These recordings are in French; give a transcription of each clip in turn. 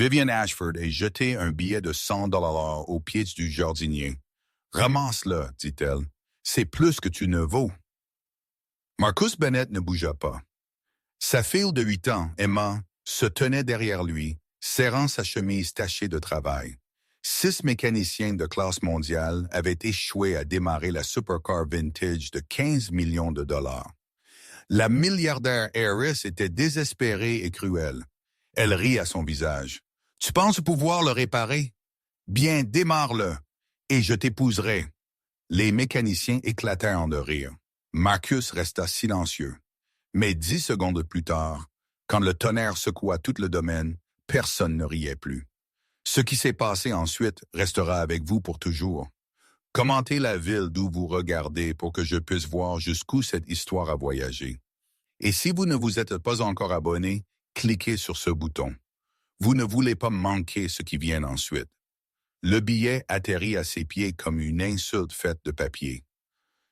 Vivian Ashford a jeté un billet de 100 $ aux pieds du jardinier. « Ramasse-le, dit-elle. C'est plus que tu ne vaux. » Marcus Bennett ne bougea pas. Sa fille de 8 ans, Emma, se tenait derrière lui, serrant sa chemise tachée de travail. 6 mécaniciens de classe mondiale avaient échoué à démarrer la supercar vintage de 15 millions de dollars. La milliardaire heiress était désespérée et cruelle. Elle rit à son visage. « Tu penses pouvoir le réparer? Bien, démarre-le, et je t'épouserai. » Les mécaniciens éclatèrent de rire. Marcus resta silencieux. Mais 10 secondes plus tard, quand le tonnerre secoua tout le domaine, personne ne riait plus. Ce qui s'est passé ensuite restera avec vous pour toujours. Commentez la ville d'où vous regardez pour que je puisse voir jusqu'où cette histoire a voyagé. Et si vous ne vous êtes pas encore abonné, cliquez sur ce bouton. Vous ne voulez pas manquer ce qui vient ensuite. Le billet atterrit à ses pieds comme une insulte faite de papier.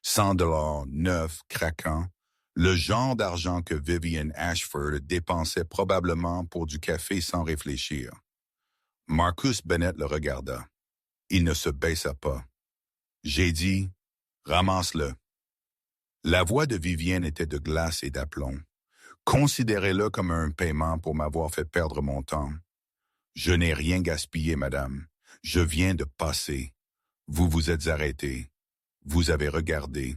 100 $ neuf, craquant, le genre d'argent que Vivian Ashford dépensait probablement pour du café sans réfléchir. Marcus Bennett le regarda. Il ne se baissa pas. J'ai dit, ramasse-le. La voix de Vivian était de glace et d'aplomb. Considérez-le comme un paiement pour m'avoir fait perdre mon temps. Je n'ai rien gaspillé, madame. Je viens de passer. Vous vous êtes arrêté. Vous avez regardé.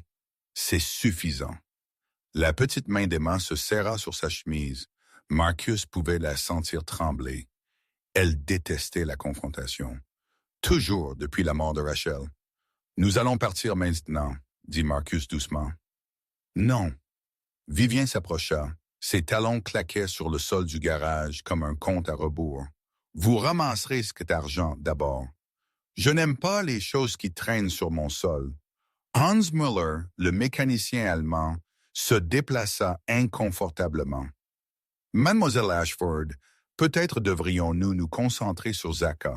C'est suffisant. La petite main d'Emma se serra sur sa chemise. Marcus pouvait la sentir trembler. Elle détestait la confrontation. Toujours depuis la mort de Rachel. « Nous allons partir maintenant, » dit Marcus doucement. « Non. » Vivien s'approcha. Ses talons claquaient sur le sol du garage comme un compte à rebours. « Vous ramasserez cet argent d'abord. Je n'aime pas les choses qui traînent sur mon sol. » Hans Müller, le mécanicien allemand, se déplaça inconfortablement. « Mademoiselle Ashford, peut-être devrions-nous nous concentrer sur Zaka.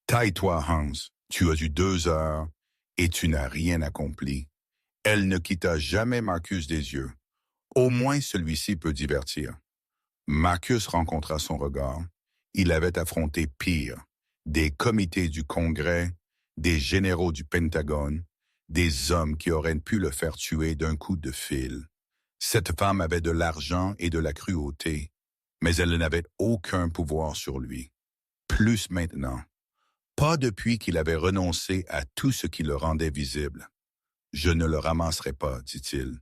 Taille-toi, Hans. Tu as eu 2 heures et tu n'as rien accompli. » Elle ne quitta jamais Marcus des yeux. Au moins celui-ci peut divertir. Marcus rencontra son regard. Il avait affronté pire. Des comités du Congrès, des généraux du Pentagone, des hommes qui auraient pu le faire tuer d'un coup de fil. Cette femme avait de l'argent et de la cruauté, mais elle n'avait aucun pouvoir sur lui. Plus maintenant. Pas depuis qu'il avait renoncé à tout ce qui le rendait visible. « Je ne le ramasserai pas, dit-il. »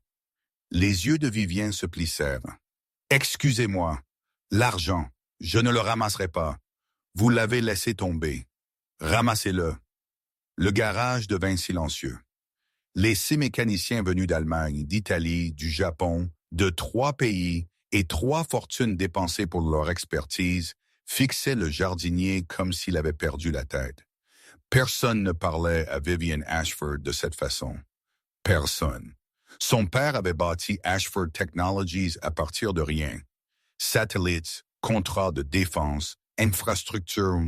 Les yeux de Vivien se plissèrent. « Excusez-moi. L'argent, je ne le ramasserai pas. Vous l'avez laissé tomber. Ramassez-le. » Le garage devint silencieux. Les 6 mécaniciens venus d'Allemagne, d'Italie, du Japon, de 3 pays et 3 fortunes dépensées pour leur expertise fixaient le jardinier comme s'il avait perdu la tête. Personne ne parlait à Vivian Ashford de cette façon. Personne. Son père avait bâti Ashford Technologies à partir de rien. Satellites, contrats de défense, infrastructures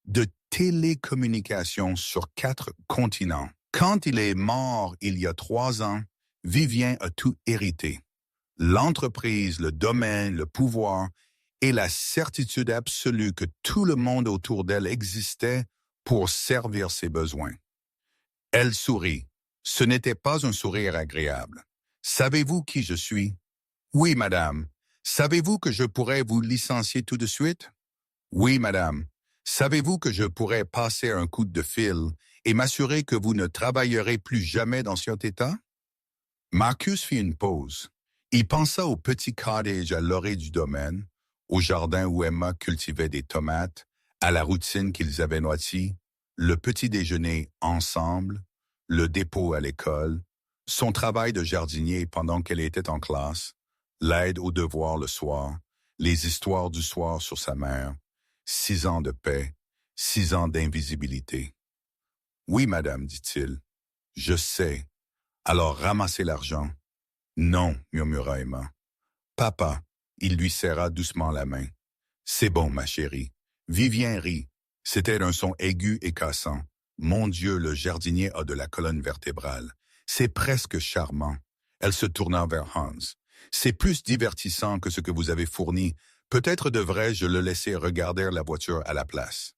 de télécommunications sur 4 continents. Quand il est mort il y a 3 ans, Vivien a tout hérité. L'entreprise, le domaine, le pouvoir et la certitude absolue que tout le monde autour d'elle existait pour servir ses besoins. Elle sourit. Ce n'était pas un sourire agréable. « Savez-vous qui je suis? »« Oui, madame. »« Savez-vous que je pourrais vous licencier tout de suite? »« Oui, madame. »« Savez-vous que je pourrais passer un coup de fil et m'assurer que vous ne travaillerez plus jamais dans cet état? » Marcus fit une pause. Il pensa au petit cottage à l'orée du domaine, au jardin où Emma cultivait des tomates, à la routine qu'ils avaient notie, le petit déjeuner ensemble, le dépôt à l'école, son travail de jardinier pendant qu'elle était en classe, l'aide aux devoirs le soir, les histoires du soir sur sa mère, 6 ans de paix, 6 ans d'invisibilité. « Oui, madame, dit-il. « Je sais. Alors ramassez l'argent. »« Non, murmura Emma. »« Papa, il lui serra doucement la main. »« C'est bon, ma chérie. » Vivien rit. C'était un son aigu et cassant. Mon Dieu, le jardinier a de la colonne vertébrale. C'est presque charmant. Elle se tourna vers Hans. C'est plus divertissant que ce que vous avez fourni. Peut-être devrais-je le laisser regarder la voiture à la place.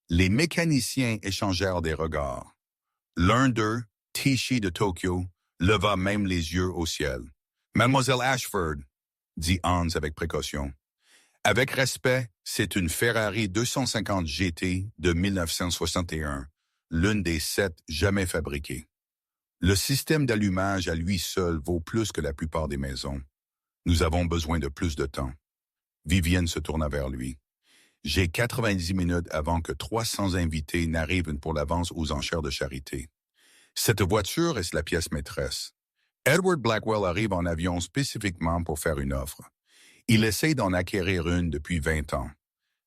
Les mécaniciens échangèrent des regards. L'un d'eux, Tishi de Tokyo, leva même les yeux au ciel. « Mademoiselle Ashford », dit Hans avec précaution. « Avec respect, c'est une Ferrari 250 GT de 1961, l'une des 7 jamais fabriquées. Le système d'allumage à lui seul vaut plus que la plupart des maisons. Nous avons besoin de plus de temps. » Vivienne se tourna vers lui. « J'ai 90 minutes avant que 300 invités n'arrivent pour l'avance aux enchères de charité. Cette voiture est la pièce maîtresse. Edward Blackwell arrive en avion spécifiquement pour faire une offre. Il essaie d'en acquérir une depuis 20 ans.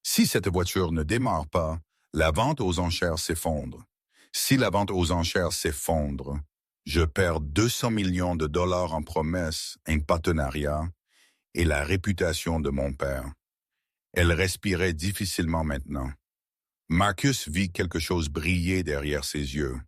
Si cette voiture ne démarre pas, la vente aux enchères s'effondre. Si la vente aux enchères s'effondre, je perds 200 millions de dollars en promesses, un partenariat et la réputation de mon père. » Elle respirait difficilement maintenant. Marcus vit quelque chose briller derrière ses yeux.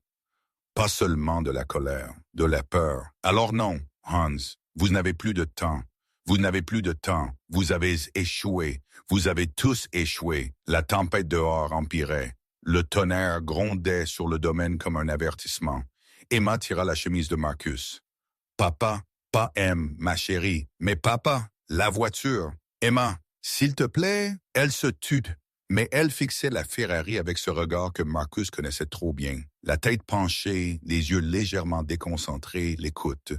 Pas seulement de la colère, de la peur. « Alors non, Hans, vous n'avez plus de temps. Vous n'avez plus de temps. Vous avez échoué. Vous avez tous échoué. » La tempête dehors empirait. Le tonnerre grondait sur le domaine comme un avertissement. Emma tira la chemise de Marcus. « Papa, pas M, ma chérie, mais papa, la voiture. Emma, s'il te plaît. » Elle se tut, mais elle fixait la Ferrari avec ce regard que Marcus connaissait trop bien. La tête penchée, les yeux légèrement déconcentrés, l'écoute.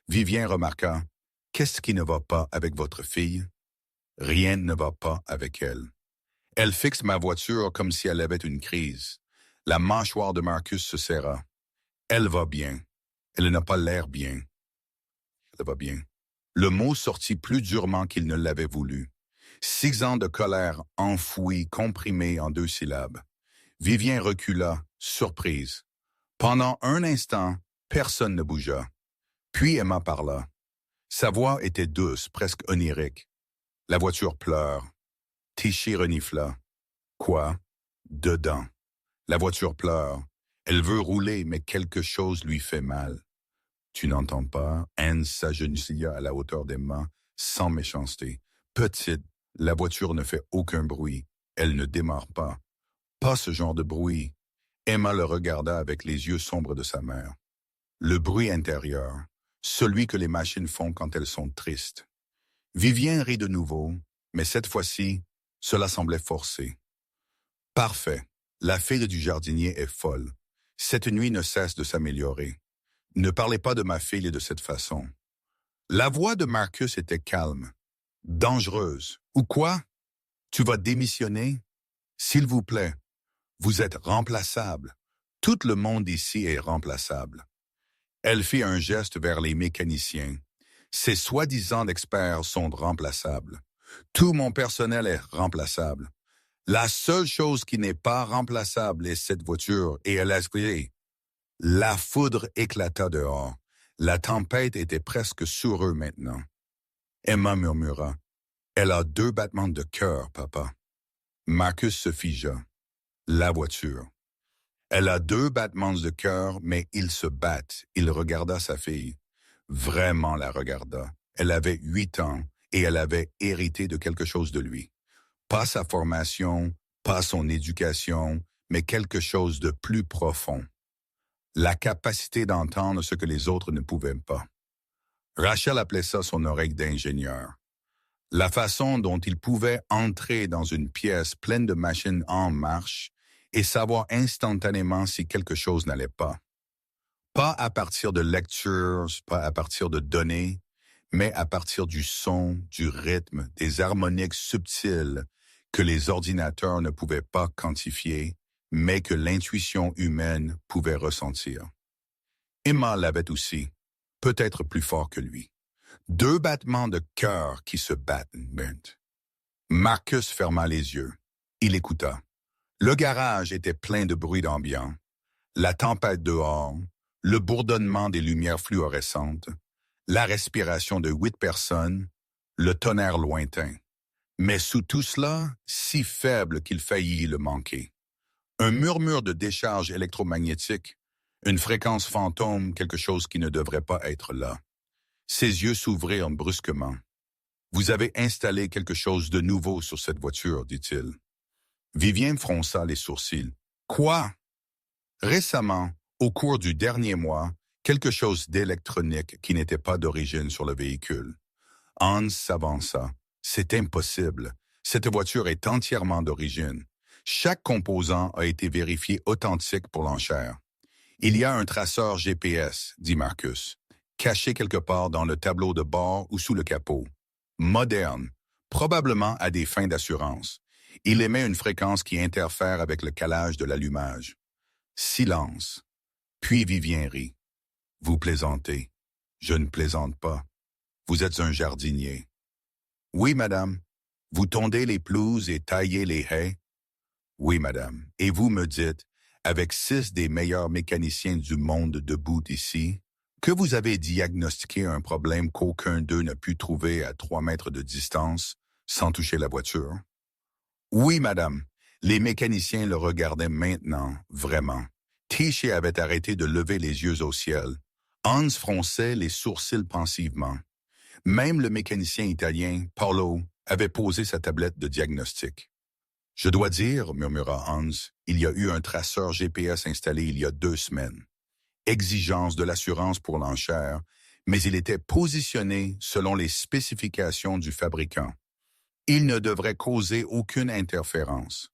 Vivien remarqua « Qu'est-ce qui ne va pas avec votre fille? » « Rien ne va pas avec elle. Elle fixe ma voiture comme si elle avait une crise. » La mâchoire de Marcus se serra. « Elle va bien. Elle n'a pas l'air bien. Elle va bien. » Le mot sortit plus durement qu'il ne l'avait voulu. 6 ans de colère enfouie, comprimée en 2 syllabes. Vivien recula, surprise. Pendant un instant, personne ne bougea. Puis Emma parla. Sa voix était douce, presque onirique. La voiture pleure. Tichy renifla. Quoi? Dedans. La voiture pleure. Elle veut rouler, mais quelque chose lui fait mal. Tu n'entends pas? Anne s'agenouilla à la hauteur d'Emma, sans méchanceté. Petite, la voiture ne fait aucun bruit. Elle ne démarre pas. Pas ce genre de bruit. Emma le regarda avec les yeux sombres de sa mère. Le bruit intérieur, celui que les machines font quand elles sont tristes. Vivien rit de nouveau, mais cette fois-ci, cela semblait forcé. Parfait. La fille du jardinier est folle. Cette nuit ne cesse de s'améliorer. Ne parlez pas de ma fille de cette façon. La voix de Marcus était calme. Dangereuse. Ou quoi? Tu vas démissionner? S'il vous plaît. Vous êtes remplaçable. Tout le monde ici est remplaçable. Elle fit un geste vers les mécaniciens. Ces soi-disant experts sont remplaçables. Tout mon personnel est remplaçable. La seule chose qui n'est pas remplaçable est cette voiture et elle a crié. La foudre éclata dehors. La tempête était presque sur eux maintenant. Emma murmura. Elle a 2 battements de cœur, papa. Marcus se figea. La voiture. Elle a 2 battements de cœur, mais ils se battent. Il regarda sa fille. Vraiment la regarda. Elle avait 8 ans et elle avait hérité de quelque chose de lui. Pas sa formation, pas son éducation, mais quelque chose de plus profond. La capacité d'entendre ce que les autres ne pouvaient pas. Rachel appelait ça son oreille d'ingénieur. La façon dont il pouvait entrer dans une pièce pleine de machines en marche et savoir instantanément si quelque chose n'allait pas. Pas à partir de lectures, pas à partir de données, mais à partir du son, du rythme, des harmoniques subtiles que les ordinateurs ne pouvaient pas quantifier, mais que l'intuition humaine pouvait ressentir. Emma l'avait aussi, peut-être plus fort que lui. 2 battements de cœur qui se battent. Marcus ferma les yeux. Il écouta. Le garage était plein de bruit d'ambiant. La tempête dehors, le bourdonnement des lumières fluorescentes, la respiration de 8 personnes, le tonnerre lointain. Mais sous tout cela, si faible qu'il faillit le manquer. Un murmure de décharge électromagnétique, une fréquence fantôme, quelque chose qui ne devrait pas être là. Ses yeux s'ouvrirent brusquement. Vous avez installé quelque chose de nouveau sur cette voiture, dit-il. Vivien fronça les sourcils. Quoi? Récemment, au cours du dernier mois, quelque chose d'électronique qui n'était pas d'origine sur le véhicule. Hans s'avança. C'est impossible. Cette voiture est entièrement d'origine. Chaque composant a été vérifié authentique pour l'enchère. Il y a un traceur GPS, dit Marcus, caché quelque part dans le tableau de bord ou sous le capot. Moderne, probablement à des fins d'assurance. Il émet une fréquence qui interfère avec le calage de l'allumage. Silence. Puis Vivien rit. Vous plaisantez. Je ne plaisante pas. Vous êtes un jardinier. Oui, madame. Vous tondez les pelouses et taillez les haies. Oui, madame. Et vous me dites, avec 6 des meilleurs mécaniciens du monde debout ici, que vous avez diagnostiqué un problème qu'aucun d'eux n'a pu trouver à 3 mètres de distance sans toucher la voiture. Oui, madame. Les mécaniciens le regardaient maintenant, vraiment. Tichy avait arrêté de lever les yeux au ciel. Hans fronçait les sourcils pensivement. Même le mécanicien italien, Paolo, avait posé sa tablette de diagnostic. « Je dois dire, murmura Hans, il y a eu un traceur GPS installé il y a 2 semaines. Exigence de l'assurance pour l'enchère, mais il était positionné selon les spécifications du fabricant. Il ne devrait causer aucune interférence.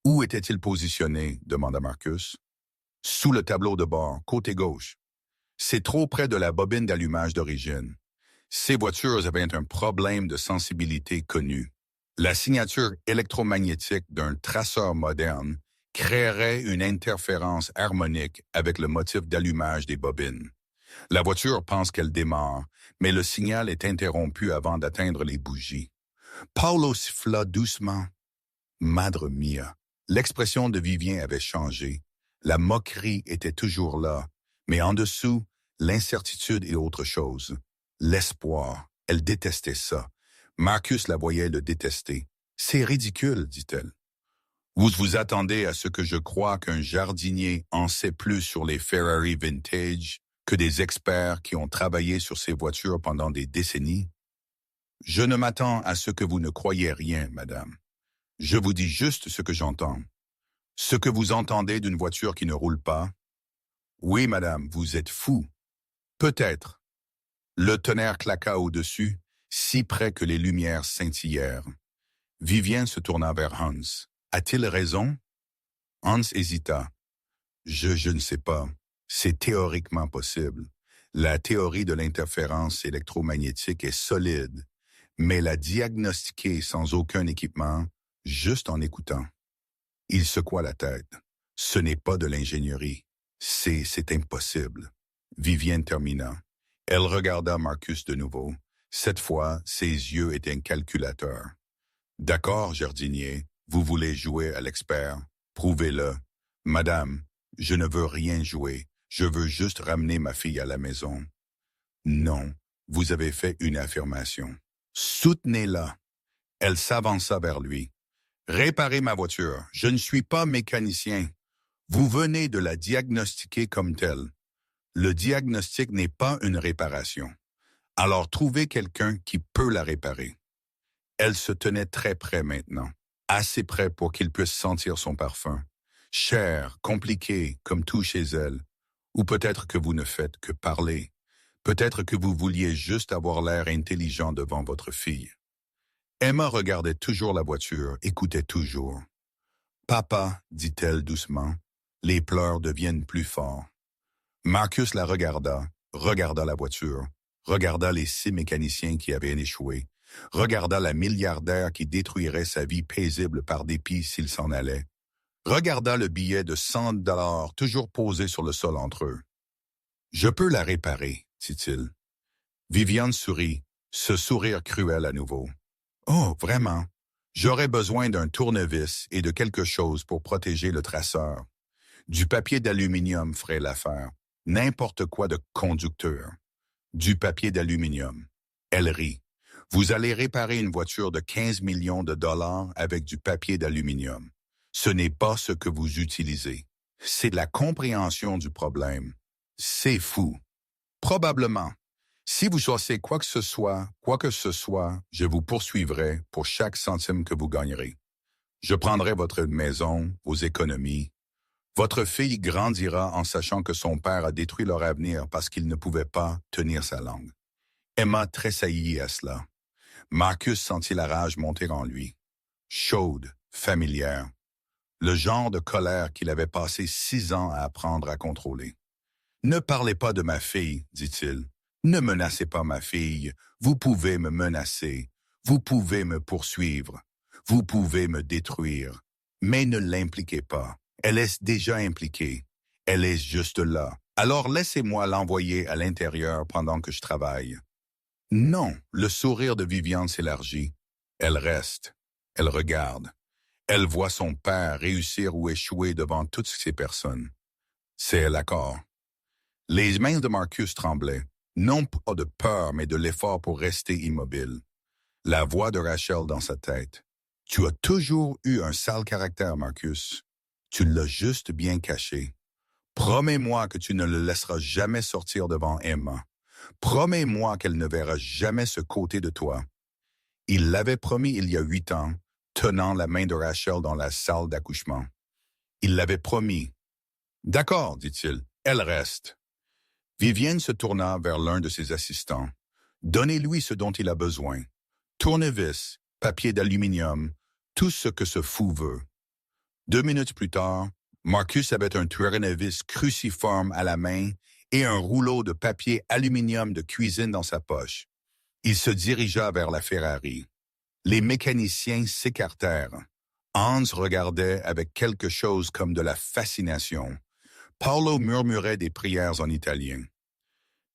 Où était-il positionné? Demanda Marcus. Sous le tableau de bord, côté gauche. C'est trop près de la bobine d'allumage d'origine. Ces voitures avaient un problème de sensibilité connu. La signature électromagnétique d'un traceur moderne créerait une interférence harmonique avec le motif d'allumage des bobines. La voiture pense qu'elle démarre, mais le signal est interrompu avant d'atteindre les bougies. Paolo siffla doucement. Madre mia! L'expression de Vivien avait changé. La moquerie était toujours là, mais en dessous, l'incertitude et autre chose. L'espoir. Elle détestait ça. Marcus la voyait le détester. C'est ridicule, dit-elle. Vous vous attendez à ce que je croie qu'un jardinier en sait plus sur les Ferrari vintage que des experts qui ont travaillé sur ces voitures pendant des décennies? Je ne m'attends à ce que vous ne croyez rien, madame. Je vous dis juste ce que j'entends. Ce que vous entendez d'une voiture qui ne roule pas? Oui, madame, vous êtes fou. Peut-être. Le tonnerre claqua au-dessus, si près que les lumières scintillèrent. Vivien se tourna vers Hans. A-t-il raison? Hans hésita. Je ne sais pas. C'est théoriquement possible. La théorie de l'interférence électromagnétique est solide, mais la diagnostiquer sans aucun équipement, juste en écoutant. Il secoua la tête. Ce n'est pas de l'ingénierie. C'est impossible. Vivienne termina. Elle regarda Marcus de nouveau. Cette fois, ses yeux étaient un calculateur. D'accord, jardinier, vous voulez jouer à l'expert. Prouvez-le. Madame, je ne veux rien jouer. Je veux juste ramener ma fille à la maison. Non, vous avez fait une affirmation. Soutenez-la. Elle s'avança vers lui. Réparez ma voiture. Je ne suis pas mécanicien. Vous venez de la diagnostiquer comme telle. Le diagnostic n'est pas une réparation. Alors trouvez quelqu'un qui peut la réparer. Elle se tenait très près maintenant, assez près pour qu'il puisse sentir son parfum. Cher, compliqué, comme tout chez elle. Ou peut-être que vous ne faites que parler. Peut-être que vous vouliez juste avoir l'air intelligent devant votre fille. Emma regardait toujours la voiture, écoutait toujours. « Papa, dit-elle doucement, les pleurs deviennent plus forts. » Marcus la regarda la voiture, regarda les 6 mécaniciens qui avaient échoué, regarda la milliardaire qui détruirait sa vie paisible par dépit s'il s'en allait, regarda le billet de $100 toujours posé sur le sol entre eux. « Je peux la réparer, dit-il. » Viviane sourit, ce sourire cruel à nouveau. « Oh, vraiment? J'aurais besoin d'un tournevis et de quelque chose pour protéger le traceur. Du papier d'aluminium ferait l'affaire. N'importe quoi de conducteur. Du papier d'aluminium. » Elle rit. « Vous allez réparer une voiture de 15 millions de dollars avec du papier d'aluminium. Ce n'est pas ce que vous utilisez. C'est la compréhension du problème. C'est fou. Probablement. Si vous choisissez quoi que ce soit, je vous poursuivrai pour chaque centime que vous gagnerez. Je prendrai votre maison, vos économies. Votre fille grandira en sachant que son père a détruit leur avenir parce qu'il ne pouvait pas tenir sa langue. Emma tressaillit à cela. Marcus sentit la rage monter en lui. Chaude, familière. Le genre de colère qu'il avait passé 6 ans à apprendre à contrôler. « Ne parlez pas de ma fille, dit-il. Ne menacez pas ma fille. Vous pouvez me menacer. Vous pouvez me poursuivre. Vous pouvez me détruire. Mais ne l'impliquez pas. Elle est déjà impliquée. Elle est juste là. Alors laissez-moi l'envoyer à l'intérieur pendant que je travaille. » Non, le sourire de Viviane s'élargit. Elle reste. Elle regarde. Elle voit son père réussir ou échouer devant toutes ces personnes. C'est l'accord. Les mains de Marcus tremblaient, non pas de peur, mais de l'effort pour rester immobile. La voix de Rachel dans sa tête. « Tu as toujours eu un sale caractère, Marcus. Tu l'as juste bien caché. Promets-moi que tu ne le laisseras jamais sortir devant Emma. Promets-moi qu'elle ne verra jamais ce côté de toi. » Il l'avait promis il y a 8 ans, tenant la main de Rachel dans la salle d'accouchement. Il l'avait promis. « D'accord, dit-il, elle reste. » Vivienne se tourna vers l'un de ses assistants. « Donnez-lui ce dont il a besoin. Tournevis, papier d'aluminium, tout ce que ce fou veut. » 2 minutes plus tard, Marcus avait un tournevis cruciforme à la main et un rouleau de papier aluminium de cuisine dans sa poche. Il se dirigea vers la Ferrari. Les mécaniciens s'écartèrent. Hans regardait avec quelque chose comme de la fascination. Paolo murmurait des prières en italien.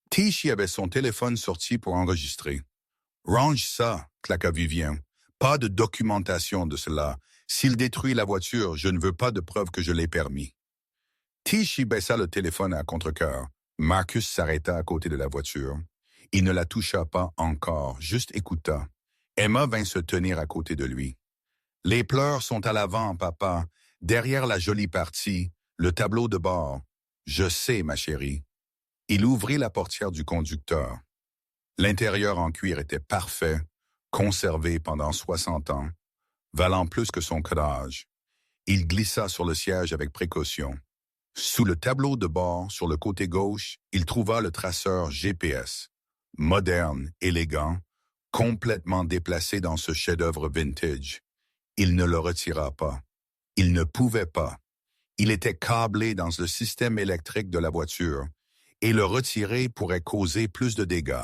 Tichy avait son téléphone sorti pour enregistrer. « Range ça », claqua Vivien. « Pas de documentation de cela. S'il détruit la voiture, je ne veux pas de preuve que je l'ai permis. » Tichy baissa le téléphone à contre-cœur. Marcus s'arrêta à côté de la voiture. Il ne la toucha pas encore, juste écouta. Emma vint se tenir à côté de lui. « Les pleurs sont à l'avant, papa. Derrière la jolie partie, le tableau de bord. Je sais, ma chérie. » Il ouvrit la portière du conducteur. L'intérieur en cuir était parfait, conservé pendant 60 ans, valant plus que son codage. Il glissa sur le siège avec précaution. Sous le tableau de bord, sur le côté gauche, il trouva le traceur GPS. Moderne, élégant, complètement déplacé dans ce chef-d'œuvre vintage. Il ne le retira pas. Il ne pouvait pas. Il était câblé dans le système électrique de la voiture, et le retirer pourrait causer plus de dégâts.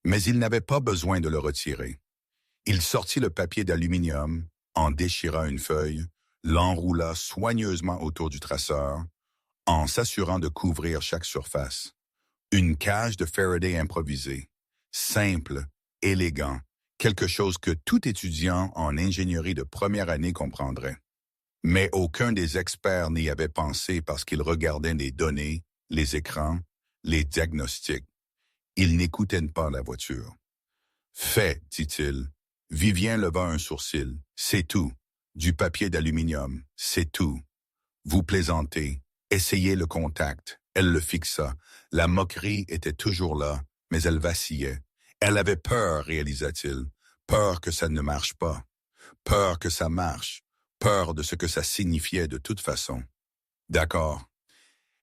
Mais il n'avait pas besoin de le retirer. Il sortit le papier d'aluminium, en déchira une feuille, l'enroula soigneusement autour du traceur, en s'assurant de couvrir chaque surface. Une cage de Faraday improvisée, simple, élégant, quelque chose que tout étudiant en ingénierie de première année comprendrait. Mais aucun des experts n'y avait pensé parce qu'ils regardaient les données, les écrans, les diagnostics. Ils n'écoutaient pas la voiture. « Fait, dit-il. » Vivien leva un sourcil. « C'est tout. Du papier d'aluminium. C'est tout. » « Vous plaisantez. Essayez le contact. » Elle le fixa. La moquerie était toujours là, mais elle vacillait. Elle avait peur, réalisa-t-il. Peur que ça ne marche pas. Peur que ça marche. Peur de ce que ça signifiait de toute façon. D'accord.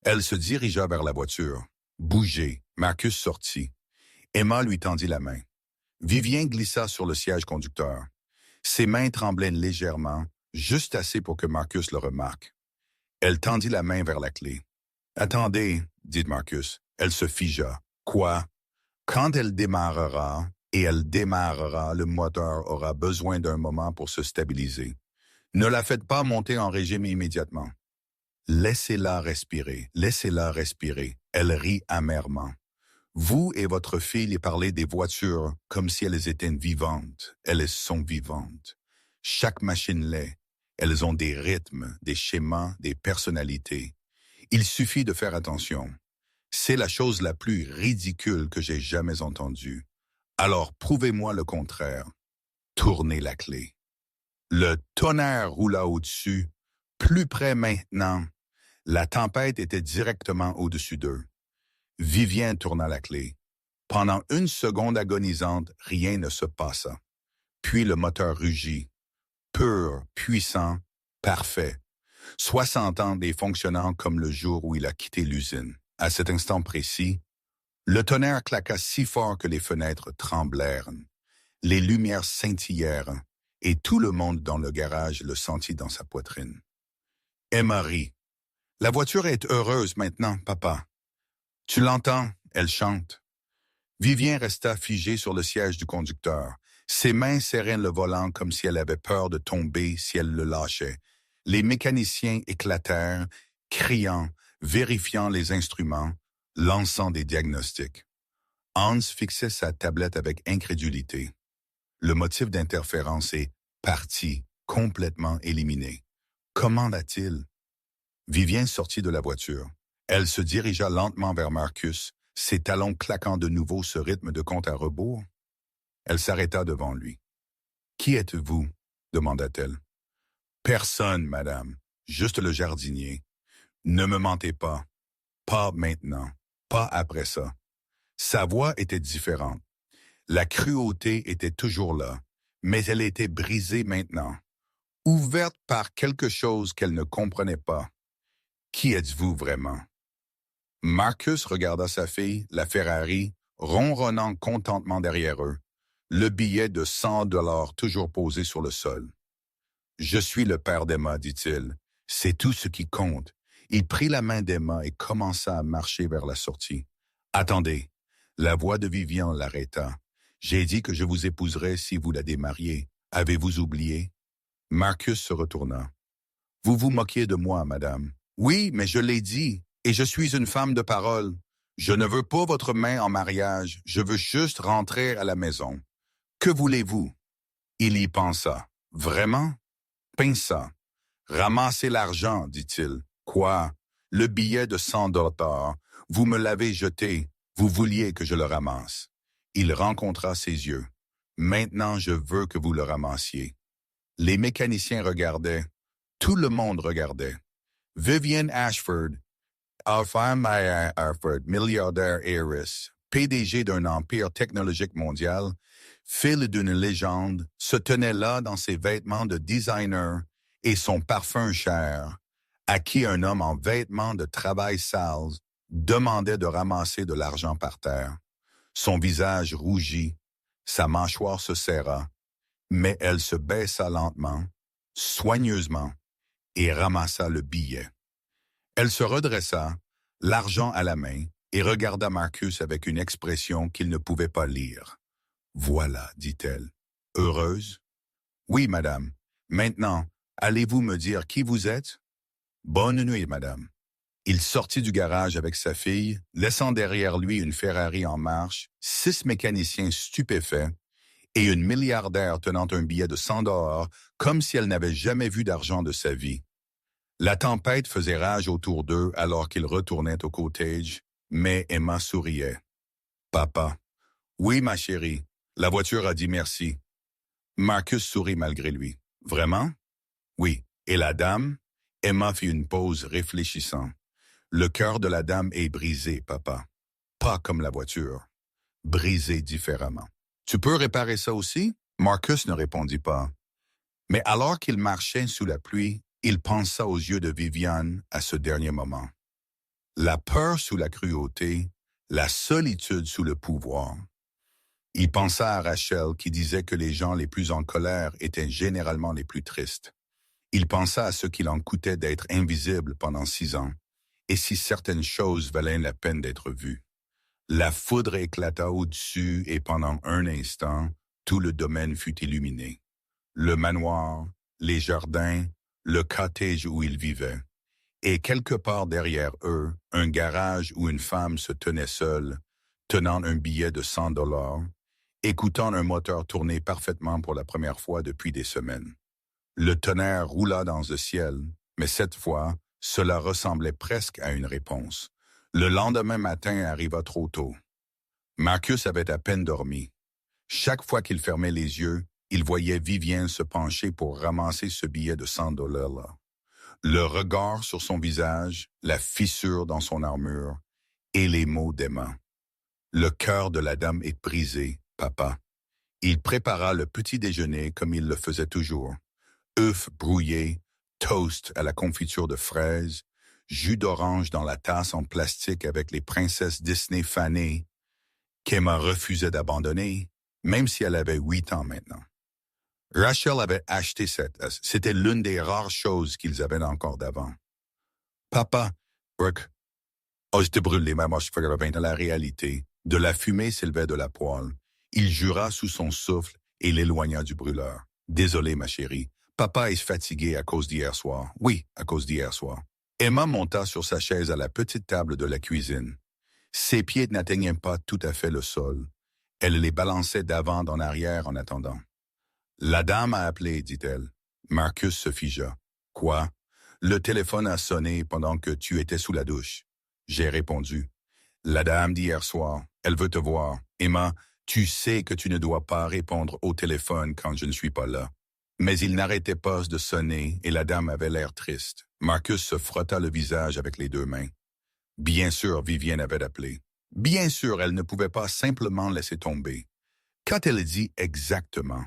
Elle se dirigea vers la voiture. Bougez. Marcus sortit. Emma lui tendit la main. Vivien glissa sur le siège conducteur. Ses mains tremblaient légèrement, juste assez pour que Marcus le remarque. Elle tendit la main vers la clé. « Attendez, dit Marcus. » Elle se figea. « Quoi? » « Quand elle démarrera, et elle démarrera, le moteur aura besoin d'un moment pour se stabiliser. Ne la faites pas monter en régime immédiatement. » « Laissez-la respirer, laissez-la respirer. » Elle rit amèrement. « Vous et votre fille les parlez des voitures comme si elles étaient vivantes. Elles sont vivantes. Chaque machine l'est. Elles ont des rythmes, des schémas, des personnalités. Il suffit de faire attention. C'est la chose la plus ridicule que j'ai jamais entendue. Alors prouvez-moi le contraire. Tournez la clé. » Le tonnerre roula au-dessus, plus près maintenant. La tempête était directement au-dessus d'eux. Vivien tourna la clé. Pendant une seconde agonisante, rien ne se passa. Puis le moteur rugit. Pur, puissant, parfait. 60 ans et fonctionnant comme le jour où il a quitté l'usine. À cet instant précis, le tonnerre claqua si fort que les fenêtres tremblèrent. Les lumières scintillèrent et tout le monde dans le garage le sentit dans sa poitrine. Emma rit. La voiture est heureuse maintenant, papa. Tu l'entends, elle chante. Vivien resta figé sur le siège du conducteur. Ses mains serraient le volant comme si elle avait peur de tomber si elle le lâchait. Les mécaniciens éclatèrent, criant, vérifiant les instruments, lançant des diagnostics. Hans fixait sa tablette avec incrédulité. Le motif d'interférence est parti, complètement éliminé. Comment l'a-t-il? Vivien sortit de la voiture. Elle se dirigea lentement vers Marcus, ses talons claquant de nouveau ce rythme de compte à rebours. Elle s'arrêta devant lui. « Qui êtes-vous? » demanda-t-elle. « Personne, madame, juste le jardinier. Ne me mentez pas. Pas maintenant, pas après ça. » Sa voix était différente. La cruauté était toujours là, mais elle était brisée maintenant, ouverte par quelque chose qu'elle ne comprenait pas. Qui êtes-vous vraiment? Marcus regarda sa fille, la Ferrari, ronronnant contentement derrière eux, le billet de 100 $ toujours posé sur le sol. « Je suis le père d'Emma, dit-il. C'est tout ce qui compte. » Il prit la main d'Emma et commença à marcher vers la sortie. « Attendez. » La voix de Vivien l'arrêta. « J'ai dit que je vous épouserais si vous la démariez. Avez-vous oublié? » Marcus se retourna. « Vous vous moquiez de moi, madame. »« Oui, mais je l'ai dit, et je suis une femme de parole. Je ne veux pas votre main en mariage, je veux juste rentrer à la maison. Que voulez-vous? » Il y pensa. « Vraiment? » Pinça. « Ramassez l'argent, dit-il. »« Quoi? Le billet de 100 $. Vous me l'avez jeté. Vous vouliez que je le ramasse. » Il rencontra ses yeux. « Maintenant, je veux que vous le ramassiez. » Les mécaniciens regardaient. Tout le monde regardait. Vivian Ashford, Alpha Ashford, milliardaire heiress, PDG d'un empire technologique mondial, fille d'une légende, se tenait là dans ses vêtements de designer et son parfum cher, à qui un homme en vêtements de travail sales demandait de ramasser de l'argent par terre. Son visage rougit, sa mâchoire se serra, mais elle se baissa lentement, soigneusement, et ramassa le billet. Elle se redressa, l'argent à la main, et regarda Marcus avec une expression qu'il ne pouvait pas lire. « Voilà, dit-elle. Heureuse? »« Oui, madame. Maintenant, allez-vous me dire qui vous êtes? »« Bonne nuit, madame. » Il sortit du garage avec sa fille, laissant derrière lui une Ferrari en marche, 6 mécaniciens stupéfaits et une milliardaire tenant un billet de 100 $ comme si elle n'avait jamais vu d'argent de sa vie. La tempête faisait rage autour d'eux alors qu'ils retournaient au cottage, mais Emma souriait. « Papa. »« Oui, ma chérie. La voiture a dit merci. » Marcus sourit malgré lui. « Vraiment? »« Oui. Et la dame? » Emma fit une pause réfléchissant. « Le cœur de la dame est brisé, papa. Pas comme la voiture. Brisé différemment. »« Tu peux réparer ça aussi? » Marcus ne répondit pas. Mais alors qu'il marchait sous la pluie, il pensa aux yeux de Viviane à ce dernier moment. La peur sous la cruauté, la solitude sous le pouvoir. Il pensa à Rachel qui disait que les gens les plus en colère étaient généralement les plus tristes. Il pensa à ce qu'il en coûtait d'être invisible pendant 6 ans, et si certaines choses valaient la peine d'être vues. La foudre éclata au-dessus et pendant un instant, tout le domaine fut illuminé. Le manoir, les jardins, le cottage où ils vivaient, et quelque part derrière eux, un garage où une femme se tenait seule, tenant un billet de 100 $, écoutant un moteur tourner parfaitement pour la première fois depuis des semaines. Le tonnerre roula dans le ciel, mais cette fois, cela ressemblait presque à une réponse. Le lendemain matin arriva trop tôt. Marcus avait à peine dormi. Chaque fois qu'il fermait les yeux, il voyait Vivien se pencher pour ramasser ce billet de 100 $-là. Le regard sur son visage, la fissure dans son armure et les mots d'Emma. Le cœur de la dame est brisé, papa. Il prépara le petit déjeuner comme il le faisait toujours. Œufs brouillés, toast à la confiture de fraises, jus d'orange dans la tasse en plastique avec les princesses Disney fanées, qu'Emma refusait d'abandonner, même si elle avait 8 ans maintenant. Rachel avait acheté cette. C'était l'une des rares choses qu'ils avaient encore d'avant. Papa, Brooke, ose te brûler, maman, je ferais dans la réalité. De la fumée s'élevait de la poêle. Il jura sous son souffle et l'éloigna du brûleur. Désolé, ma chérie. Papa est fatigué à cause d'hier soir. Oui, à cause d'hier soir. Emma monta sur sa chaise à la petite table de la cuisine. Ses pieds n'atteignaient pas tout à fait le sol. Elle les balançait d'avant en arrière en attendant. La dame a appelé, dit-elle. Marcus se figea. Quoi? Le téléphone a sonné pendant que tu étais sous la douche. J'ai répondu. La dame d'hier soir, elle veut te voir. Emma, tu sais que tu ne dois pas répondre au téléphone quand je ne suis pas là. Mais il n'arrêtait pas de sonner et la dame avait l'air triste. Marcus se frotta le visage avec les 2 mains. Bien sûr, Vivienne avait appelé. Bien sûr, elle ne pouvait pas simplement laisser tomber. Qu'a-t-elle dit exactement?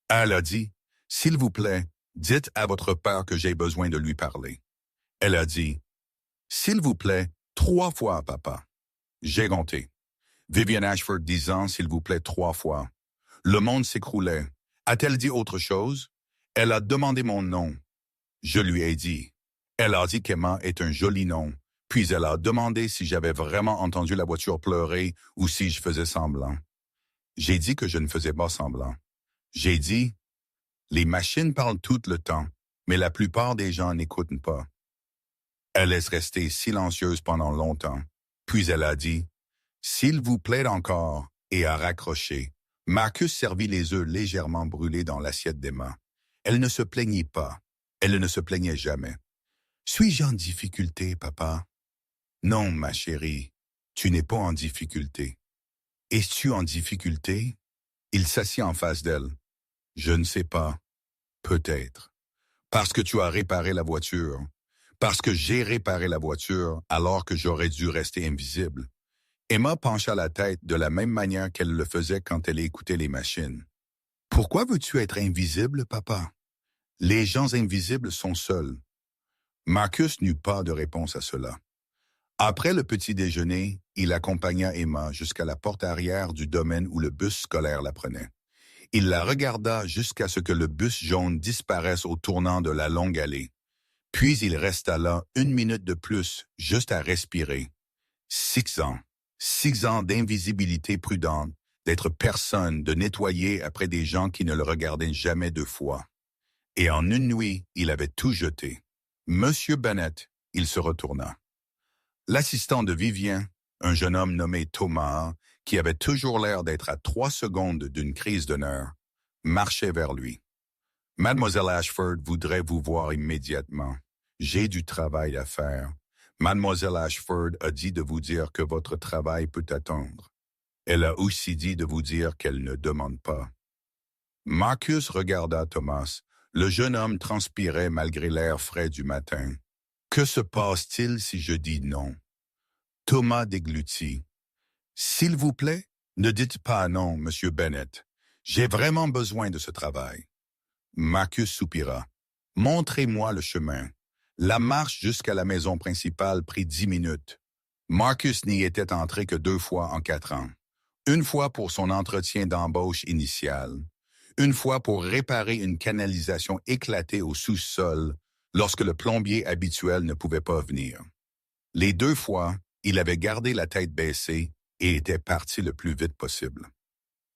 Elle a dit, « S'il vous plaît, dites à votre père que j'ai besoin de lui parler. » Elle a dit, « S'il vous plaît, 3 fois, papa. » J'ai compté. Vivienne Ashford disant, « S'il vous plaît, 3 fois. » Le monde s'écroulait. A-t-elle dit autre chose? Elle a demandé mon nom. Je lui ai dit. Elle a dit qu'Emma est un joli nom. Puis elle a demandé si j'avais vraiment entendu la voiture pleurer ou si je faisais semblant. J'ai dit que je ne faisais pas semblant. J'ai dit, les machines parlent tout le temps, mais la plupart des gens n'écoutent pas. Elle est restée silencieuse pendant longtemps, puis elle a dit, s'il vous plaît encore, et a raccroché. Marcus servit les œufs légèrement brûlés dans l'assiette d'Emma. Elle ne se plaignit pas. Elle ne se plaignait jamais. Suis-je en difficulté, papa? Non, ma chérie, tu n'es pas en difficulté. Es-tu en difficulté? Il s'assit en face d'elle. Je ne sais pas. Peut-être. Parce que tu as réparé la voiture. Parce que j'ai réparé la voiture alors que j'aurais dû rester invisible. Emma pencha la tête de la même manière qu'elle le faisait quand elle écoutait les machines. Pourquoi veux-tu être invisible, papa? Les gens invisibles sont seuls. Marcus n'eut pas de réponse à cela. Après le petit déjeuner, il accompagna Emma jusqu'à la porte arrière du domaine où le bus scolaire la prenait. Il la regarda jusqu'à ce que le bus jaune disparaisse au tournant de la longue allée. Puis il resta là 1 minute de plus, juste à respirer. 6 ans. 6 ans d'invisibilité prudente, d'être personne, de nettoyer après des gens qui ne le regardaient jamais 2 fois. Et en une nuit, il avait tout jeté. Monsieur Bennett, il se retourna. L'assistant de Vivien, un jeune homme nommé Thomas, qui avait toujours l'air d'être à 3 secondes d'une crise de nerfs, marchait vers lui. « Mademoiselle Ashford voudrait vous voir immédiatement. J'ai du travail à faire. Mademoiselle Ashford a dit de vous dire que votre travail peut attendre. Elle a aussi dit de vous dire qu'elle ne demande pas. » Marcus regarda Thomas. Le jeune homme transpirait malgré l'air frais du matin. Que se passe-t-il si je dis non? Thomas déglutit. S'il vous plaît, ne dites pas non, Monsieur Bennett. J'ai vraiment besoin de ce travail. Marcus soupira. Montrez-moi le chemin. La marche jusqu'à la maison principale prit 10 minutes. Marcus n'y était entré que 2 fois en 4 ans. Une fois pour son entretien d'embauche initial. Une fois pour réparer une canalisation éclatée au sous-sol lorsque le plombier habituel ne pouvait pas venir. Les 2 fois, il avait gardé la tête baissée et était parti le plus vite possible.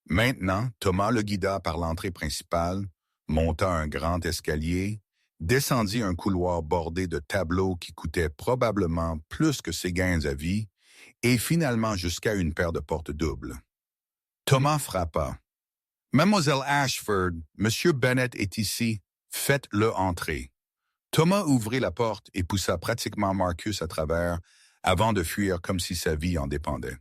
Maintenant, Thomas le guida par l'entrée principale, monta un grand escalier, descendit un couloir bordé de tableaux qui coûtaient probablement plus que ses gains à vie, et finalement jusqu'à une paire de portes doubles. Thomas frappa. « Mademoiselle Ashford, Monsieur Bennett est ici. Faites-le entrer. » Thomas ouvrit la porte et poussa pratiquement Marcus à travers avant de fuir comme si sa vie en dépendait.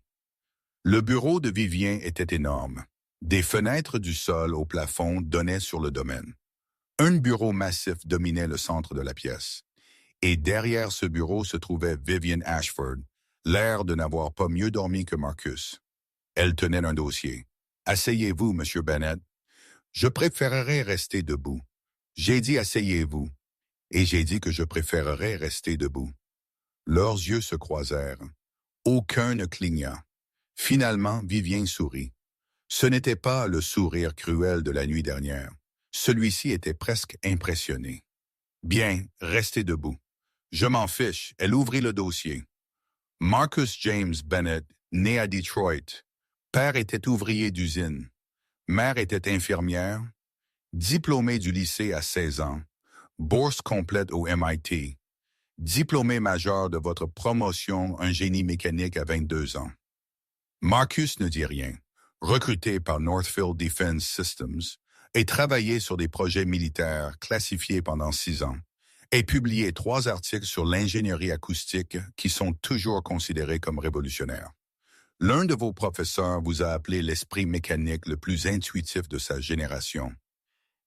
Le bureau de Vivien était énorme. Des fenêtres du sol au plafond donnaient sur le domaine. Un bureau massif dominait le centre de la pièce. Et derrière ce bureau se trouvait Vivienne Ashford, l'air de n'avoir pas mieux dormi que Marcus. Elle tenait un dossier. « Asseyez-vous, Monsieur Bennett. Je préférerais rester debout. » J'ai dit « Asseyez-vous » et j'ai dit que je préférerais rester debout. Leurs yeux se croisèrent. Aucun ne cligna. Finalement, Vivien sourit. Ce n'était pas le sourire cruel de la nuit dernière. Celui-ci était presque impressionné. « Bien, restez debout. » « Je m'en fiche. » Elle ouvrit le dossier. Marcus James Bennett, né à Detroit. Père était ouvrier d'usine. Mère était infirmière. Diplômé du lycée à 16 ans. Bourse complète au MIT. Diplômé majeur de votre promotion en génie mécanique à 22 ans. Marcus ne dit rien. Recruté par Northfield Defense Systems et travaillé sur des projets militaires classifiés pendant 6 ans. Et publié 3 articles sur l'ingénierie acoustique qui sont toujours considérés comme révolutionnaires. L'un de vos professeurs vous a appelé l'esprit mécanique le plus intuitif de sa génération.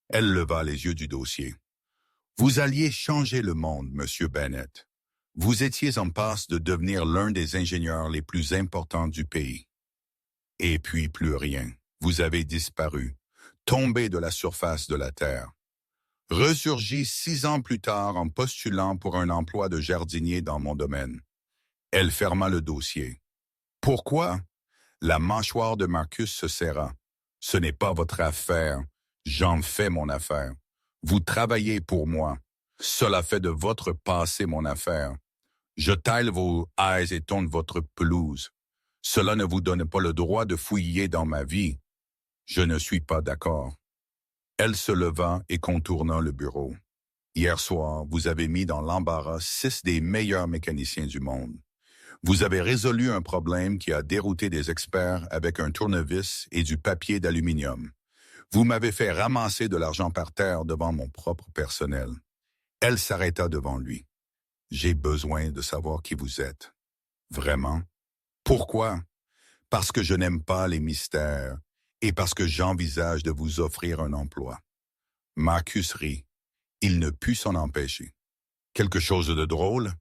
Elle leva les yeux du dossier. Vous alliez changer le monde, Monsieur Bennett. Vous étiez en passe de devenir l'un des ingénieurs les plus importants du pays. Et puis plus rien. Vous avez disparu, tombé de la surface de la Terre. Ressurgit 6 ans plus tard en postulant pour un emploi de jardinier dans mon domaine. Elle ferma le dossier. Pourquoi? La mâchoire de Marcus se serra. Ce n'est pas votre affaire. J'en fais mon affaire. Vous travaillez pour moi. Cela fait de votre passé mon affaire. Je taille vos haies et tonde votre pelouse. Cela ne vous donne pas le droit de fouiller dans ma vie. Je ne suis pas d'accord. Elle se leva et contourna le bureau. Hier soir, vous avez mis dans l'embarras 6 des meilleurs mécaniciens du monde. Vous avez résolu un problème qui a dérouté des experts avec un tournevis et du papier d'aluminium. Vous m'avez fait ramasser de l'argent par terre devant mon propre personnel. Elle s'arrêta devant lui. J'ai besoin de savoir qui vous êtes. Vraiment? Pourquoi? Parce que je n'aime pas les mystères et parce que j'envisage de vous offrir un emploi. Marcus rit. Il ne put s'en empêcher. Quelque chose de drôle?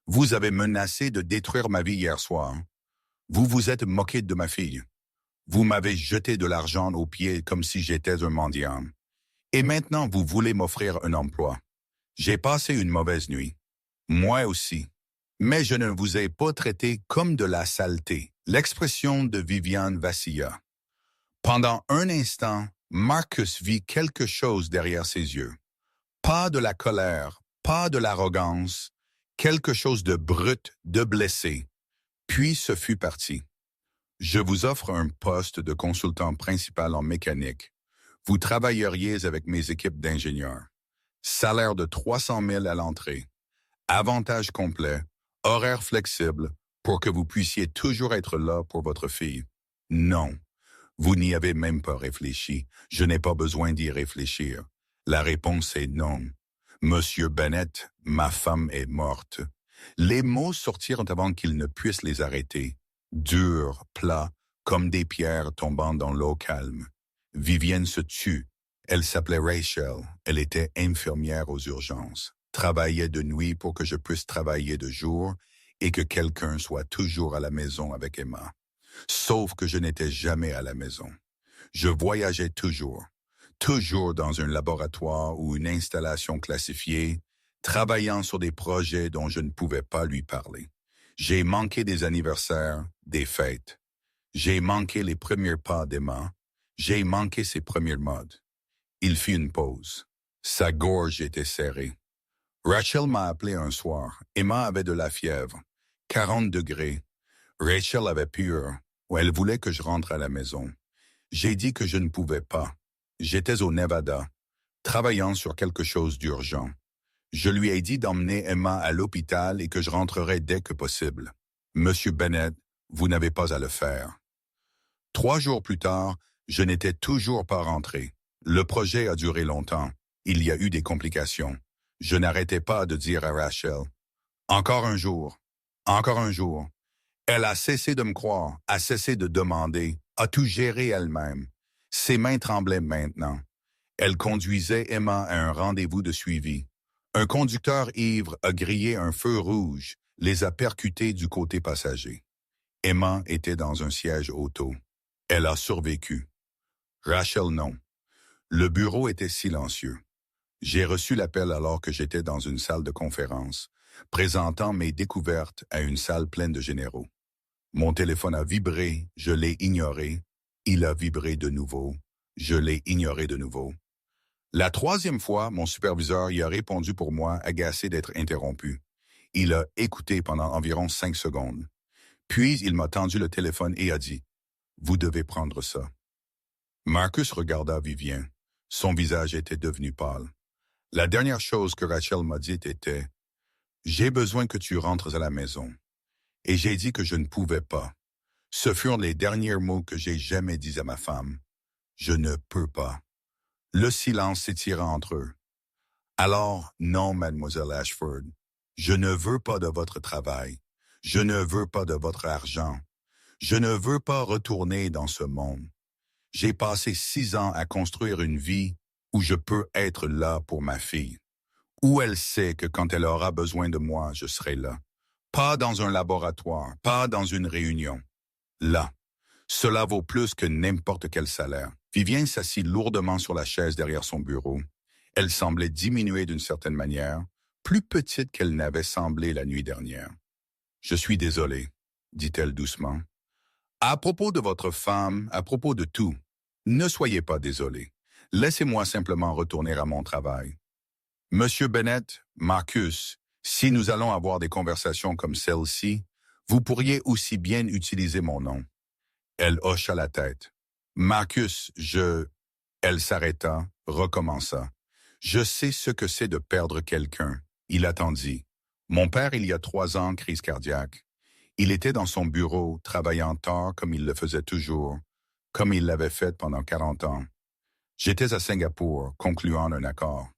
Vous avez menacé de détruire ma vie hier soir. Vous vous êtes moqué de ma fille. Vous m'avez jeté de l'argent aux pieds comme si j'étais un mendiant. Et maintenant, vous voulez m'offrir un emploi. J'ai passé une mauvaise nuit. Moi aussi. Mais je ne vous ai pas traité comme de la saleté. L'expression de Viviane vacilla. Pendant un instant, Marcus vit quelque chose derrière ses yeux. Pas de la colère, pas de l'arrogance, quelque chose de brut, de blessé. Puis ce fut parti. Je vous offre un poste de consultant principal en mécanique. Vous travailleriez avec mes équipes d'ingénieurs. Salaire de 300 000 à l'entrée. Avantages complets, horaires flexibles, pour que vous puissiez toujours être là pour votre fille. Non. Vous n'y avez même pas réfléchi. Je n'ai pas besoin d'y réfléchir. La réponse est non. Monsieur Bennett, ma femme est morte. Les mots sortirent avant qu'il ne puisse les arrêter. Durs, plats, comme des pierres tombant dans l'eau calme. Vivienne se tut. Elle s'appelait Rachel. Elle était infirmière aux urgences. Travaillait de nuit pour que je puisse travailler de jour et que quelqu'un soit toujours à la maison avec Emma. Sauf que je n'étais jamais à la maison. Je voyageais toujours dans un laboratoire ou une installation classifiée, travaillant sur des projets dont je ne pouvais pas lui parler. J'ai manqué des anniversaires, des fêtes. J'ai manqué les premiers pas d'Emma. J'ai manqué ses premières modes. Il fit une pause. Sa gorge était serrée. Rachel m'a appelé un soir. Emma avait de la fièvre. 40 degrés. Rachel avait peur. Elle voulait que je rentre à la maison. J'ai dit que je ne pouvais pas. J'étais au Nevada, travaillant sur quelque chose d'urgent. Je lui ai dit d'emmener Emma à l'hôpital et que je rentrerais dès que possible. Monsieur Bennett, vous n'avez pas à le faire. 3 jours plus tard, je n'étais toujours pas rentré. Le projet a duré longtemps. Il y a eu des complications. Je n'arrêtais pas de dire à Rachel, « Encore un jour, encore un jour. » Elle a cessé de me croire, a cessé de demander, a tout géré elle-même. Ses mains tremblaient maintenant. Elle conduisait Emma à un rendez-vous de suivi. Un conducteur ivre a grillé un feu rouge, les a percutés du côté passager. Emma était dans un siège auto. Elle a survécu. Rachel, non. Le bureau était silencieux. J'ai reçu l'appel alors que j'étais dans une salle de conférence, présentant mes découvertes à une salle pleine de généraux. Mon téléphone a vibré, je l'ai ignoré. Il a vibré de nouveau, je l'ai ignoré de nouveau. La troisième fois, mon superviseur y a répondu pour moi, agacé d'être interrompu. Il a écouté pendant environ 5 secondes. Puis il m'a tendu le téléphone et a dit « Vous devez prendre ça ». Marcus regarda Vivien. Son visage était devenu pâle. La dernière chose que Rachel m'a dite était « J'ai besoin que tu rentres à la maison ». Et j'ai dit que je ne pouvais pas. Ce furent les derniers mots que j'ai jamais dits à ma femme. Je ne peux pas. Le silence s'étira entre eux. Alors, non, mademoiselle Ashford, je ne veux pas de votre travail. Je ne veux pas de votre argent. Je ne veux pas retourner dans ce monde. J'ai passé 6 ans à construire une vie où je peux être là pour ma fille, où elle sait que quand elle aura besoin de moi, je serai là. Pas dans un laboratoire, pas dans une réunion. Là. Cela vaut plus que n'importe quel salaire. Vivien s'assit lourdement sur la chaise derrière son bureau. Elle semblait diminuer d'une certaine manière, plus petite qu'elle n'avait semblé la nuit dernière. « Je suis désolé, dit-elle doucement. À propos de votre femme, à propos de tout, ne soyez pas désolé. Laissez-moi simplement retourner à mon travail. Monsieur Bennett, Marcus, si nous allons avoir des conversations comme celle-ci, vous pourriez aussi bien utiliser mon nom. » Elle hocha la tête. « Marcus, Elle s'arrêta, recommença. « Je sais ce que c'est de perdre quelqu'un. » Il attendit. « Mon père, il y a 3 ans, crise cardiaque. Il était dans son bureau, travaillant tard comme il le faisait toujours, comme il l'avait fait pendant 40 ans. J'étais à Singapour, concluant un accord.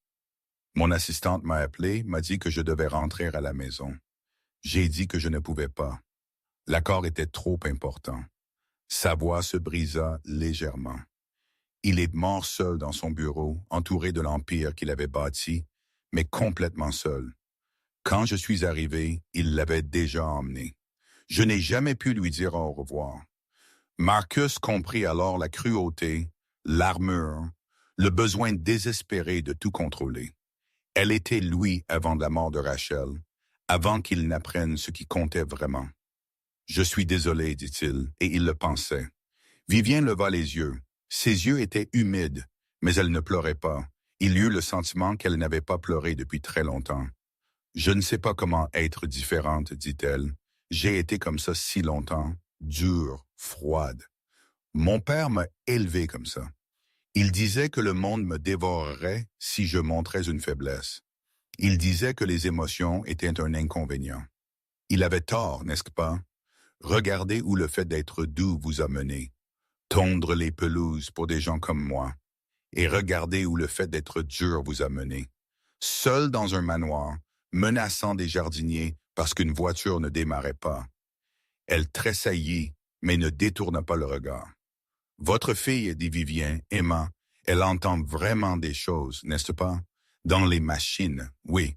Mon assistante m'a appelé, m'a dit que je devais rentrer à la maison. J'ai dit que je ne pouvais pas. L'accord était trop important. Sa voix se brisa légèrement. Il est mort seul dans son bureau, entouré de l'empire qu'il avait bâti, mais complètement seul. Quand je suis arrivé, il l'avait déjà emmené. Je n'ai jamais pu lui dire au revoir. Marcus comprit alors la cruauté, l'armure, le besoin désespéré de tout contrôler. Elle était lui avant la mort de Rachel, avant qu'il n'apprenne ce qui comptait vraiment. « Je suis désolé, dit-il, et il le pensait. » Vivien leva les yeux. Ses yeux étaient humides, mais elle ne pleurait pas. Il eut le sentiment qu'elle n'avait pas pleuré depuis très longtemps. « Je ne sais pas comment être différente, dit-elle. J'ai été comme ça si longtemps, dure, froide. Mon père m'a élevée comme ça. Il disait que le monde me dévorerait si je montrais une faiblesse. Il disait que les émotions étaient un inconvénient. Il avait tort, n'est-ce pas? Regardez où le fait d'être doux vous a mené. Tondre les pelouses pour des gens comme moi. Et regardez où le fait d'être dur vous a mené. Seul dans un manoir, menaçant des jardiniers parce qu'une voiture ne démarrait pas. Elle tressaillit, mais ne détourna pas le regard. Votre fille, dit Vivien, Emma, elle entend vraiment des choses, n'est-ce pas? Dans les machines, oui.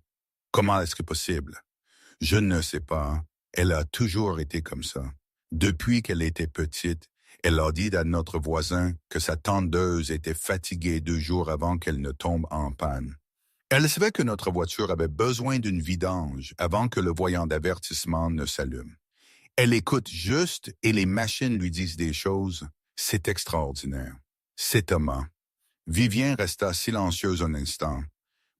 Comment est-ce que possible? Je ne sais pas. Elle a toujours été comme ça. Depuis qu'elle était petite, elle a dit à notre voisin que sa tondeuse était fatiguée 2 jours avant qu'elle ne tombe en panne. Elle savait que notre voiture avait besoin d'une vidange avant que le voyant d'avertissement ne s'allume. Elle écoute juste et les machines lui disent des choses. C'est extraordinaire. C'est Thomas. Vivien resta silencieuse un instant.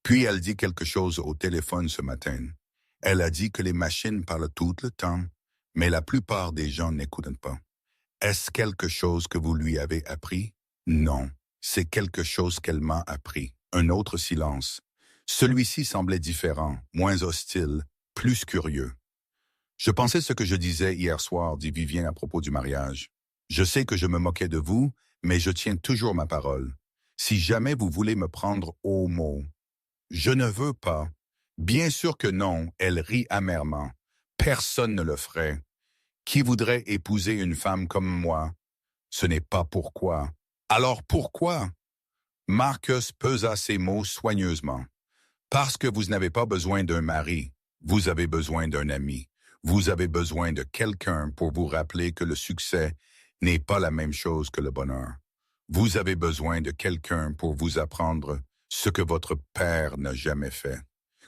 Puis elle dit quelque chose au téléphone ce matin. Elle a dit que les machines parlent tout le temps, mais la plupart des gens n'écoutent pas. Est-ce quelque chose que vous lui avez appris? Non, c'est quelque chose qu'elle m'a appris. Un autre silence. Celui-ci semblait différent, moins hostile, plus curieux. Je pensais ce que je disais hier soir, dit Vivien à propos du mariage. Je sais que je me moquais de vous, mais je tiens toujours ma parole. Si jamais vous voulez me prendre au mot, je ne veux pas. Bien sûr que non, elle rit amèrement. Personne ne le ferait. Qui voudrait épouser une femme comme moi? Ce n'est pas pourquoi. Alors pourquoi? Marcus pesa ses mots soigneusement. Parce que vous n'avez pas besoin d'un mari, vous avez besoin d'un ami. Vous avez besoin de quelqu'un pour vous rappeler que le succès n'est pas la même chose que le bonheur. Vous avez besoin de quelqu'un pour vous apprendre ce que votre père n'a jamais fait.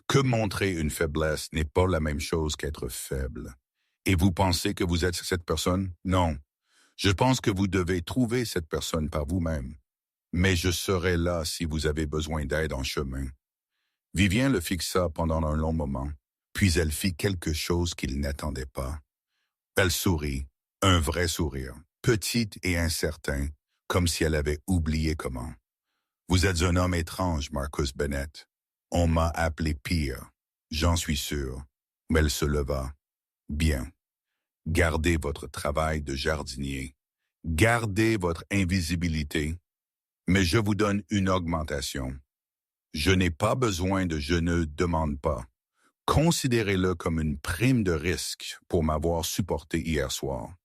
Que montrer une faiblesse n'est pas la même chose qu'être faible. Et vous pensez que vous êtes cette personne? Non. Je pense que vous devez trouver cette personne par vous-même. Mais je serai là si vous avez besoin d'aide en chemin. Vivien le fixa pendant un long moment, puis elle fit quelque chose qu'il n'attendait pas. Elle sourit, un vrai sourire, petite et incertain, comme si elle avait oublié comment. Vous êtes un homme étrange, Marcus Bennett. On m'a appelé pire, j'en suis sûr. Mais elle se leva. Bien. Gardez votre travail de jardinier. Gardez votre invisibilité. Mais je vous donne une augmentation. Je n'ai pas besoin de je ne demande pas. Considérez-le comme une prime de risque pour m'avoir supporté hier soir.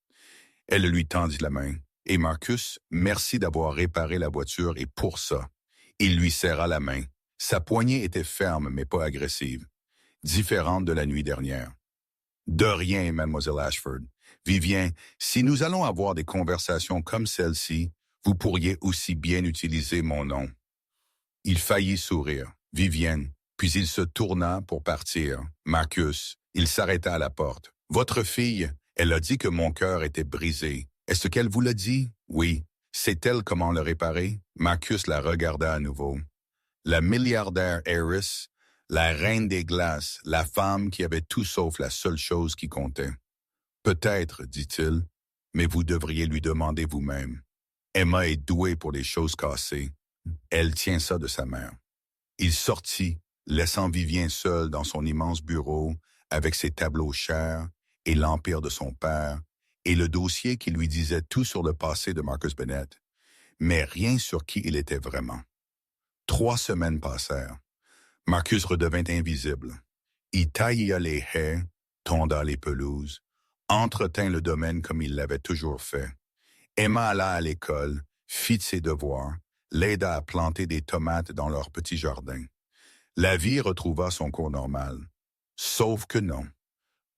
Elle lui tendit la main. Et Marcus, merci d'avoir réparé la voiture et pour ça. Il lui serra la main. Sa poignée était ferme mais pas agressive. Différente de la nuit dernière. De rien, mademoiselle Ashford. Vivien, si nous allons avoir des conversations comme celle-ci, vous pourriez aussi bien utiliser mon nom. Il faillit sourire. Vivienne. Puis il se tourna pour partir. Marcus, il s'arrêta à la porte. Votre fille, elle a dit que mon cœur était brisé. Est-ce qu'elle vous l'a dit? Oui. Sait-elle comment le réparer? Marcus la regarda à nouveau. La milliardaire Harris, la reine des glaces, la femme qui avait tout sauf la seule chose qui comptait. Peut-être, dit-il, mais vous devriez lui demander vous-même. Emma est douée pour les choses cassées. Elle tient ça de sa mère. Il sortit, laissant Vivien seul dans son immense bureau avec ses tableaux chers et l'empire de son père et le dossier qui lui disait tout sur le passé de Marcus Bennett, mais rien sur qui il était vraiment. 3 semaines passèrent. Marcus redevint invisible. Il tailla les haies, tonda les pelouses, entretint le domaine comme il l'avait toujours fait. Emma alla à l'école, fit ses devoirs, l'aida à planter des tomates dans leur petit jardin. La vie retrouva son cours normal. Sauf que non.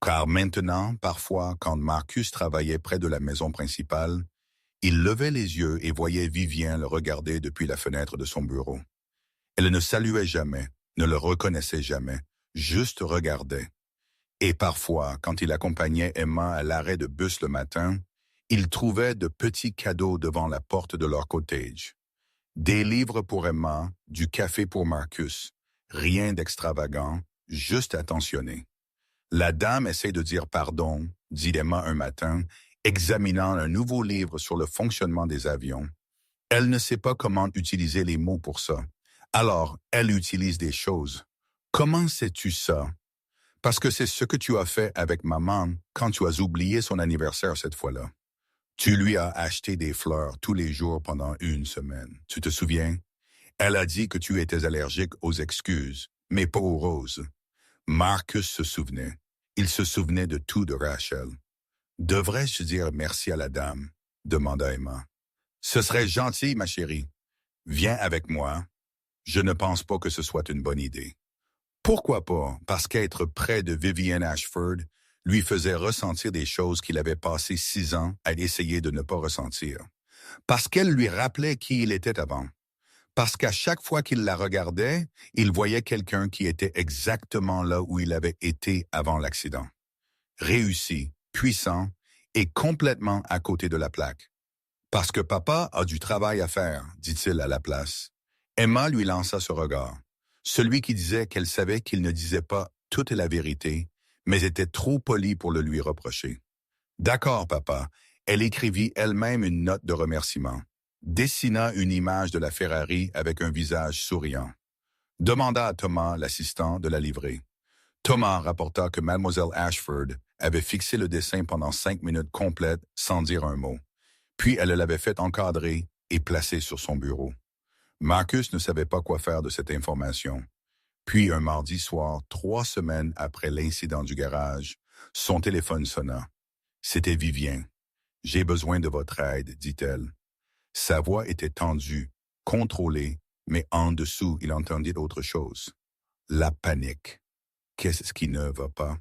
Car maintenant, parfois, quand Marcus travaillait près de la maison principale, il levait les yeux et voyait Vivien le regarder depuis la fenêtre de son bureau. Elle ne saluait jamais, ne le reconnaissait jamais, juste regardait. Et parfois, quand il accompagnait Emma à l'arrêt de bus le matin, il trouvait de petits cadeaux devant la porte de leur cottage. Des livres pour Emma, du café pour Marcus. Rien d'extravagant, juste attentionné. La dame essaie de dire pardon, dit Emma un matin, examinant un nouveau livre sur le fonctionnement des avions. Elle ne sait pas comment utiliser les mots pour ça. Alors, elle utilise des choses. Comment sais-tu ça? Parce que c'est ce que tu as fait avec maman quand tu as oublié son anniversaire cette fois-là. Tu lui as acheté des fleurs tous les jours pendant 1 semaine. Tu te souviens? Elle a dit que tu étais allergique aux excuses, mais pas aux roses. Marcus se souvenait. Il se souvenait de tout de Rachel. Devrais-je dire merci à la dame? Demanda Emma. Ce serait gentil, ma chérie. Viens avec moi. Je ne pense pas que ce soit une bonne idée. Pourquoi pas? Parce qu'être près de Vivienne Ashford lui faisait ressentir des choses qu'il avait passé 6 ans à essayer de ne pas ressentir. Parce qu'elle lui rappelait qui il était avant. Parce qu'à chaque fois qu'il la regardait, il voyait quelqu'un qui était exactement là où il avait été avant l'accident. Réussi, puissant et complètement à côté de la plaque. Parce que papa a du travail à faire, dit-il à la place. Emma lui lança ce regard. Celui qui disait qu'elle savait qu'il ne disait pas toute la vérité, mais était trop poli pour le lui reprocher. D'accord, papa. Elle écrivit elle-même une note de remerciement. Dessina une image de la Ferrari avec un visage souriant. Demanda à Thomas, l'assistant, de la livrer. Thomas rapporta que Mademoiselle Ashford avait fixé le dessin pendant 5 minutes complètes sans dire un mot. Puis elle l'avait fait encadrer et placer sur son bureau. Marcus ne savait pas quoi faire de cette information. Puis un mardi soir, 3 semaines après l'incident du garage, son téléphone sonna. C'était Vivien. « J'ai besoin de votre aide, dit-elle. » Sa voix était tendue, contrôlée, mais en dessous, il entendit autre chose. La panique. Qu'est-ce qui ne va pas?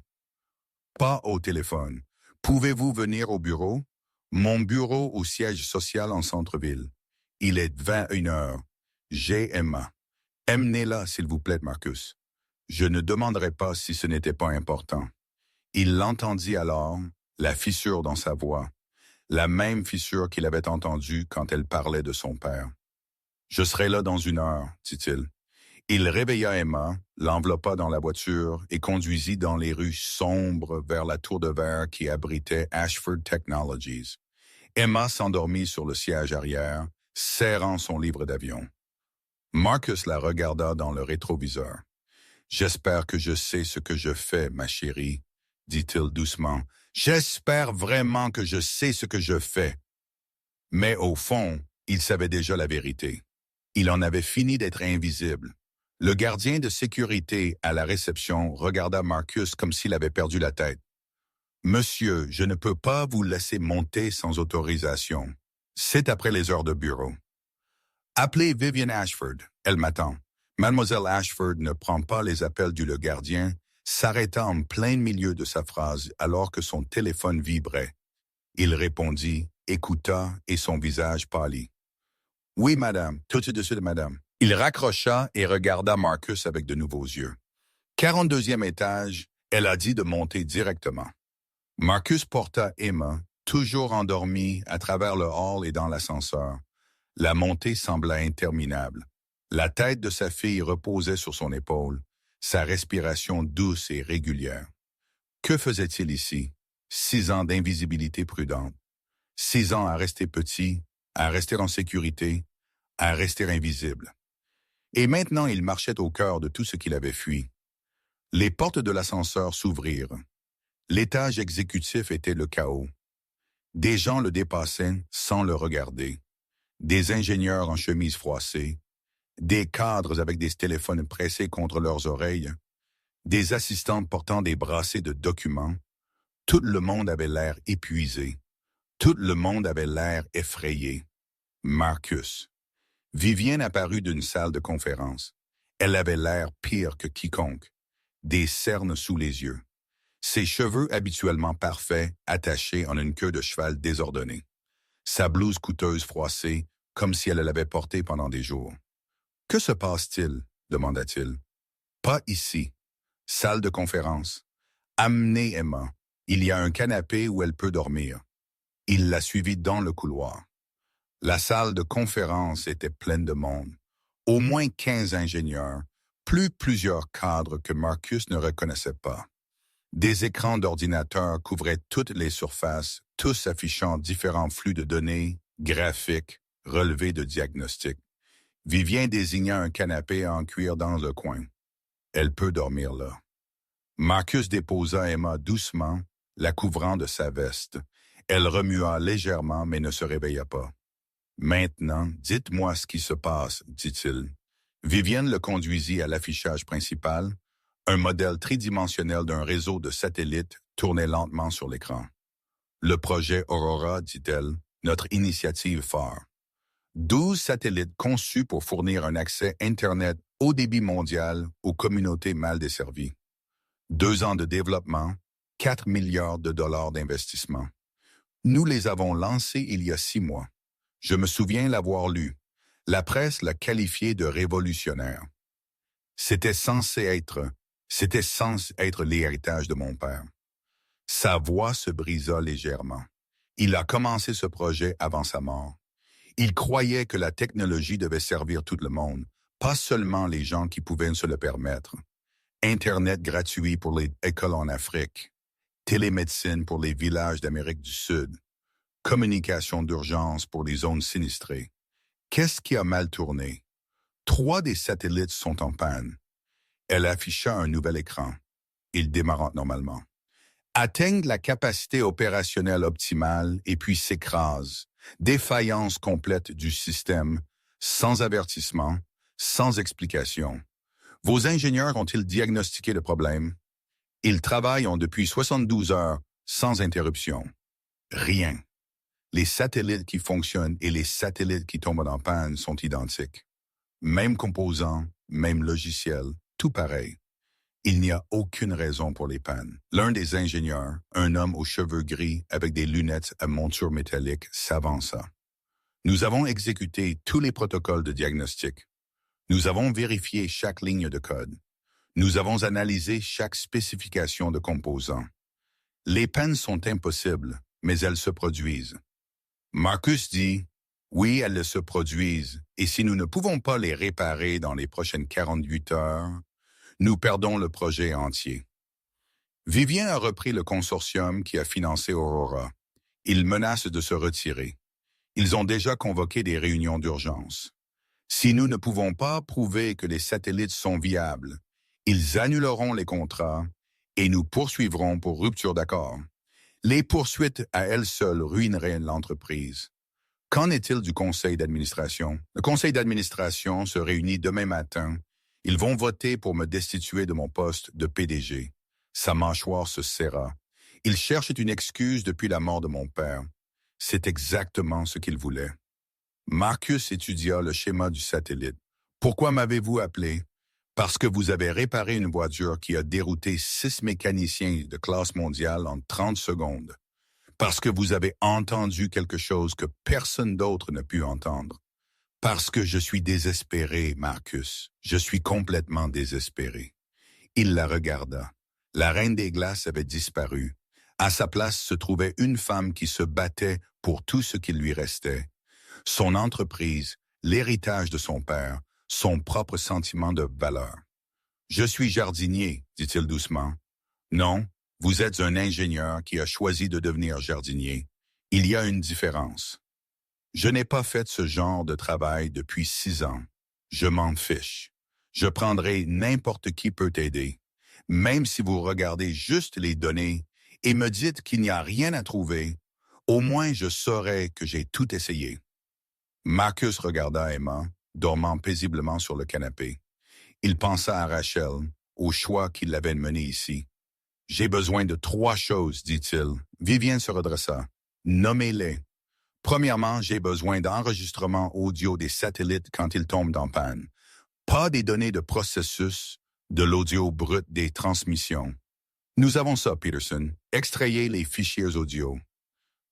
Pas au téléphone. Pouvez-vous venir au bureau? Mon bureau au siège social en centre-ville. Il est 21 heures. J'ai Emma. Emmenez-la, s'il vous plaît, Marcus. Je ne demanderai pas si ce n'était pas important. Il l'entendit alors, la fissure dans sa voix, la même fissure qu'il avait entendue quand elle parlait de son père. « Je serai là dans 1 heure, dit-il. Il réveilla Emma, l'enveloppa dans la voiture et conduisit dans les rues sombres vers la tour de verre qui abritait Ashford Technologies. Emma s'endormit sur le siège arrière, serrant son livre d'avion. Marcus la regarda dans le rétroviseur. « J'espère que je sais ce que je fais, ma chérie, » dit-il doucement. « J'espère vraiment que je sais ce que je fais. » Mais au fond, il savait déjà la vérité. Il en avait fini d'être invisible. Le gardien de sécurité à la réception regarda Marcus comme s'il avait perdu la tête. « Monsieur, je ne peux pas vous laisser monter sans autorisation. C'est après les heures de bureau. »« Appelez Vivian Ashford, elle m'attend. » Mademoiselle Ashford ne prend pas les appels du le gardien, s'arrêta en plein milieu de sa phrase alors que son téléphone vibrait. Il répondit, écouta et son visage pâlit. « Oui, madame, tout de suite, madame. » Il raccrocha et regarda Marcus avec de nouveaux yeux. « 42e étage, elle a dit de monter directement. » Marcus porta Emma, toujours endormie, à travers le hall et dans l'ascenseur. La montée sembla interminable. La tête de sa fille reposait sur son épaule, sa respiration douce et régulière. Que faisait-il ici? 6 ans d'invisibilité prudente. 6 ans à rester petit, à rester en sécurité, à rester invisible. Et maintenant il marchait au cœur de tout ce qu'il avait fui. Les portes de l'ascenseur s'ouvrirent. L'étage exécutif était le chaos. Des gens le dépassaient sans le regarder. Des ingénieurs en chemise froissée, des cadres avec des téléphones pressés contre leurs oreilles, des assistantes portant des brassées de documents. Tout le monde avait l'air épuisé. Tout le monde avait l'air effrayé. Marcus. Vivienne apparut d'une salle de conférence. Elle avait l'air pire que quiconque. Des cernes sous les yeux. Ses cheveux habituellement parfaits attachés en une queue de cheval désordonnée. Sa blouse coûteuse froissée, comme si elle l'avait portée pendant des jours. « Que se passe-t-il » demanda-t-il. « Pas ici. Salle de conférence. Amenez Emma. Il y a un canapé où elle peut dormir. » Il la suivit dans le couloir. La salle de conférence était pleine de monde. Au moins 15 ingénieurs, plus plusieurs cadres que Marcus ne reconnaissait pas. Des écrans d'ordinateur couvraient toutes les surfaces, tous affichant différents flux de données, graphiques, relevés de diagnostic. Vivien désigna un canapé en cuir dans le coin. Elle peut dormir là. Marcus déposa Emma doucement, la couvrant de sa veste. Elle remua légèrement mais ne se réveilla pas. « Maintenant, dites-moi ce qui se passe, » dit-il. Vivienne le conduisit à l'affichage principal. Un modèle tridimensionnel d'un réseau de satellites tournait lentement sur l'écran. « Le projet Aurora, dit-elle, notre initiative phare. 12 satellites conçus pour fournir un accès Internet haut débit mondial aux communautés mal desservies. 2 ans de développement, 4 milliards de dollars d'investissement. Nous les avons lancés il y a 6 mois. Je me souviens l'avoir lu. La presse l'a qualifié de révolutionnaire. C'était censé être l'héritage de mon père. » Sa voix se brisa légèrement. Il a commencé ce projet avant sa mort. Il croyait que la technologie devait servir tout le monde, pas seulement les gens qui pouvaient se le permettre. Internet gratuit pour les écoles en Afrique, télémédecine pour les villages d'Amérique du Sud, communication d'urgence pour les zones sinistrées. Qu'est-ce qui a mal tourné? 3 des satellites sont en panne. Elle afficha un nouvel écran. Il démarra normalement. Atteignent la capacité opérationnelle optimale et puis s'écrase. Défaillance complète du système, sans avertissement, sans explication. Vos ingénieurs ont-ils diagnostiqué le problème? Ils travaillent depuis 72 heures, sans interruption. Rien. Les satellites qui fonctionnent et les satellites qui tombent en panne sont identiques. Même composants, même logiciel, tout pareil. Il n'y a aucune raison pour les pannes. L'un des ingénieurs, un homme aux cheveux gris avec des lunettes à monture métallique, s'avança. Nous avons exécuté tous les protocoles de diagnostic. Nous avons vérifié chaque ligne de code. Nous avons analysé chaque spécification de composants. Les pannes sont impossibles, mais elles se produisent. Marcus dit, oui, elles se produisent, et si nous ne pouvons pas les réparer dans les prochaines 48 heures, nous perdons le projet entier. Vivien a repris le consortium qui a financé Aurora. Ils menacent de se retirer. Ils ont déjà convoqué des réunions d'urgence. Si nous ne pouvons pas prouver que les satellites sont viables, ils annuleront les contrats et nous poursuivront pour rupture d'accord. Les poursuites à elles seules ruineraient l'entreprise. Qu'en est-il du conseil d'administration? Le conseil d'administration se réunit demain matin. Ils vont voter pour me destituer de mon poste de PDG. Sa mâchoire se serra. Ils cherchent une excuse depuis la mort de mon père. C'est exactement ce qu'ils voulaient. Marcus étudia le schéma du satellite. Pourquoi m'avez-vous appelé? Parce que vous avez réparé une voiture qui a dérouté 6 mécaniciens de classe mondiale en 30 secondes. Parce que vous avez entendu quelque chose que personne d'autre n'a pu entendre. Parce que je suis désespéré, Marcus. Je suis complètement désespéré. Il la regarda. La reine des glaces avait disparu. À sa place se trouvait une femme qui se battait pour tout ce qui lui restait. Son entreprise, l'héritage de son père, son propre sentiment de valeur. « Je suis jardinier », dit-il doucement. « Non, vous êtes un ingénieur qui a choisi de devenir jardinier. Il y a une différence. Je n'ai pas fait ce genre de travail depuis 6 ans. Je m'en fiche. Je prendrai n'importe qui peut t'aider. Même si vous regardez juste les données et me dites qu'il n'y a rien à trouver, au moins je saurai que j'ai tout essayé. » Marcus regarda Emma, dormant paisiblement sur le canapé. Il pensa à Rachel, au choix qui l'avait mené ici. « J'ai besoin de 3 choses, dit-il. » Vivien se redressa. « Nommez-les. Premièrement, j'ai besoin d'enregistrements audio des satellites quand ils tombent en panne. Pas des données de processus, de l'audio brut des transmissions. Nous avons ça, Peterson. Extrayez les fichiers audio. »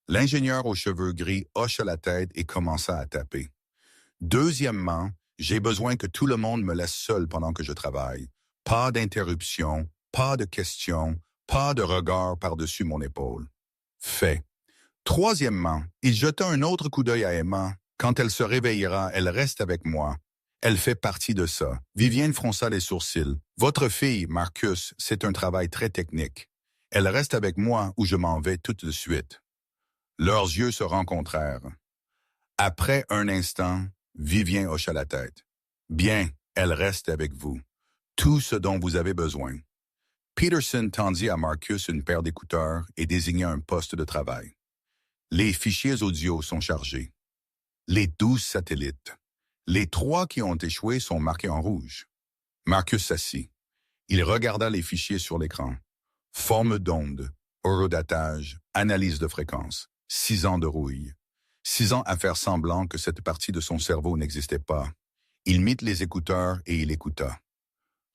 L'ingénieur aux cheveux gris hocha la tête et commença à taper. « Deuxièmement, j'ai besoin que tout le monde me laisse seul pendant que je travaille. Pas d'interruption, pas de questions, pas de regard par-dessus mon épaule. » Fait. Troisièmement, il jeta un autre coup d'œil à Emma. Quand elle se réveillera, elle reste avec moi. Elle fait partie de ça. Vivienne fronça les sourcils. Votre fille, Marcus, c'est un travail très technique. Elle reste avec moi ou je m'en vais tout de suite. Leurs yeux se rencontrèrent. Après un instant, Vivien hocha la tête. Bien, elle reste avec vous. Tout ce dont vous avez besoin. Peterson tendit à Marcus une paire d'écouteurs et désigna un poste de travail. Les fichiers audio sont chargés. Les 12 satellites. Les 3 qui ont échoué sont marqués en rouge. Marcus s'assit. Il regarda les fichiers sur l'écran. Forme d'onde, horodatage, analyse de fréquence. 6 ans de rouille. 6 ans à faire semblant que cette partie de son cerveau n'existait pas. Il mit les écouteurs et il écouta.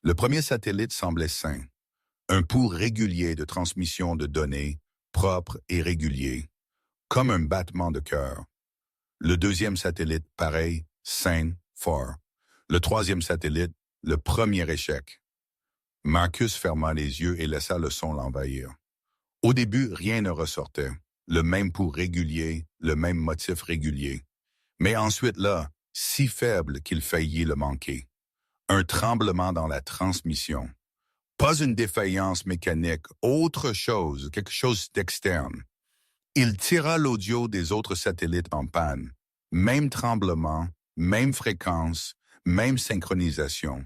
Le premier satellite semblait sain. Un pouls régulier de transmission de données, propre et régulier, comme un battement de cœur. Le deuxième satellite, pareil, sain, fort. Le troisième satellite, le premier échec. Marcus ferma les yeux et laissa le son l'envahir. Au début, rien ne ressortait. Le même pouls régulier, le même motif régulier. Mais ensuite là, si faible qu'il faillit le manquer. Un tremblement dans la transmission. Pas une défaillance mécanique, autre chose, quelque chose d'externe. Il tira l'audio des autres satellites en panne. Même tremblement, même fréquence, même synchronisation.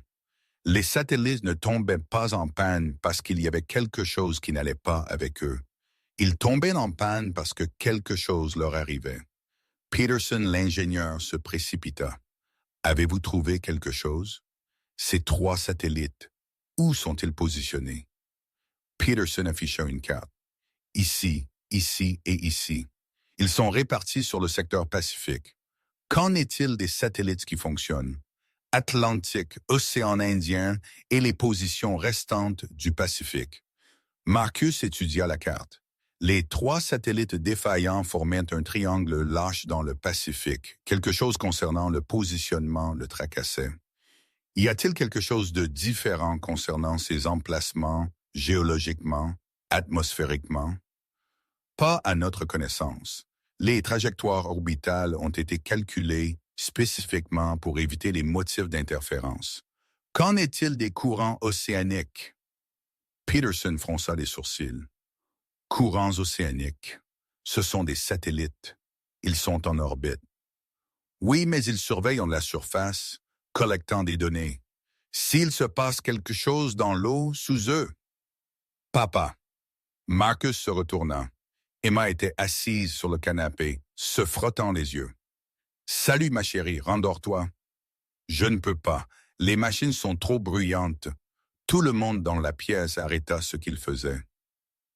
Les satellites ne tombaient pas en panne parce qu'il y avait quelque chose qui n'allait pas avec eux. Ils tombaient en panne parce que quelque chose leur arrivait. Peterson, l'ingénieur, se précipita. « Avez-vous trouvé quelque chose? Ces 3 satellites, où sont-ils positionnés? » Peterson afficha une carte. « Ici, ici et ici. Ils sont répartis sur le secteur Pacifique. Qu'en est-il des satellites qui fonctionnent? Atlantique, océan Indien et les positions restantes du Pacifique. Marcus étudia la carte. Les 3 satellites défaillants formaient un triangle lâche dans le Pacifique. Quelque chose concernant le positionnement le tracassait. Y a-t-il quelque chose de différent concernant ces emplacements, géologiquement, atmosphériquement? Pas à notre connaissance. Les trajectoires orbitales ont été calculées spécifiquement pour éviter les motifs d'interférence. Qu'en est-il des courants océaniques? Peterson fronça les sourcils. Courants océaniques. Ce sont des satellites. Ils sont en orbite. Oui, mais ils surveillent la surface, collectant des données. S'il se passe quelque chose dans l'eau sous eux. Papa. Marcus se retourna. Emma était assise sur le canapé, se frottant les yeux. Salut ma chérie, rendors-toi. Je ne peux pas. Les machines sont trop bruyantes. Tout le monde dans la pièce arrêta ce qu'il faisait.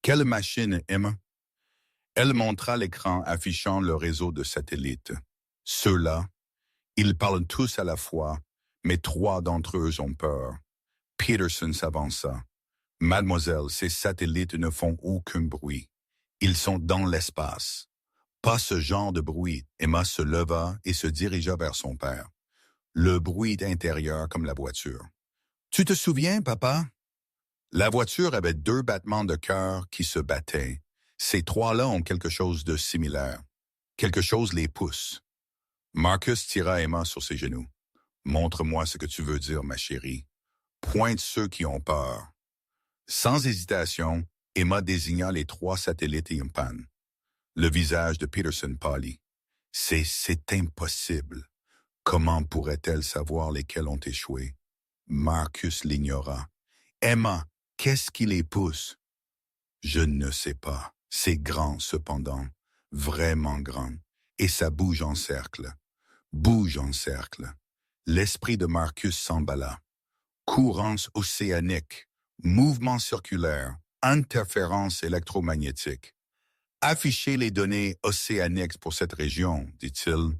Quelle machine, Emma? Elle montra l'écran affichant le réseau de satellites. Ceux-là, ils parlent tous à la fois, mais 3 d'entre eux ont peur. Peterson s'avança. Mademoiselle, ces satellites ne font aucun bruit. Ils sont dans l'espace. Pas ce genre de bruit. Emma se leva et se dirigea vers son père. Le bruit intérieur comme la voiture. Tu te souviens, papa? La voiture avait 2 battements de cœur qui se battaient. Ces 3-là ont quelque chose de similaire. Quelque chose les pousse. Marcus tira Emma sur ses genoux. Montre-moi ce que tu veux dire, ma chérie. Pointe ceux qui ont peur. Sans hésitation, Emma désigna les 3 satellites en panne. Le visage de Peterson pâlit. C'est impossible. Comment pourrait-elle savoir lesquels ont échoué? Marcus l'ignora. Emma, qu'est-ce qui les pousse? Je ne sais pas. C'est grand, cependant. Vraiment grand. Et ça bouge en cercle. Bouge en cercle. L'esprit de Marcus s'emballa. Courance océanique, mouvement circulaire, interférence électromagnétique. Affichez les données océaniques pour cette région, dit-il.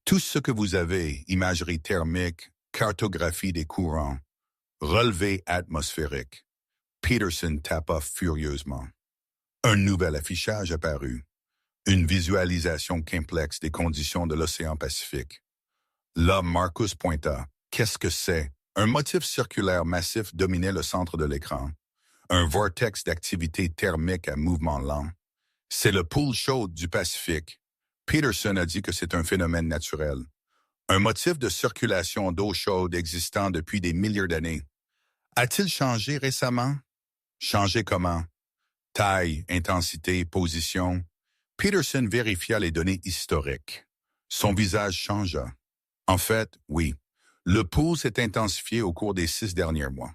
Tout ce que vous avez, imagerie thermique, cartographie des courants, relevé atmosphérique. Peterson tapa furieusement. Un nouvel affichage apparut. Une visualisation complexe des conditions de l'océan Pacifique. Là, Marcus pointa. Qu'est-ce que c'est? Un motif circulaire massif dominait le centre de l'écran. Un vortex d'activité thermique à mouvement lent. C'est le pool chaude du Pacifique. Peterson a dit que c'est un phénomène naturel. Un motif de circulation d'eau chaude existant depuis des milliers d'années. A-t-il changé récemment? Changé comment? Taille, intensité, position. Peterson vérifia les données historiques. Son visage changea. En fait, oui. Le pool s'est intensifié au cours des 6 derniers mois.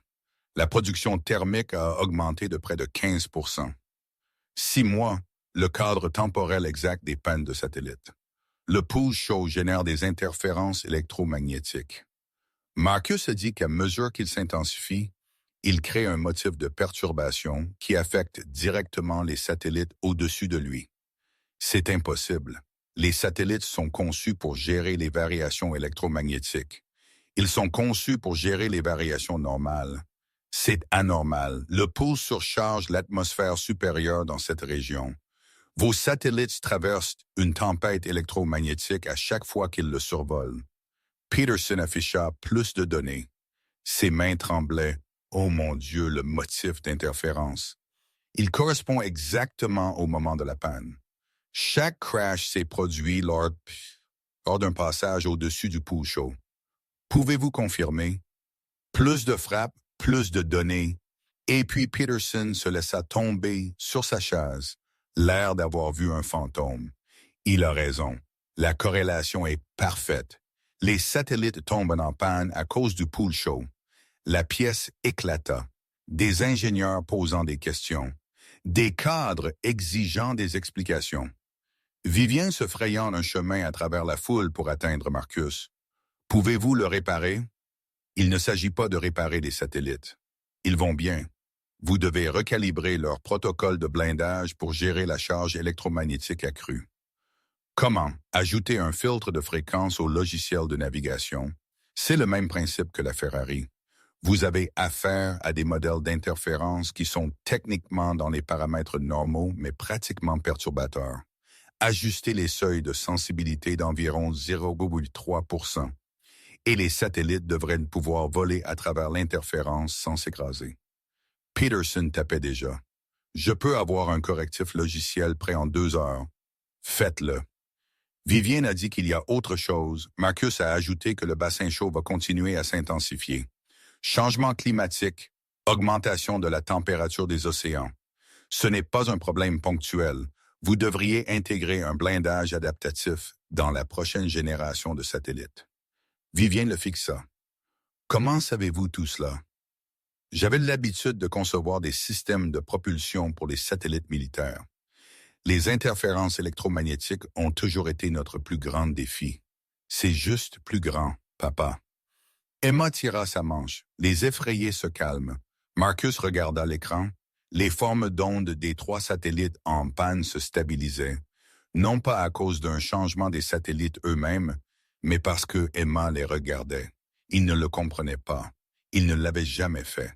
La production thermique a augmenté de près de 15%. 6 mois, le cadre temporel exact des pannes de satellites. Le pool chaud génère des interférences électromagnétiques. Marcus a dit qu'à mesure qu'il s'intensifie, il crée un motif de perturbation qui affecte directement les satellites au-dessus de lui. C'est impossible. Les satellites sont conçus pour gérer les variations électromagnétiques. Ils sont conçus pour gérer les variations normales. C'est anormal. Le pôle surcharge l'atmosphère supérieure dans cette région. Vos satellites traversent une tempête électromagnétique à chaque fois qu'ils le survolent. Peterson afficha plus de données. Ses mains tremblaient. Oh mon Dieu, le motif d'interférence. Il correspond exactement au moment de la panne. Chaque crash s'est produit lors d'un passage au-dessus du pool chaud. Pouvez-vous confirmer? Plus de frappes, plus de données. Et puis Peterson se laissa tomber sur sa chaise, l'air d'avoir vu un fantôme. Il a raison. La corrélation est parfaite. Les satellites tombent en panne à cause du pool chaud. La pièce éclata. Des ingénieurs posant des questions. Des cadres exigeant des explications. Vivien se frayant un chemin à travers la foule pour atteindre Marcus. Pouvez-vous le réparer? Il ne s'agit pas de réparer les satellites. Ils vont bien. Vous devez recalibrer leur protocole de blindage pour gérer la charge électromagnétique accrue. Comment? Ajouter un filtre de fréquence au logiciel de navigation. C'est le même principe que la Ferrari. Vous avez affaire à des modèles d'interférence qui sont techniquement dans les paramètres normaux, mais pratiquement perturbateurs. Ajustez les seuils de sensibilité d'environ 0,3% et les satellites devraient pouvoir voler à travers l'interférence sans s'écraser. Peterson tapait déjà. Je peux avoir un correctif logiciel prêt en 2 heures. Faites-le. Vivien a dit qu'il y a autre chose. Marcus a ajouté que le bassin chaud va continuer à s'intensifier. Changement climatique, augmentation de la température des océans. Ce n'est pas un problème ponctuel. Vous devriez intégrer un blindage adaptatif dans la prochaine génération de satellites. Vivien le fixa. Comment savez-vous tout cela? J'avais l'habitude de concevoir des systèmes de propulsion pour les satellites militaires. Les interférences électromagnétiques ont toujours été notre plus grand défi. C'est juste plus grand, papa. Emma tira sa manche. Les effrayés se calment. Marcus regarda l'écran. Les formes d'ondes des 3 satellites en panne se stabilisaient, non pas à cause d'un changement des satellites eux-mêmes, mais parce que Emma les regardait. Il ne le comprenait pas. Il ne l'avait jamais fait.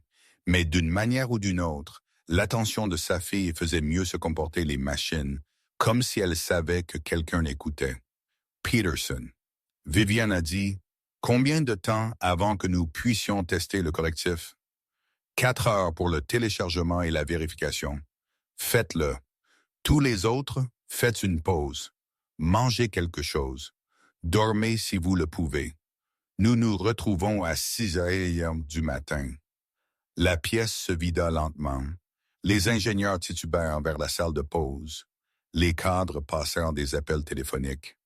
Mais d'une manière ou d'une autre, l'attention de sa fille faisait mieux se comporter les machines, comme si elle savait que quelqu'un l'écoutait. Peterson. Viviane a dit, « Combien de temps avant que nous puissions tester le correctif? » 4 heures pour le téléchargement et la vérification. Faites-le. Tous les autres, faites une pause. Mangez quelque chose. Dormez si vous le pouvez. Nous nous retrouvons à 6 heures du matin. La pièce se vida lentement. Les ingénieurs titubèrent vers la salle de pause. Les cadres passèrent des appels téléphoniques.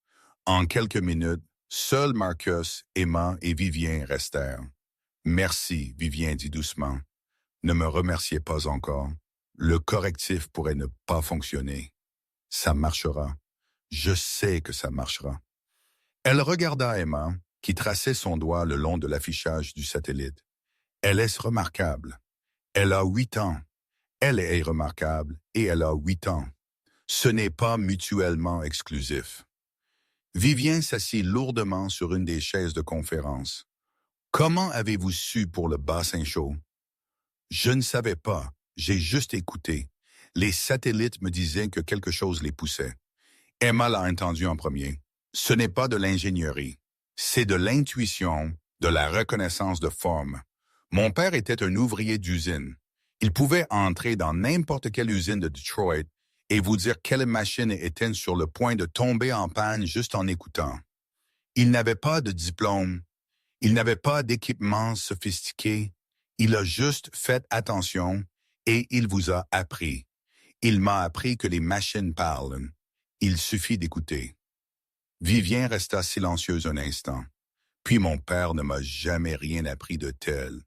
En quelques minutes, seuls Marcus, Emma et Vivien restèrent. « Merci, Vivien dit doucement. Ne me remerciez pas encore. Le correctif pourrait ne pas fonctionner. Ça marchera. Je sais que ça marchera. » Elle regarda Emma, qui traçait son doigt le long de l'affichage du satellite. Elle est remarquable. Elle a 8 ans. Elle est remarquable et elle a 8 ans. Ce n'est pas mutuellement exclusif. Vivien s'assit lourdement sur une des chaises de conférence. Comment avez-vous su pour le bassin chaud? Je ne savais pas. J'ai juste écouté. Les satellites me disaient que quelque chose les poussait. Emma l'a entendu en premier. Ce n'est pas de l'ingénierie. C'est de l'intuition, de la reconnaissance de forme. Mon père était un ouvrier d'usine. Il pouvait entrer dans n'importe quelle usine de Detroit et vous dire quelle machine était sur le point de tomber en panne juste en écoutant. Il n'avait pas de diplôme. Il n'avait pas d'équipement sophistiqué. Il a juste fait attention et il vous a appris. Il m'a appris que les machines parlent. Il suffit d'écouter. Vivien resta silencieuse un instant. Puis mon père ne m'a jamais rien appris de tel.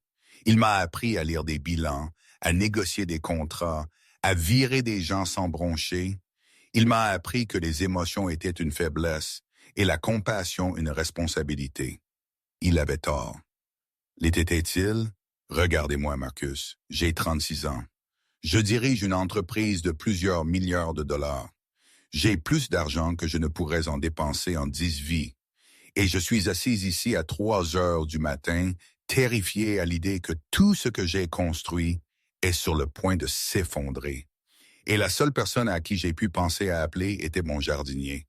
Il m'a appris à lire des bilans, à négocier des contrats, à virer des gens sans broncher. Il m'a appris que les émotions étaient une faiblesse et la compassion une responsabilité. Il avait tort. L'était-il? Regardez-moi, Marcus, j'ai 36 ans. Je dirige une entreprise de plusieurs milliards de dollars. J'ai plus d'argent que je ne pourrais en dépenser en 10 vies. Et je suis assise ici à 3 heures du matin, terrifié à l'idée que tout ce que j'ai construit est sur le point de s'effondrer. Et la seule personne à qui j'ai pu penser à appeler était mon jardinier.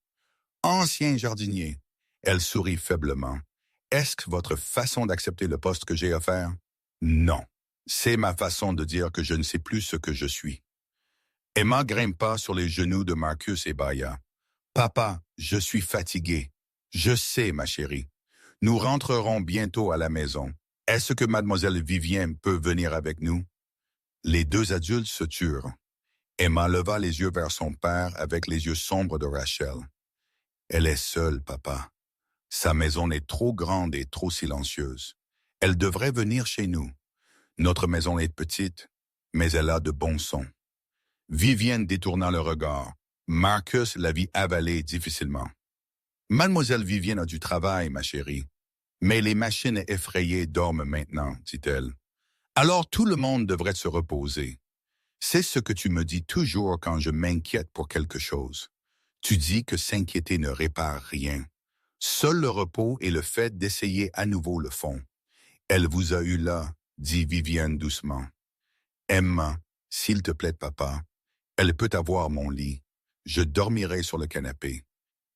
Ancien jardinier. Elle sourit faiblement. Est-ce que votre façon d'accepter le poste que j'ai offert? Non. C'est ma façon de dire que je ne sais plus ce que je suis. Emma grimpa sur les genoux de Marcus et bâilla. Papa, je suis fatigué. Je sais, ma chérie. Nous rentrerons bientôt à la maison. Est-ce que mademoiselle Vivienne peut venir avec nous? Les 2 adultes se turent. Emma leva les yeux vers son père avec les yeux sombres de Rachel. Elle est seule, papa. Sa maison est trop grande et trop silencieuse. Elle devrait venir chez nous. Notre maison est petite, mais elle a de bons sons. Vivienne détourna le regard. Marcus la vit avaler difficilement. Mademoiselle Vivienne a du travail, ma chérie. Mais les machines effrayées dorment maintenant, dit-elle. Alors tout le monde devrait se reposer. C'est ce que tu me dis toujours quand je m'inquiète pour quelque chose. Tu dis que s'inquiéter ne répare rien. Seul le repos et le fait d'essayer à nouveau le font. Elle vous a eu là, dit Vivienne doucement. Emma, s'il te plaît, papa, elle peut avoir mon lit. Je dormirai sur le canapé.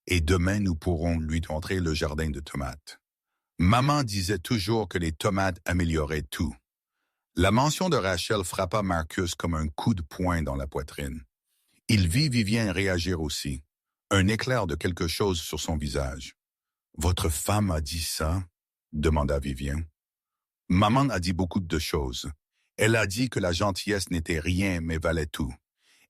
Et demain, nous pourrons lui montrer le jardin de tomates. Maman disait toujours que les tomates amélioraient tout. La mention de Rachel frappa Marcus comme un coup de poing dans la poitrine. Il vit Vivien réagir aussi, un éclair de quelque chose sur son visage. « Votre femme a dit ça ?» demanda Vivien. « Maman a dit beaucoup de choses. Elle a dit que la gentillesse n'était rien mais valait tout.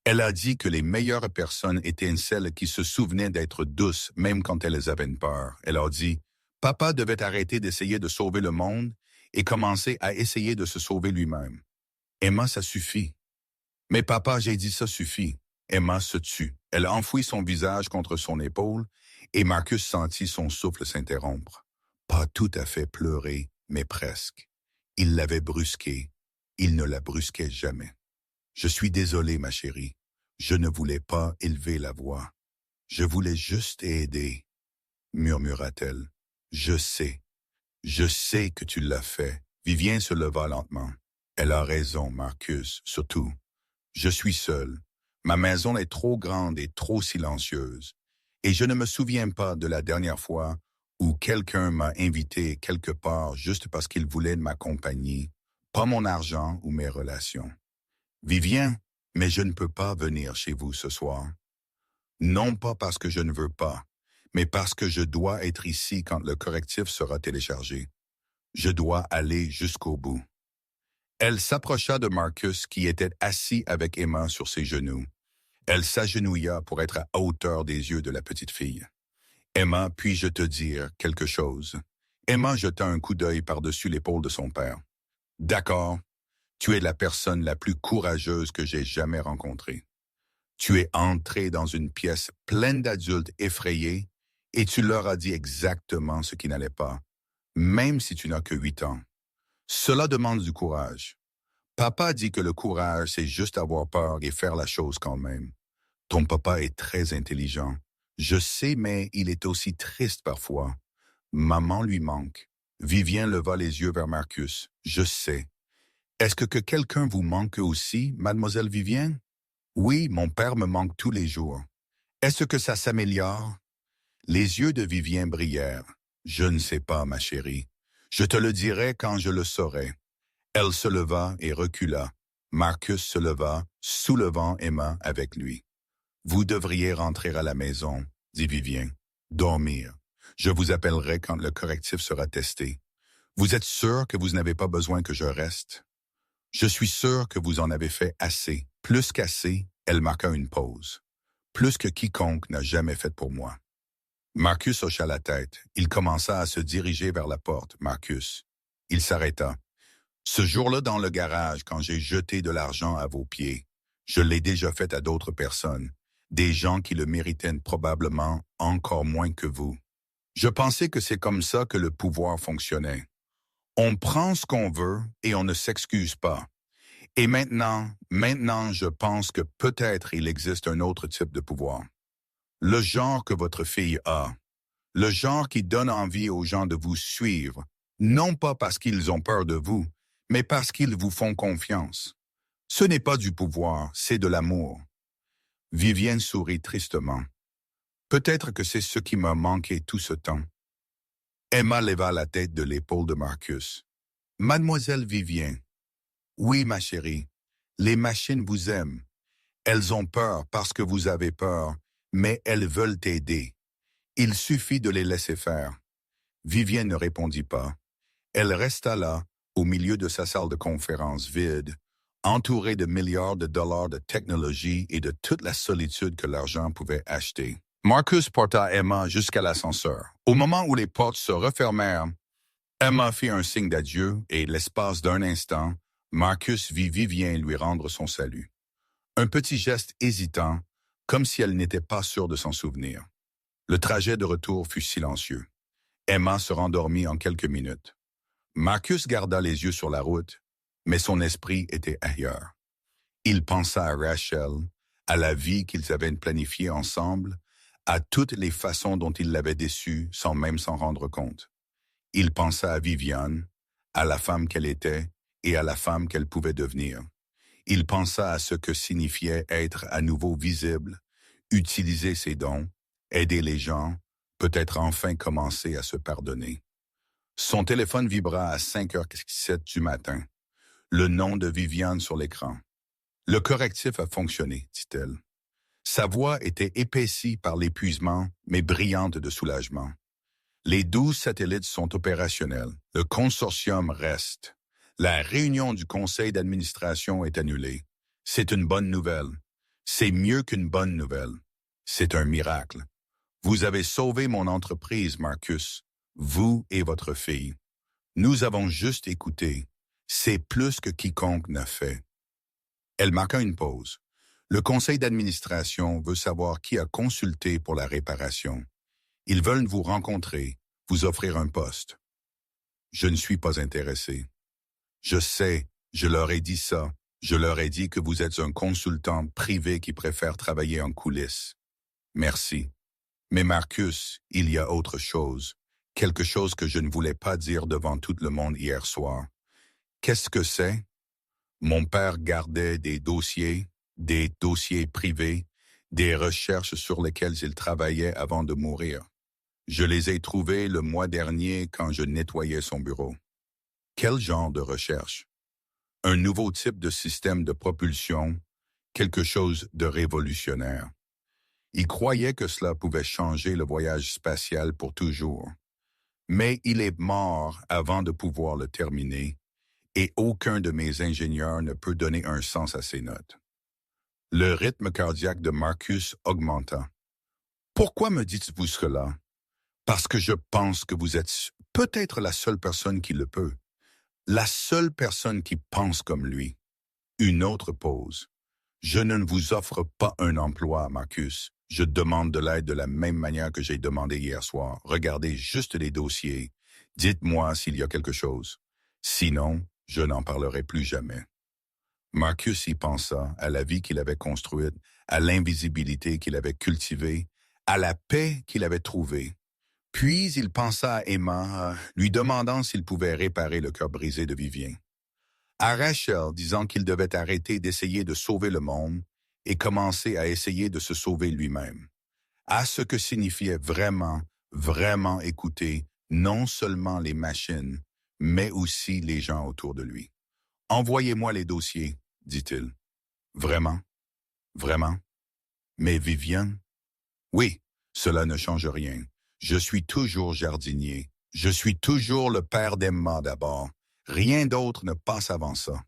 Elle a dit que les meilleures personnes étaient celles qui se souvenaient d'être douces même quand elles avaient peur. Elle a dit « Papa devait arrêter d'essayer de sauver le monde et commencer à essayer de se sauver lui-même. » Emma, ça suffit. « Mais papa, j'ai dit ça suffit. » Emma se tut. Elle enfouit son visage contre son épaule et Marcus sentit son souffle s'interrompre. Pas tout à fait pleurer, mais presque. Il l'avait brusquée. Il ne la brusquait jamais. « Je suis désolé, ma chérie. Je ne voulais pas élever la voix. Je voulais juste aider, » murmura-t-elle. « Je sais que tu l'as fait. » Vivien se leva lentement. « Elle a raison, Marcus, surtout. Je suis seul. Ma maison est trop grande et trop silencieuse. Et je ne me souviens pas de la dernière fois où quelqu'un m'a invité quelque part juste parce qu'il voulait de ma compagnie, pas mon argent ou mes relations. Vivien, mais je ne peux pas venir chez vous ce soir. Non pas parce que je ne veux pas, mais parce que je dois être ici quand le correctif sera téléchargé. Je dois aller jusqu'au bout. » Elle s'approcha de Marcus qui était assis avec Emma sur ses genoux. Elle s'agenouilla pour être à hauteur des yeux de la petite fille. « Emma, puis-je te dire quelque chose? » Emma jeta un coup d'œil par-dessus l'épaule de son père. « D'accord. Tu es la personne la plus courageuse que j'ai jamais rencontrée. Tu es entré dans une pièce pleine d'adultes effrayés et tu leur as dit exactement ce qui n'allait pas, même si tu n'as que 8 ans. Cela demande du courage. Papa dit que le courage, c'est juste avoir peur et faire la chose quand même. Ton papa est très intelligent. Je sais, mais il est aussi triste parfois. Maman lui manque. » Vivien leva les yeux vers Marcus. « Je sais. Est-ce que quelqu'un vous manque aussi, mademoiselle Vivien? »« Oui, mon père me manque tous les jours. Est-ce que ça s'améliore? » Les yeux de Vivien brillèrent. « Je ne sais pas, ma chérie. Je te le dirai quand je le saurai. » Elle se leva et recula. Marcus se leva, soulevant Emma avec lui. « Vous devriez rentrer à la maison, » dit Vivien. « Dormir. Je vous appellerai quand le correctif sera testé. Vous êtes sûr que vous n'avez pas besoin que je reste? » « Je suis sûr que vous en avez fait assez. Plus qu'assez, » elle marqua une pause. « Plus que quiconque n'a jamais fait pour moi. » Marcus hocha la tête. Il commença à se diriger vers la porte. Marcus. Il s'arrêta. « Ce jour-là dans le garage, quand j'ai jeté de l'argent à vos pieds, je l'ai déjà fait à d'autres personnes, des gens qui le méritaient probablement encore moins que vous. Je pensais que c'est comme ça que le pouvoir fonctionnait. On prend ce qu'on veut et on ne s'excuse pas. Et maintenant, je pense que peut-être il existe un autre type de pouvoir. Le genre que votre fille a. Le genre qui donne envie aux gens de vous suivre, non pas parce qu'ils ont peur de vous, mais parce qu'ils vous font confiance. Ce n'est pas du pouvoir, c'est de l'amour. » Vivienne sourit tristement. « Peut-être que c'est ce qui m'a manqué tout ce temps. » Emma leva la tête de l'épaule de Marcus. « Mademoiselle Vivien. »« Oui, ma chérie. Les machines vous aiment. Elles ont peur parce que vous avez peur, mais elles veulent aider. Il suffit de les laisser faire. » Vivienne ne répondit pas. Elle resta là, au milieu de sa salle de conférence vide, entourée de milliards de dollars de technologie et de toute la solitude que l'argent pouvait acheter. Marcus porta Emma jusqu'à l'ascenseur. Au moment où les portes se refermèrent, Emma fit un signe d'adieu et, l'espace d'un instant, Marcus vit Vivien lui rendre son salut. Un petit geste hésitant, comme si elle n'était pas sûre de s'en souvenir. Le trajet de retour fut silencieux. Emma se rendormit en quelques minutes. Marcus garda les yeux sur la route, mais son esprit était ailleurs. Il pensa à Rachel, à la vie qu'ils avaient planifiée ensemble, à toutes les façons dont il l'avait déçue sans même s'en rendre compte. Il pensa à Viviane, à la femme qu'elle était et à la femme qu'elle pouvait devenir. Il pensa à ce que signifiait être à nouveau visible, utiliser ses dons, aider les gens, peut-être enfin commencer à se pardonner. Son téléphone vibra à 5h07 du matin. Le nom de Viviane sur l'écran. Le correctif a fonctionné, dit-elle. Sa voix était épaissie par l'épuisement, mais brillante de soulagement. Les 12 satellites sont opérationnels. Le consortium reste. La réunion du conseil d'administration est annulée. C'est une bonne nouvelle. C'est mieux qu'une bonne nouvelle. C'est un miracle. Vous avez sauvé mon entreprise, Marcus. Vous et votre fille. Nous avons juste écouté. C'est plus que quiconque n'a fait. Elle marqua une pause. Le conseil d'administration veut savoir qui a consulté pour la réparation. Ils veulent vous rencontrer, vous offrir un poste. Je ne suis pas intéressé. Je sais, je leur ai dit ça. Je leur ai dit que vous êtes un consultant privé qui préfère travailler en coulisses. Merci. Mais Marcus, il y a autre chose. Quelque chose que je ne voulais pas dire devant tout le monde hier soir. Qu'est-ce que c'est? Mon père gardait des dossiers privés, des recherches sur lesquelles il travaillait avant de mourir. Je les ai trouvés le mois dernier quand je nettoyais son bureau. Quel genre de recherche? Un nouveau type de système de propulsion, quelque chose de révolutionnaire. Il croyait que cela pouvait changer le voyage spatial pour toujours. Mais il est mort avant de pouvoir le terminer, et aucun de mes ingénieurs ne peut donner un sens à ces notes. Le rythme cardiaque de Marcus augmenta. Pourquoi me dites-vous cela? Parce que je pense que vous êtes peut-être la seule personne qui le peut. La seule personne qui pense comme lui. Une autre pause. Je ne vous offre pas un emploi, Marcus. Je demande de l'aide de la même manière que j'ai demandé hier soir. Regardez juste les dossiers. Dites-moi s'il y a quelque chose. Sinon, je n'en parlerai plus jamais. Marcus y pensa à la vie qu'il avait construite, à l'invisibilité qu'il avait cultivée, à la paix qu'il avait trouvée. Puis il pensa à Emma, lui demandant s'il pouvait réparer le cœur brisé de Vivien. À Rachel, disant qu'il devait arrêter d'essayer de sauver le monde et commencer à essayer de se sauver lui-même. À ce que signifiait vraiment, vraiment écouter non seulement les machines, mais aussi les gens autour de lui. « Envoyez-moi les dossiers, dit-il. « Vraiment? Vraiment? Mais Viviane? »« Oui, cela ne change rien. Je suis toujours jardinier. Je suis toujours le père d'Emma d'abord. Rien d'autre ne passe avant ça.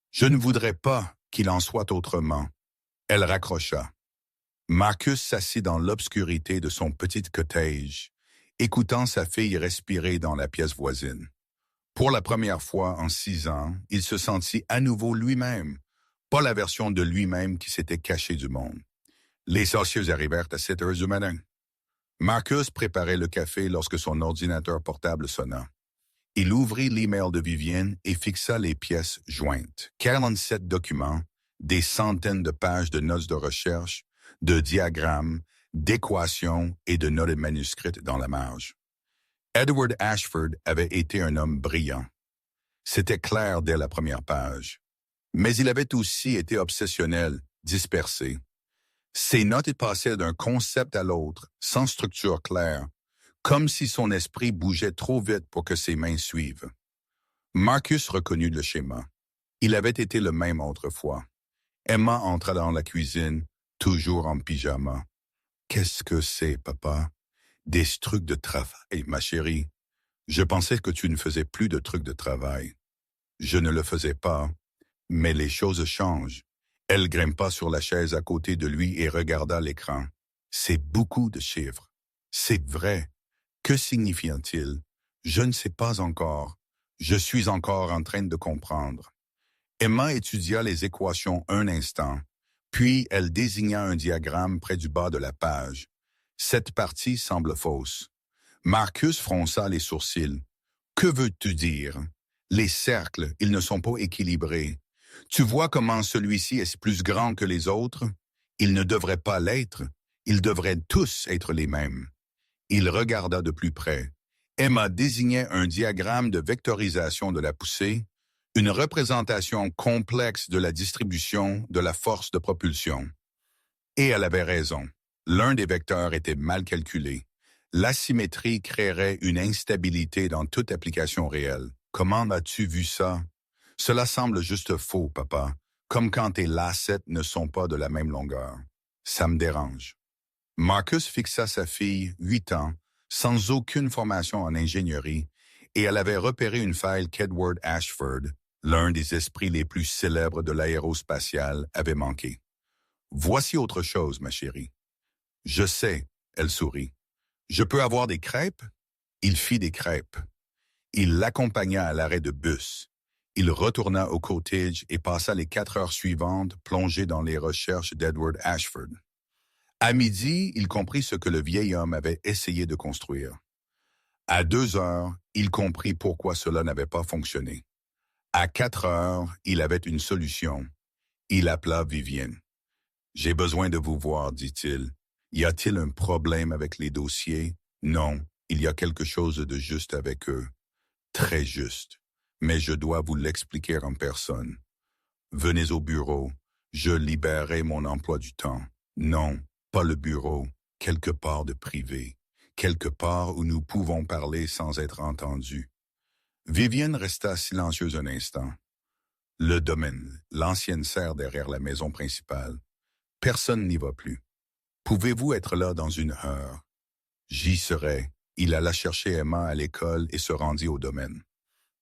Je ne voudrais pas qu'il en soit autrement. » Elle raccrocha. Marcus s'assit dans l'obscurité de son petit cottage, écoutant sa fille respirer dans la pièce voisine. Pour la première fois en 6 ans, il se sentit à nouveau lui-même, pas la version de lui-même qui s'était cachée du monde. Les sorciers arrivèrent à 7 heures du matin. Marcus préparait le café lorsque son ordinateur portable sonna. Il ouvrit l'email de Vivienne et fixa les pièces jointes. 47 documents, des centaines de pages de notes de recherche, de diagrammes, d'équations et de notes manuscrites dans la marge. Edward Ashford avait été un homme brillant. C'était clair dès la première page. Mais il avait aussi été obsessionnel, dispersé. Ses notes passaient d'un concept à l'autre, sans structure claire, comme si son esprit bougeait trop vite pour que ses mains suivent. Marcus reconnut le schéma. Il avait été le même autrefois. Emma entra dans la cuisine, toujours en pyjama. « Qu'est-ce que c'est, papa? » « Des trucs de travail, ma chérie. Je pensais que tu ne faisais plus de trucs de travail. Je ne le faisais pas, mais les choses changent. » Elle grimpa sur la chaise à côté de lui et regarda l'écran. « C'est beaucoup de chiffres. C'est vrai. Que signifie-t-il? Je ne sais pas encore. Je suis encore en train de comprendre. » Emma étudia les équations un instant, puis elle désigna un diagramme près du bas de la page. Cette partie semble fausse. Marcus fronça les sourcils. « Que veux-tu dire? Les cercles, ils ne sont pas équilibrés. Tu vois comment celui-ci est plus grand que les autres? Il ne devrait pas l'être. Ils devraient tous être les mêmes. Il regarda de plus près. Emma désignait un diagramme de vectorisation de la poussée, une représentation complexe de la distribution de la force de propulsion. Et elle avait raison. L'un des vecteurs était mal calculé. L'asymétrie créerait une instabilité dans toute application réelle. Comment as-tu vu ça? Cela semble juste faux, papa, comme quand tes lacets ne sont pas de la même longueur. Ça me dérange. Marcus fixa sa fille, 8 ans, sans aucune formation en ingénierie, et elle avait repéré une faille qu'Edward Ashford, l'un des esprits les plus célèbres de l'aérospatiale, avait manqué. Voici autre chose, ma chérie. Je sais, elle sourit. Je peux avoir des crêpes? Il fit des crêpes. Il l'accompagna à l'arrêt de bus. Il retourna au cottage et passa les 4 heures suivantes plongé dans les recherches d'Edward Ashford. À midi, il comprit ce que le vieil homme avait essayé de construire. À 2 heures, il comprit pourquoi cela n'avait pas fonctionné. À 4 heures, il avait une solution. Il appela Vivienne. « J'ai besoin de vous voir, dit-il. Y a-t-il un problème avec les dossiers? Non, il y a quelque chose de juste avec eux. Très juste. Mais je dois vous l'expliquer en personne. Venez au bureau. Je libérerai mon emploi du temps. Non, pas le bureau. Quelque part de privé. Quelque part où nous pouvons parler sans être entendus. » Vivienne resta silencieuse un instant. Le domaine, l'ancienne serre derrière la maison principale. Personne n'y va plus. Pouvez-vous être là dans 1 heure? J'y serai. Il alla chercher Emma à l'école et se rendit au domaine.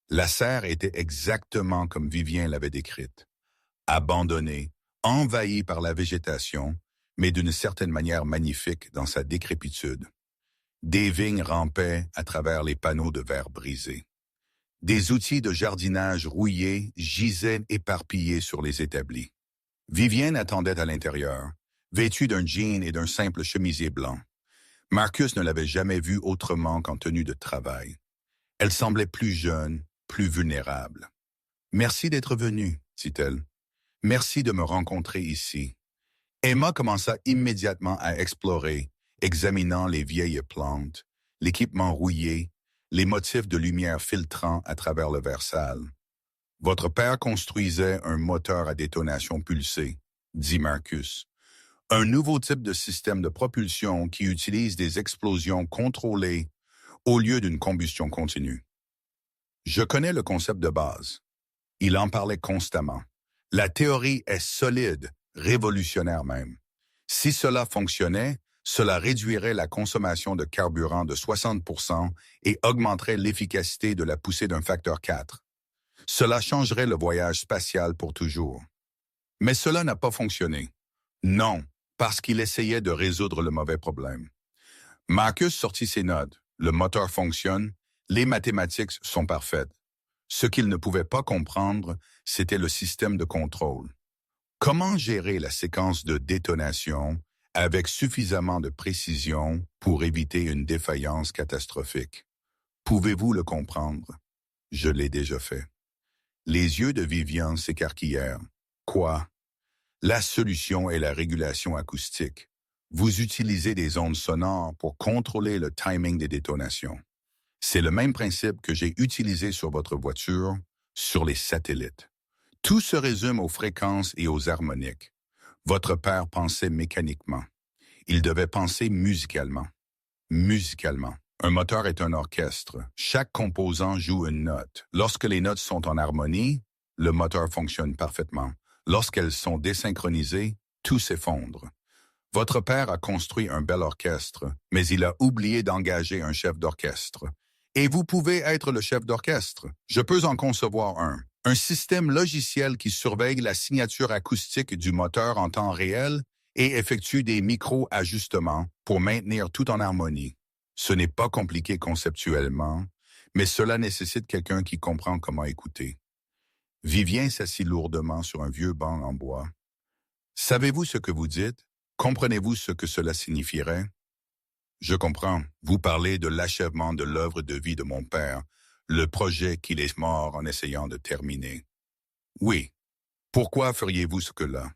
La serre était exactement comme Vivien l'avait décrite. Abandonnée, envahie par la végétation, mais d'une certaine manière magnifique dans sa décrépitude. Des vignes rampaient à travers les panneaux de verre brisés. Des outils de jardinage rouillés gisaient éparpillés sur les établis. Vivienne attendait à l'intérieur, vêtue d'un jean et d'un simple chemisier blanc. Marcus ne l'avait jamais vue autrement qu'en tenue de travail. Elle semblait plus jeune, plus vulnérable. « Merci d'être venue, dit-elle. Merci de me rencontrer ici. » Emma commença immédiatement à explorer, examinant les vieilles plantes, l'équipement rouillé, les motifs de lumière filtrant à travers le verre sale. « Votre père construisait un moteur à détonation pulsée, » dit Marcus. « Un nouveau type de système de propulsion qui utilise des explosions contrôlées au lieu d'une combustion continue. Je connais le concept de base. Il en parlait constamment. La théorie est solide, révolutionnaire même. Si cela fonctionnait, cela réduirait la consommation de carburant de 60% et augmenterait l'efficacité de la poussée d'un facteur 4. Cela changerait le voyage spatial pour toujours. Mais cela n'a pas fonctionné. Non, parce qu'il essayait de résoudre le mauvais problème. Marcus sortit ses notes. Le moteur fonctionne, les mathématiques sont parfaites. Ce qu'il ne pouvait pas comprendre, c'était le système de contrôle. Comment gérer la séquence de détonation avec suffisamment de précision pour éviter une défaillance catastrophique? Pouvez-vous le comprendre? Je l'ai déjà fait. Les yeux de Vivian s'écarquillèrent. Quoi? La solution est la régulation acoustique. Vous utilisez des ondes sonores pour contrôler le timing des détonations. C'est le même principe que j'ai utilisé sur votre voiture, sur les satellites. Tout se résume aux fréquences et aux harmoniques. Votre père pensait mécaniquement. Il devait penser musicalement. Musicalement. Un moteur est un orchestre. Chaque composant joue une note. Lorsque les notes sont en harmonie, le moteur fonctionne parfaitement. Lorsqu'elles sont désynchronisées, tout s'effondre. Votre père a construit un bel orchestre, mais il a oublié d'engager un chef d'orchestre. Et vous pouvez être le chef d'orchestre. Je peux en concevoir un. Un système logiciel qui surveille la signature acoustique du moteur en temps réel et effectue des micro-ajustements pour maintenir tout en harmonie. Ce n'est pas compliqué conceptuellement, mais cela nécessite quelqu'un qui comprend comment écouter. Vivien s'assit lourdement sur un vieux banc en bois. Savez-vous ce que vous dites? Comprenez-vous ce que cela signifierait? Je comprends. Vous parlez de l'achèvement de l'œuvre de vie de mon père, le projet qu'il est mort en essayant de terminer. Oui. Pourquoi feriez-vous ce que là?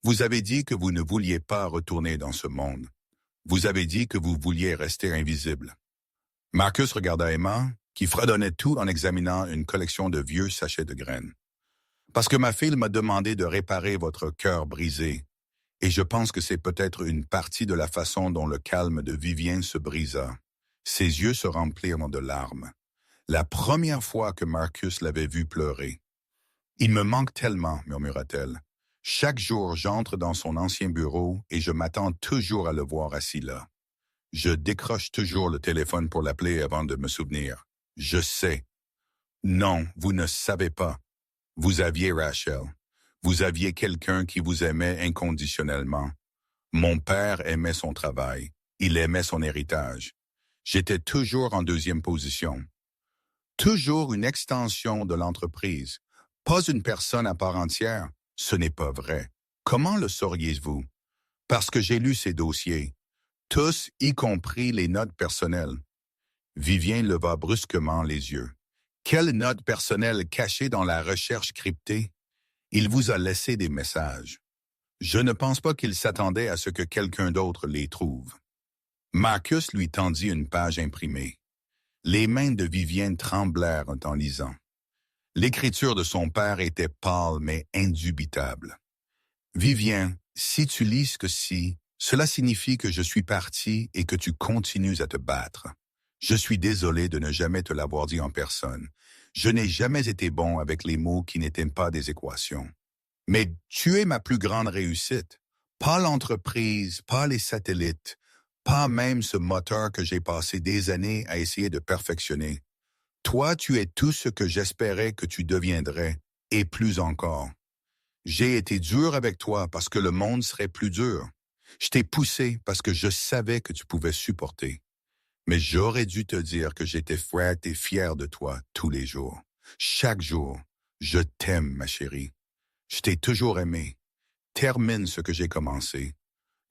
Vous avez dit que vous ne vouliez pas retourner dans ce monde. Vous avez dit que vous vouliez rester invisible. Marcus regarda Emma, qui fredonnait tout en examinant une collection de vieux sachets de graines. Parce que ma fille m'a demandé de réparer votre cœur brisé, et je pense que c'est peut-être une partie de la façon dont le calme de Vivien se brisa. Ses yeux se remplirent de larmes. La première fois que Marcus l'avait vu pleurer. « Il me manque tellement, murmura-t-elle. Chaque jour, j'entre dans son ancien bureau et je m'attends toujours à le voir assis là. Je décroche toujours le téléphone pour l'appeler avant de me souvenir. Je sais. Non, vous ne savez pas. Vous aviez Rachel. Vous aviez quelqu'un qui vous aimait inconditionnellement. Mon père aimait son travail. Il aimait son héritage. J'étais toujours en deuxième position. Toujours une extension de l'entreprise. Pas une personne à part entière. Ce n'est pas vrai. Comment le sauriez-vous? Parce que j'ai lu ces dossiers. Tous, y compris les notes personnelles. Vivien leva brusquement les yeux. Quelles notes personnelles cachées dans la recherche cryptée? Il vous a laissé des messages. Je ne pense pas qu'il s'attendait à ce que quelqu'un d'autre les trouve. Marcus lui tendit une page imprimée. Les mains de Vivien tremblèrent en lisant. L'écriture de son père était pâle mais indubitable. Vivien, si tu lis ceci, cela signifie que je suis parti et que tu continues à te battre. Je suis désolé de ne jamais te l'avoir dit en personne. Je n'ai jamais été bon avec les mots qui n'étaient pas des équations. Mais tu es ma plus grande réussite. Pas l'entreprise, pas les satellites, pas même ce moteur que j'ai passé des années à essayer de perfectionner. Toi, tu es tout ce que j'espérais que tu deviendrais, et plus encore. J'ai été dur avec toi parce que le monde serait plus dur. Je t'ai poussé parce que je savais que tu pouvais supporter. Mais j'aurais dû te dire que j'étais fouette et fier de toi tous les jours. Chaque jour, je t'aime, ma chérie. Je t'ai toujours aimé. Termine ce que j'ai commencé.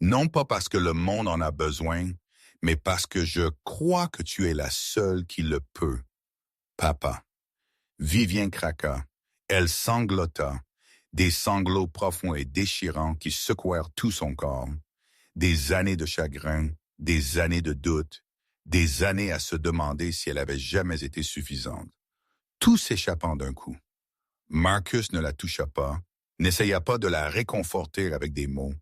Non pas parce que le monde en a besoin, mais parce que je crois que tu es la seule qui le peut. Papa. Vivien craqua. Elle sanglota. Des sanglots profonds et déchirants qui secouèrent tout son corps. Des années de chagrin, des années de doute, des années à se demander si elle avait jamais été suffisante. Tout s'échappant d'un coup. Marcus ne la toucha pas, n'essaya pas de la réconforter avec des mots.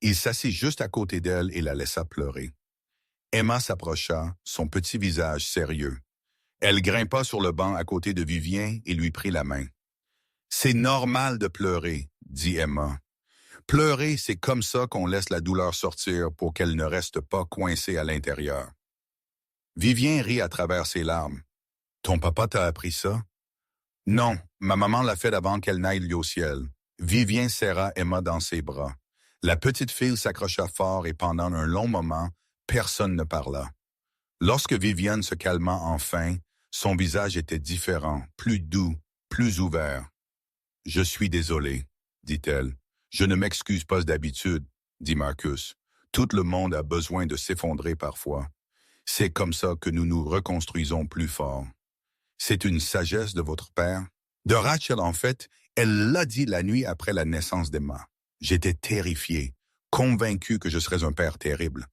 Il s'assit juste à côté d'elle et la laissa pleurer. Emma s'approcha, son petit visage sérieux. Elle grimpa sur le banc à côté de Vivien et lui prit la main. « C'est normal de pleurer, » dit Emma. « Pleurer, c'est comme ça qu'on laisse la douleur sortir pour qu'elle ne reste pas coincée à l'intérieur. » Vivien rit à travers ses larmes. « Ton papa t'a appris ça? » « Non, ma maman l'a fait avant qu'elle n'aille lui au ciel. » Vivien serra Emma dans ses bras. La petite fille s'accrocha fort et pendant un long moment, personne ne parla. Lorsque Viviane se calma enfin, son visage était différent, plus doux, plus ouvert. « Je suis désolé, » dit-elle. « Je ne m'excuse pas d'habitude, » dit Marcus. « Tout le monde a besoin de s'effondrer parfois. C'est comme ça que nous nous reconstruisons plus fort. C'est une sagesse de votre père. De Rachel, en fait, elle l'a dit la nuit après la naissance d'Emma. J'étais terrifié, convaincu que je serais un père terrible.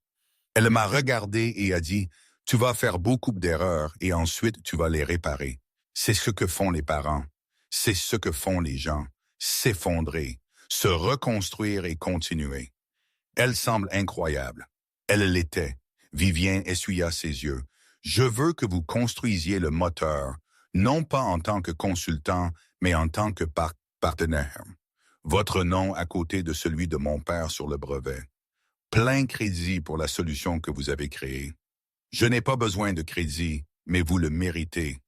Elle m'a regardé et a dit « Tu vas faire beaucoup d'erreurs et ensuite tu vas les réparer. C'est ce que font les parents. C'est ce que font les gens. S'effondrer, se reconstruire et continuer. » Elle semble incroyable. Elle l'était. Vivien essuya ses yeux. « Je veux que vous construisiez le moteur, non pas en tant que consultant, mais en tant que partenaire. Votre nom à côté de celui de mon père sur le brevet. Plein crédit pour la solution que vous avez créée. Je n'ai pas besoin de crédit, mais vous le méritez.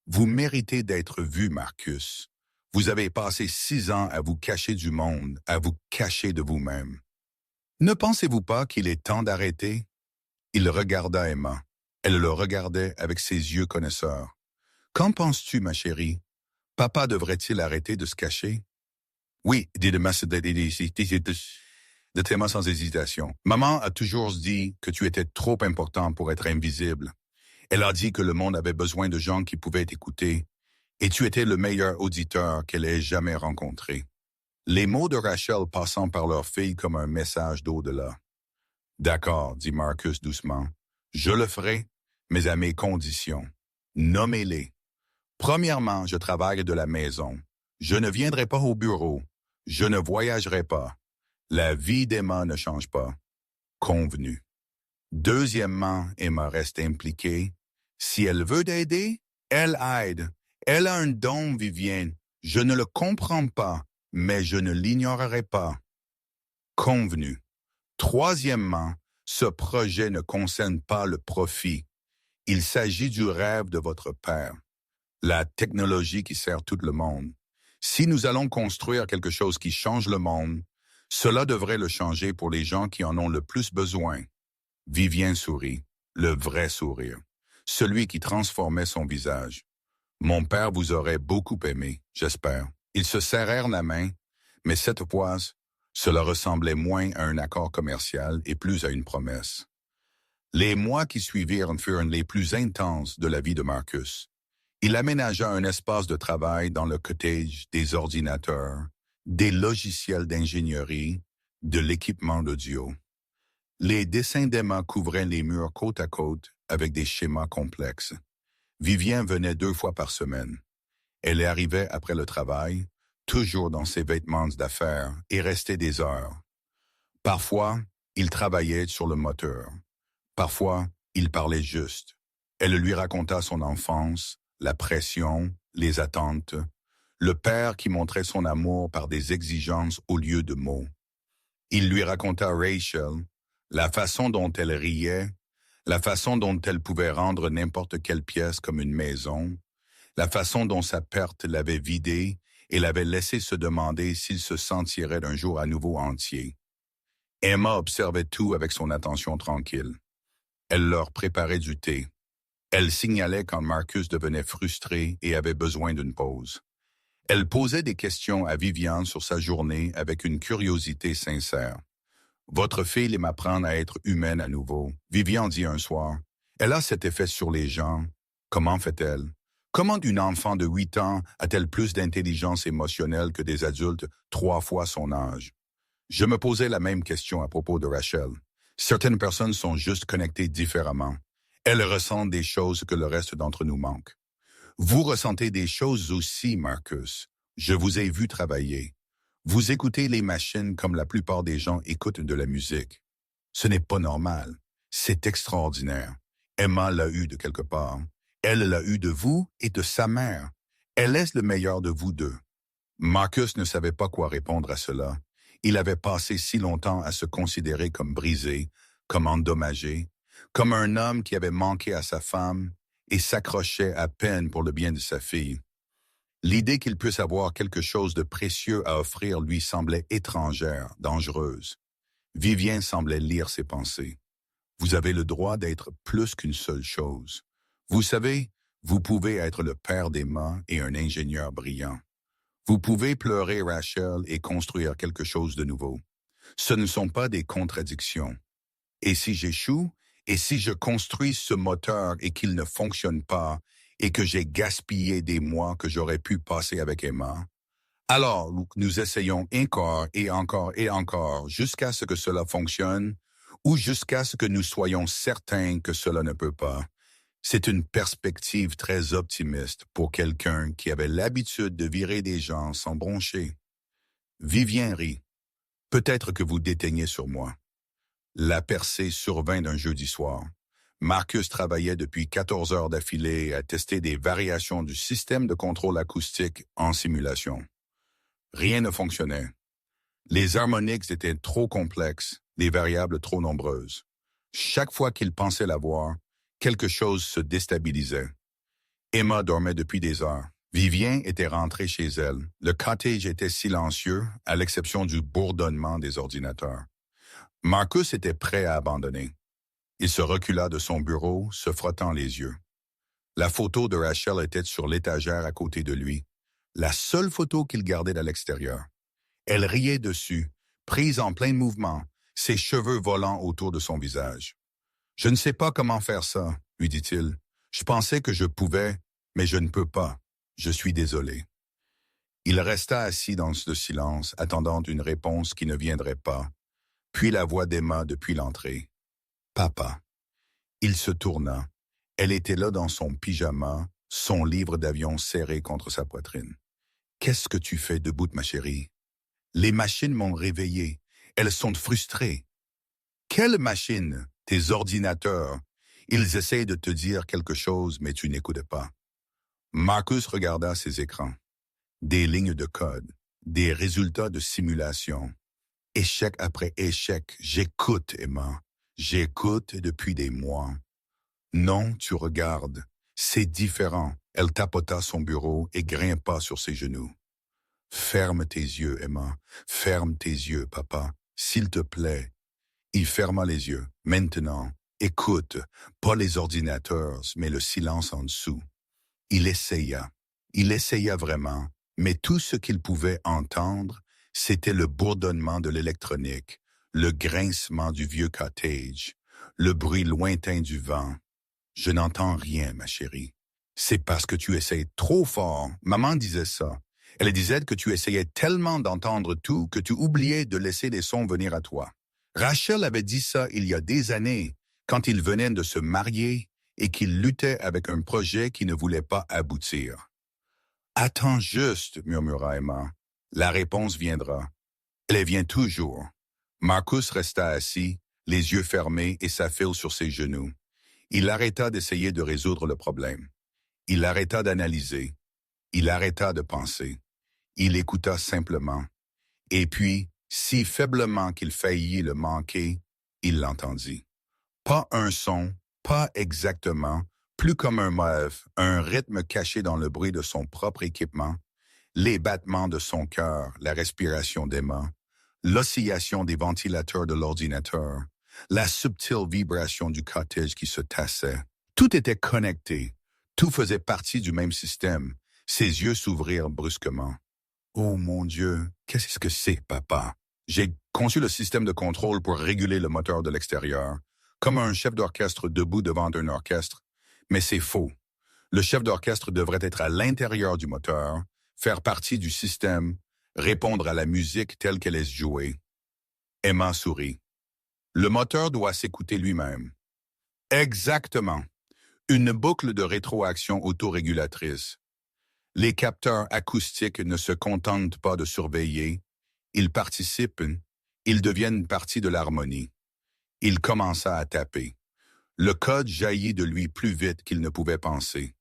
Vous méritez d'être vu, Marcus. Vous avez passé 6 ans à vous cacher du monde, à vous cacher de vous-même. Ne pensez-vous pas qu'il est temps d'arrêter? » Il regarda Emma. Elle le regardait avec ses yeux connaisseurs. « Qu'en penses-tu, ma chérie? Papa devrait-il arrêter de se cacher? » « Oui, dit Emma sans hésitation. « Maman a toujours dit que tu étais trop important pour être invisible. Elle a dit que le monde avait besoin de gens qui pouvaient t'écouter, et tu étais le meilleur auditeur qu'elle ait jamais rencontré. » Les mots de Rachel passant par leur fille comme un message d'au-delà. D'accord, dit Marcus doucement. Je le ferai, mais à mes conditions. Nommez-les. Premièrement, je travaille de la maison. Je ne viendrai pas au bureau. Je ne voyagerai pas. La vie d'Emma ne change pas. Convenu. Deuxièmement, Emma reste impliquée. Si elle veut t'aider, elle aide. Elle a un don, Vivienne. Je ne le comprends pas, mais je ne l'ignorerai pas. Convenu. Troisièmement, ce projet ne concerne pas le profit. Il s'agit du rêve de votre père, la technologie qui sert tout le monde. Si nous allons construire quelque chose qui change le monde, cela devrait le changer pour les gens qui en ont le plus besoin. Vivien sourit, le vrai sourire, celui qui transformait son visage. Mon père vous aurait beaucoup aimé, j'espère. Ils se serrèrent la main, mais cette fois, cela ressemblait moins à un accord commercial et plus à une promesse. Les mois qui suivirent furent les plus intenses de la vie de Marcus. Il aménagea un espace de travail dans le cottage des ordinateurs, des logiciels d'ingénierie, de l'équipement d'audio. Les dessins d'Emma couvraient les murs côte à côte avec des schémas complexes. Vivien venait 2 fois par semaine. Elle arrivait après le travail, toujours dans ses vêtements d'affaires, et restait des heures. Parfois, il travaillait sur le moteur. Parfois, il parlait juste. Elle lui raconta son enfance, la pression, les attentes, le père qui montrait son amour par des exigences au lieu de mots. Il lui raconta Rachel, la façon dont elle riait, la façon dont elle pouvait rendre n'importe quelle pièce comme une maison, la façon dont sa perte l'avait vidé et l'avait laissé se demander s'il se sentirait d'un jour à nouveau entier. Emma observait tout avec son attention tranquille. Elle leur préparait du thé. Elle signalait quand Marcus devenait frustré et avait besoin d'une pause. Elle posait des questions à Viviane sur sa journée avec une curiosité sincère. « Votre fille m'apprend à être humaine à nouveau. » Viviane dit un soir. « Elle a cet effet sur les gens. Comment fait-elle? Comment une enfant de 8 ans a-t-elle plus d'intelligence émotionnelle que des adultes 3 fois son âge? » Je me posais la même question à propos de Rachel. Certaines personnes sont juste connectées différemment. Elles ressentent des choses que le reste d'entre nous manque. Vous ressentez des choses aussi, Marcus. Je vous ai vu travailler. Vous écoutez les machines comme la plupart des gens écoutent de la musique. Ce n'est pas normal. C'est extraordinaire. Emma l'a eu de quelque part. Elle l'a eu de vous et de sa mère. Elle est le meilleur de vous deux. Marcus ne savait pas quoi répondre à cela. Il avait passé si longtemps à se considérer comme brisé, comme endommagé, comme un homme qui avait manqué à sa femme et s'accrochait à peine pour le bien de sa fille. L'idée qu'il puisse avoir quelque chose de précieux à offrir lui semblait étrangère, dangereuse. Vivien semblait lire ses pensées. Vous avez le droit d'être plus qu'une seule chose. Vous savez, vous pouvez être le père d'Emma et un ingénieur brillant. Vous pouvez pleurer Rachel et construire quelque chose de nouveau. Ce ne sont pas des contradictions. Et si j'échoue, et si je construis ce moteur et qu'il ne fonctionne pas, et que j'ai gaspillé des mois que j'aurais pu passer avec Emma, alors nous essayons encore et encore et encore jusqu'à ce que cela fonctionne ou jusqu'à ce que nous soyons certains que cela ne peut pas. C'est une perspective très optimiste pour quelqu'un qui avait l'habitude de virer des gens sans broncher. Vivien rit. Peut-être que vous déteignez sur moi. La percée survint d'un jeudi soir. Marcus travaillait depuis 14 heures d'affilée à tester des variations du système de contrôle acoustique en simulation. Rien ne fonctionnait. Les harmoniques étaient trop complexes, les variables trop nombreuses. Chaque fois qu'il pensait la voir, quelque chose se déstabilisait. Emma dormait depuis des heures. Vivien était rentré chez elle. Le cottage était silencieux, à l'exception du bourdonnement des ordinateurs. Marcus était prêt à abandonner. Il se recula de son bureau, se frottant les yeux. La photo de Rachel était sur l'étagère à côté de lui, la seule photo qu'il gardait de l'extérieur. Elle riait dessus, prise en plein mouvement, ses cheveux volant autour de son visage. « Je ne sais pas comment faire ça, » lui dit-il. « Je pensais que je pouvais, mais je ne peux pas. Je suis désolé. » Il resta assis dans le silence, attendant une réponse qui ne viendrait pas. puis la voix d'Emma depuis l'entrée. « Papa. » Il se tourna. Elle était là dans son pyjama, son livre d'avion serré contre sa poitrine. « Qu'est-ce que tu fais debout, ma chérie? »« Les machines m'ont réveillé. Elles sont frustrées. »« Quelles machines? Tes ordinateurs. Ils essayent de te dire quelque chose, mais tu n'écoutes pas. » Marcus regarda ses écrans. Des lignes de code, des résultats de simulation. Échec après échec. J'écoute, Emma. J'écoute depuis des mois. Non, tu regardes. C'est différent. Elle tapota son bureau et grimpa sur ses genoux. Ferme tes yeux, Emma. Ferme tes yeux, papa. S'il te plaît. Il ferma les yeux. Maintenant, écoute. Pas les ordinateurs, mais le silence en dessous. Il essaya. Il essaya vraiment. Mais tout ce qu'il pouvait entendre, c'était le bourdonnement de l'électronique, le grincement du vieux cottage, le bruit lointain du vent. « Je n'entends rien, ma chérie. C'est parce que tu essayes trop fort. Maman disait ça. Elle disait que tu essayais tellement d'entendre tout que tu oubliais de laisser les sons venir à toi. Rachel avait dit ça il y a des années, quand ils venaient de se marier et qu'ils luttaient avec un projet qui ne voulait pas aboutir. « Attends juste, murmura Emma. La réponse viendra. Elle vient toujours. » Marcus resta assis, les yeux fermés et sa file sur ses genoux. Il arrêta d'essayer de résoudre le problème. Il arrêta d'analyser. Il arrêta de penser. Il écouta simplement. Et puis, si faiblement qu'il faillit le manquer, il l'entendit. Pas un son, pas exactement, plus comme un moeve, un rythme caché dans le bruit de son propre équipement, les battements de son cœur, la respiration d'Emma, l'oscillation des ventilateurs de l'ordinateur, la subtile vibration du cottage qui se tassait. Tout était connecté. Tout faisait partie du même système. Ses yeux s'ouvrirent brusquement. « Oh mon Dieu, qu'est-ce que c'est, papa? » J'ai conçu le système de contrôle pour réguler le moteur de l'extérieur, comme un chef d'orchestre debout devant un orchestre. Mais c'est faux. Le chef d'orchestre devrait être à l'intérieur du moteur, faire partie du système, répondre à la musique telle qu'elle est jouée. Emma sourit. Le moteur doit s'écouter lui-même. Exactement. Une boucle de rétroaction autorégulatrice. Les capteurs acoustiques ne se contentent pas de surveiller. Ils participent. Ils deviennent partie de l'harmonie. Il commença à taper. Le code jaillit de lui plus vite qu'il ne pouvait penser.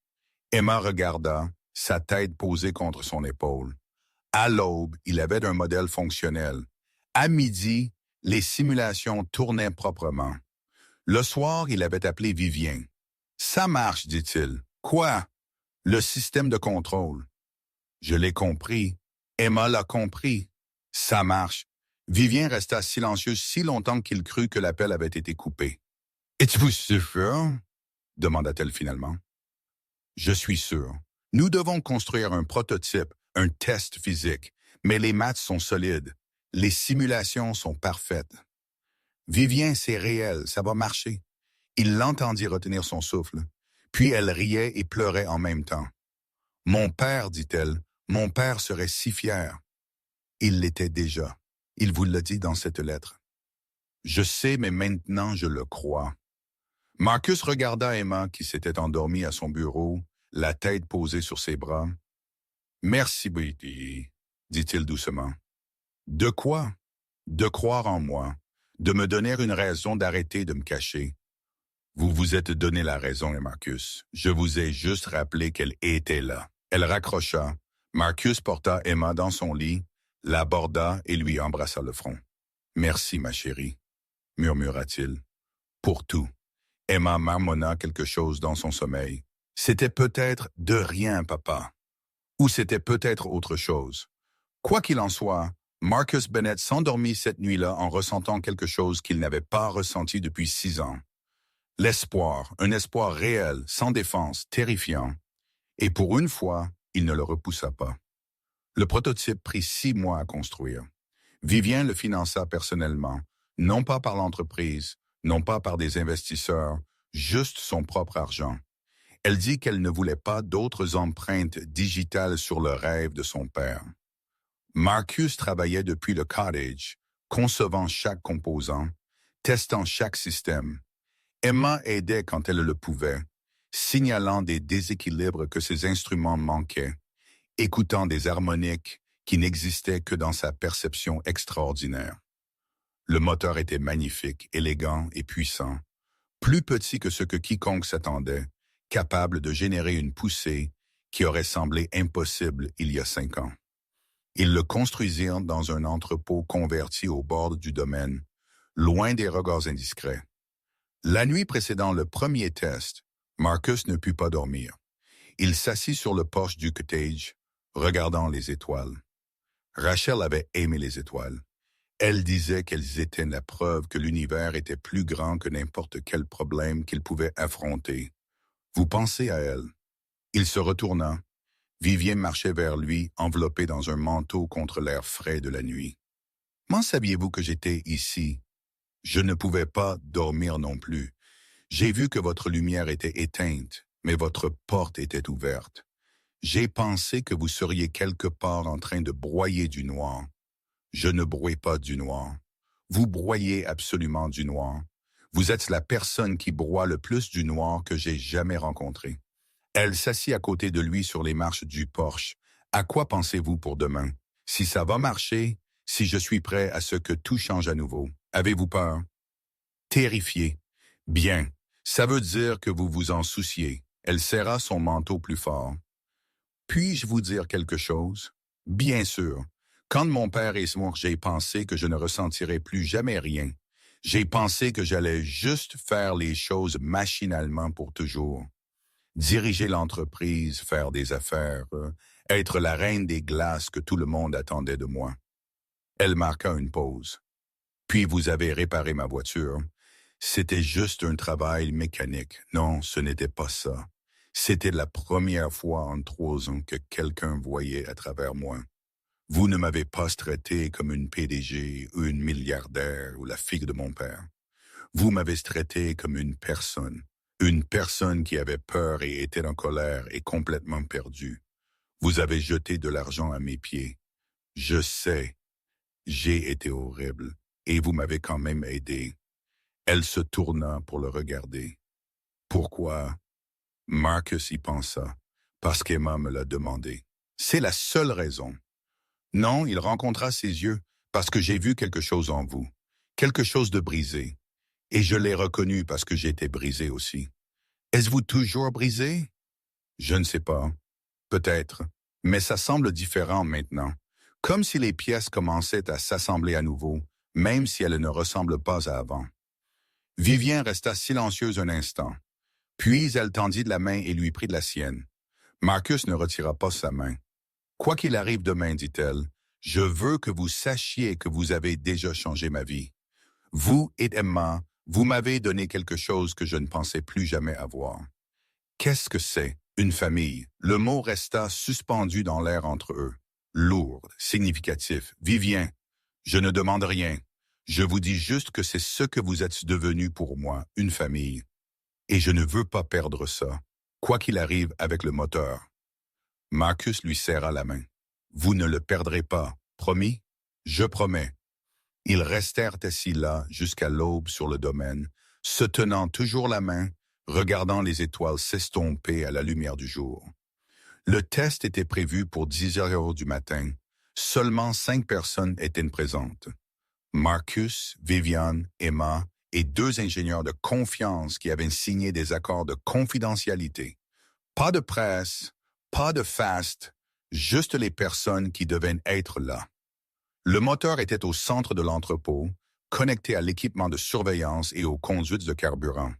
Emma regarda, sa tête posée contre son épaule. À l'aube, il avait un modèle fonctionnel. À midi, les simulations tournaient proprement. Le soir, il avait appelé Vivien. « Ça marche, dit-il. »« Quoi? » »« Le système de contrôle. »« Je l'ai compris. Emma l'a compris. »« Ça marche. » Vivien resta silencieux si longtemps qu'il crut que l'appel avait été coupé. « Êtes-vous sûr? » demanda-t-elle finalement. « Je suis sûr. Nous devons construire un prototype, un test physique, mais les maths sont solides. Les simulations sont parfaites. »« Vivien, c'est réel, ça va marcher. » Il l'entendit retenir son souffle. Puis elle riait et pleurait en même temps. « Mon père, dit-elle, mon père serait si fier. » Il l'était déjà. Il vous l'a dit dans cette lettre. « Je sais, mais maintenant je le crois. » Marcus regarda Emma qui s'était endormie à son bureau, la tête posée sur ses bras. « Merci, Betty, » dit-il doucement. « De quoi? De croire en moi, de me donner une raison d'arrêter de me cacher. Vous vous êtes donné la raison, Marcus. Je vous ai juste rappelé qu'elle était là. » Elle raccrocha. Marcus porta Emma dans son lit, l'aborda et lui embrassa le front. « Merci, ma chérie, » murmura-t-il. « Pour tout. » Emma marmonna quelque chose dans son sommeil. « C'était peut-être de rien, papa. Ou c'était peut-être autre chose. » Quoi qu'il en soit, Marcus Bennett s'endormit cette nuit-là en ressentant quelque chose qu'il n'avait pas ressenti depuis 6 ans. L'espoir, un espoir réel, sans défense, terrifiant. Et pour une fois, il ne le repoussa pas. Le prototype prit 6 mois à construire. Vivien le finança personnellement, non pas par l'entreprise, non pas par des investisseurs, juste son propre argent. Elle dit qu'elle ne voulait pas d'autres empreintes digitales sur le rêve de son père. Marcus travaillait depuis le cottage, concevant chaque composant, testant chaque système. Emma aidait quand elle le pouvait, signalant des déséquilibres que ses instruments manquaient, écoutant des harmoniques qui n'existaient que dans sa perception extraordinaire. Le moteur était magnifique, élégant et puissant, plus petit que ce que quiconque s'attendait, capable de générer une poussée qui aurait semblé impossible il y a 5 ans. Ils le construisirent dans un entrepôt converti au bord du domaine, loin des regards indiscrets. La nuit précédant le premier test, Marcus ne put pas dormir. Il s'assit sur le porche du cottage, regardant les étoiles. Rachel avait aimé les étoiles. Elle disait qu'elles étaient la preuve que l'univers était plus grand que n'importe quel problème qu'il pouvait affronter. Vous pensez à elle. Il se retourna. Vivien marchait vers lui, enveloppé dans un manteau contre l'air frais de la nuit. « Comment saviez-vous que j'étais ici? » « Je ne pouvais pas dormir non plus. J'ai vu que votre lumière était éteinte, mais votre porte était ouverte. J'ai pensé que vous seriez quelque part en train de broyer du noir. Je ne brouille pas du noir. Vous broyez absolument du noir. Vous êtes la personne qui broie le plus du noir que j'ai jamais rencontrée. » Elle s'assit à côté de lui sur les marches du porche. « À quoi pensez-vous pour demain? Si ça va marcher, si je suis prêt à ce que tout change à nouveau. Avez-vous peur? » Terrifié. « Bien, ça veut dire que vous vous en souciez. » Elle serra son manteau plus fort. « Puis-je vous dire quelque chose? » « Bien sûr. Quand mon père est mort, j'ai pensé que je ne ressentirais plus jamais rien. J'ai pensé que j'allais juste faire les choses machinalement pour toujours. Diriger l'entreprise, faire des affaires, être la reine des glaces que tout le monde attendait de moi. » Elle marqua une pause. « Puis vous avez réparé ma voiture. C'était juste un travail mécanique. Non, ce n'était pas ça. C'était la première fois en 3 ans que quelqu'un voyait à travers moi. Vous ne m'avez pas traité comme une PDG ou une milliardaire ou la fille de mon père. Vous m'avez traité comme une personne qui avait peur et était en colère et complètement perdue. Vous avez jeté de l'argent à mes pieds. Je sais, j'ai été horrible, et vous m'avez quand même aidé. » Elle se tourna pour le regarder. « Pourquoi? » Marcus y pensa. « Parce qu'Emma me l'a demandé. C'est la seule raison. » Non, il rencontra ses yeux, parce que j'ai vu quelque chose en vous, quelque chose de brisé. Et je l'ai reconnu parce que j'étais brisé aussi. Êtes-vous toujours brisé? Je ne sais pas. Peut-être. Mais ça semble différent maintenant. Comme si les pièces commençaient à s'assembler à nouveau, même si elles ne ressemblent pas à avant. Vivien resta silencieuse un instant. Puis elle tendit de la main et lui prit de la sienne. Marcus ne retira pas sa main. « Quoi qu'il arrive demain, dit-elle, je veux que vous sachiez que vous avez déjà changé ma vie. Vous et Emma, vous m'avez donné quelque chose que je ne pensais plus jamais avoir. » Qu'est-ce que c'est? Une famille. Le mot resta suspendu dans l'air entre eux. Lourd, significatif. Vivien, je ne demande rien. Je vous dis juste que c'est ce que vous êtes devenu pour moi, une famille. Et je ne veux pas perdre ça, quoi qu'il arrive avec le moteur. Marcus lui serra la main. Vous ne le perdrez pas, promis? Je promets. Ils restèrent assis là jusqu'à l'aube sur le domaine, se tenant toujours la main, regardant les étoiles s'estomper à la lumière du jour. Le test était prévu pour 10 heures du matin. Seulement 5 personnes étaient présentes. Marcus, Viviane, Emma et 2 ingénieurs de confiance qui avaient signé des accords de confidentialité. Pas de presse, pas de fast, juste les personnes qui devaient être là. Le moteur était au centre de l'entrepôt, connecté à l'équipement de surveillance et aux conduites de carburant.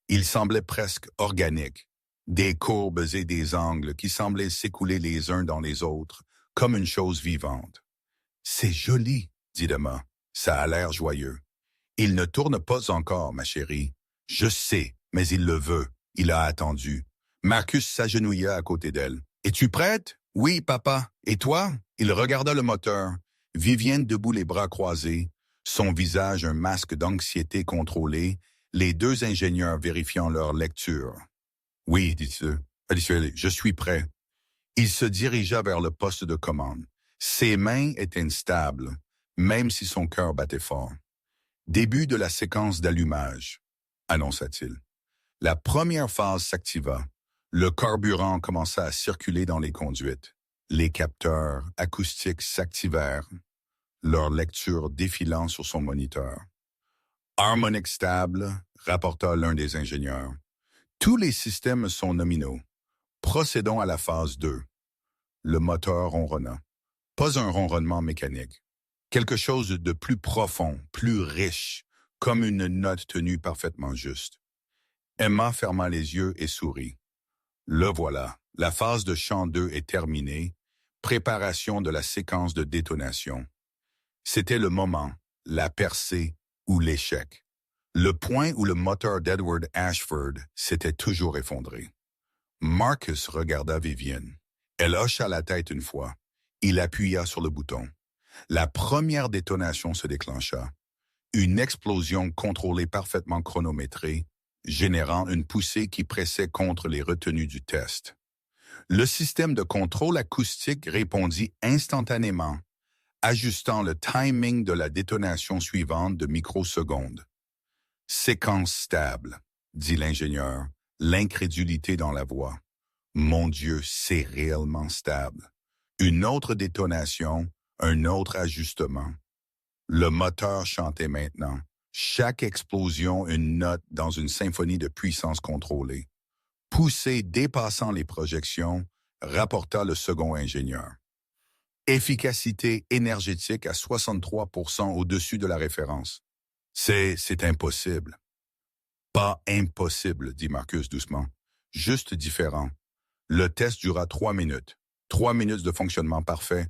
Il semblait presque organique, des courbes et des angles qui semblaient s'écouler les uns dans les autres, comme une chose vivante. « C'est joli, » dit Emma. « Ça a l'air joyeux. » « Il ne tourne pas encore, ma chérie. »« Je sais, mais il le veut. Il a attendu. » Marcus s'agenouilla à côté d'elle. « Es-tu prête? »« Oui, papa. Et toi? » Il regarda le moteur. Vivienne debout les bras croisés, son visage un masque d'anxiété contrôlée, les 2 ingénieurs vérifiant leur lecture. « Oui, dit-il. Je suis prêt. » Il se dirigea vers le poste de commande. Ses mains étaient instables, même si son cœur battait fort. Début de la séquence d'allumage, annonça-t-il. La première phase s'activa. Le carburant commença à circuler dans les conduites. Les capteurs acoustiques s'activèrent, leur lecture défilant sur son moniteur. Harmonique stable, rapporta l'un des ingénieurs. Tous les systèmes sont nominaux. Procédons à la phase 2. Le moteur ronronna. Pas un ronronnement mécanique. Quelque chose de plus profond, plus riche, comme une note tenue parfaitement juste. Emma ferma les yeux et sourit. Le voilà. La phase de chant 2 est terminée. Préparation de la séquence de détonation. C'était le moment, la percée ou l'échec. Le point où le moteur d'Edward Ashford s'était toujours effondré. Marcus regarda Vivienne. Elle hocha la tête une fois. Il appuya sur le bouton. La première détonation se déclencha. Une explosion contrôlée parfaitement chronométrée, générant une poussée qui pressait contre les retenues du test. Le système de contrôle acoustique répondit instantanément, ajustant le timing de la détonation suivante de microsecondes. « Séquence stable », dit l'ingénieur, l'incrédulité dans la voix. « Mon Dieu, c'est réellement stable. » Une autre détonation, un autre ajustement. Le moteur chantait maintenant. Chaque explosion une note dans une symphonie de puissance contrôlée. Poussée dépassant les projections, rapporta le second ingénieur. Efficacité énergétique à 63% au-dessus de la référence. C'est impossible. Pas impossible, dit Marcus doucement. Juste différent. Le test dura 3 minutes. 3 minutes de fonctionnement parfait.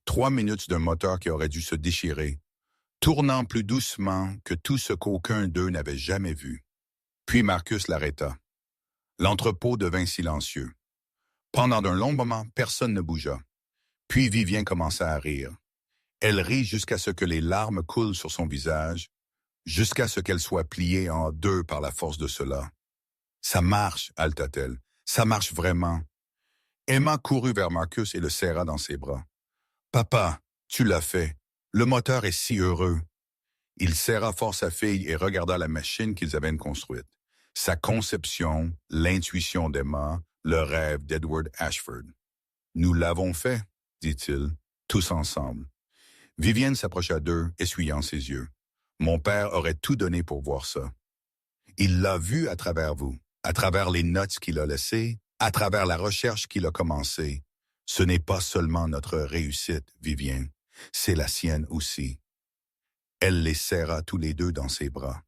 3 minutes d'un moteur qui aurait dû se déchirer, tournant plus doucement que tout ce qu'aucun d'eux n'avait jamais vu. Puis Marcus l'arrêta. L'entrepôt devint silencieux. Pendant un long moment, personne ne bougea. Puis Vivienne commença à rire. Elle rit jusqu'à ce que les larmes coulent sur son visage, jusqu'à ce qu'elle soit pliée en deux par la force de cela. « Ça marche, halta-t-elle. Ça marche vraiment. » Emma courut vers Marcus et le serra dans ses bras. « Papa, tu l'as fait. Le moteur est si heureux. » Il serra fort sa fille et regarda la machine qu'ils avaient construite. Sa conception, l'intuition d'Emma, le rêve d'Edward Ashford. « Nous l'avons fait, » dit-il, tous ensemble. Vivienne s'approcha d'eux, essuyant ses yeux. « Mon père aurait tout donné pour voir ça. Il l'a vu à travers vous, à travers les notes qu'il a laissées, à travers la recherche qu'il a commencée. Ce n'est pas seulement notre réussite, Vivienne, c'est la sienne aussi. » Elle les serra tous les deux dans ses bras.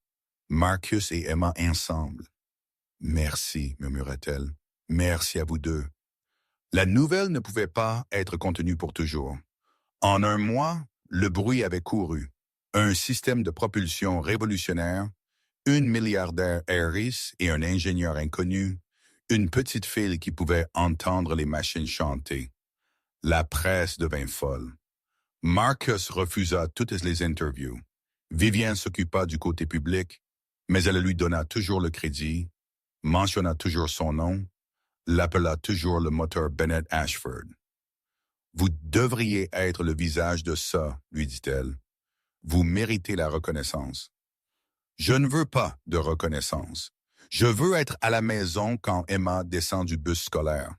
Marcus et Emma ensemble. « Merci, murmura-t-elle. Merci à vous deux. » La nouvelle ne pouvait pas être contenue pour toujours. En un mois, le bruit avait couru. Un système de propulsion révolutionnaire, une milliardaire Harris et un ingénieur inconnu, une petite fille qui pouvait entendre les machines chanter. La presse devint folle. Marcus refusa toutes les interviews. Vivienne s'occupa du côté public, mais elle lui donna toujours le crédit, mentionna toujours son nom, l'appela toujours le moteur Bennett Ashford. « Vous devriez être le visage de ça, lui dit-elle. Vous méritez la reconnaissance. » « Je ne veux pas de reconnaissance. Je veux être à la maison quand Emma descend du bus scolaire.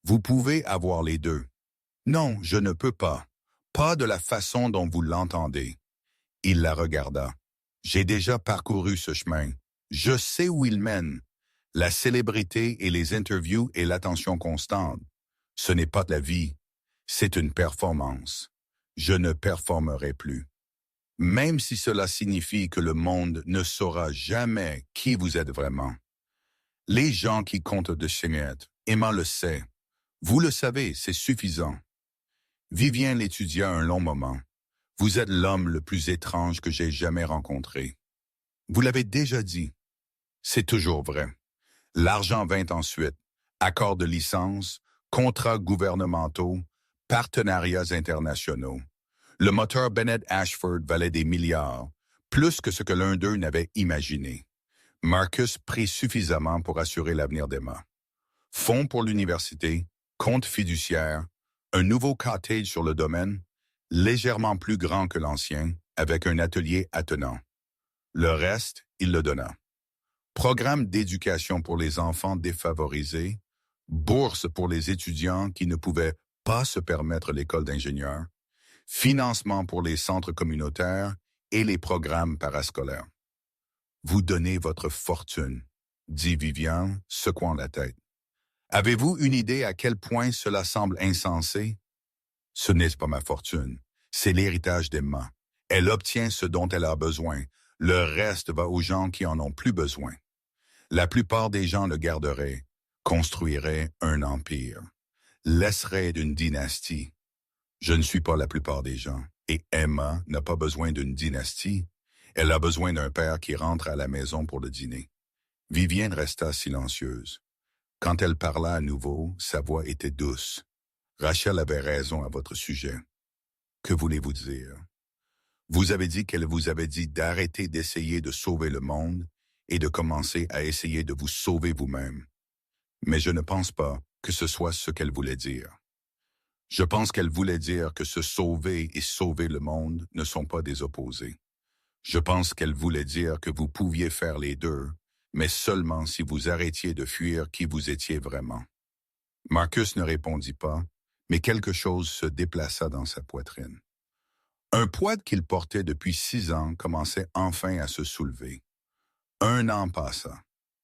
Vous pouvez avoir les deux. » « Non, je ne peux pas. Pas de la façon dont vous l'entendez. » Il la regarda. « J'ai déjà parcouru ce chemin. Je sais où il mène. La célébrité et les interviews et l'attention constante. Ce n'est pas de la vie. C'est une performance. Je ne performerai plus. Même si cela signifie que le monde ne saura jamais qui vous êtes vraiment. Les gens qui comptent de Cheminette, Emma le sait. Vous le savez, c'est suffisant. » Vivienne l'étudia un long moment. « Vous êtes l'homme le plus étrange que j'ai jamais rencontré. Vous l'avez déjà dit. C'est toujours vrai. L'argent vint ensuite. Accords de licence, contrats gouvernementaux, partenariats internationaux. Le moteur Bennett Ashford valait des milliards, plus que ce que l'un d'eux n'avait imaginé. Marcus prit suffisamment pour assurer l'avenir d'Emma. Fonds pour l'université, compte fiduciaire, un nouveau cottage sur le domaine, légèrement plus grand que l'ancien, avec un atelier attenant. Le reste, il le donna. Programme d'éducation pour les enfants défavorisés, bourse pour les étudiants qui ne pouvaient pas se permettre l'école d'ingénieur, financement pour les centres communautaires et les programmes parascolaires. Vous donnez votre fortune, dit Vivian, secouant la tête. Avez-vous une idée à quel point cela semble insensé? Ce n'est pas ma fortune, c'est l'héritage d'Emma. Elle obtient ce dont elle a besoin. Le reste va aux gens qui en ont plus besoin. La plupart des gens le garderaient, construiraient un empire, laisseraient d'une dynastie. Je ne suis pas la plupart des gens, et Emma n'a pas besoin d'une dynastie. Elle a besoin d'un père qui rentre à la maison pour le dîner. Vivienne resta silencieuse. Quand elle parla à nouveau, sa voix était douce. Rachel avait raison à votre sujet. Que voulez-vous dire? Vous avez dit qu'elle vous avait dit d'arrêter d'essayer de sauver le monde et de commencer à essayer de vous sauver vous-même. Mais je ne pense pas que ce soit ce qu'elle voulait dire. Je pense qu'elle voulait dire que se sauver et sauver le monde ne sont pas des opposés. Je pense qu'elle voulait dire que vous pouviez faire les deux, mais seulement si vous arrêtiez de fuir qui vous étiez vraiment. Marcus ne répondit pas, mais quelque chose se déplaça dans sa poitrine. Un poids qu'il portait depuis 6 ans commençait enfin à se soulever. 1 an passa.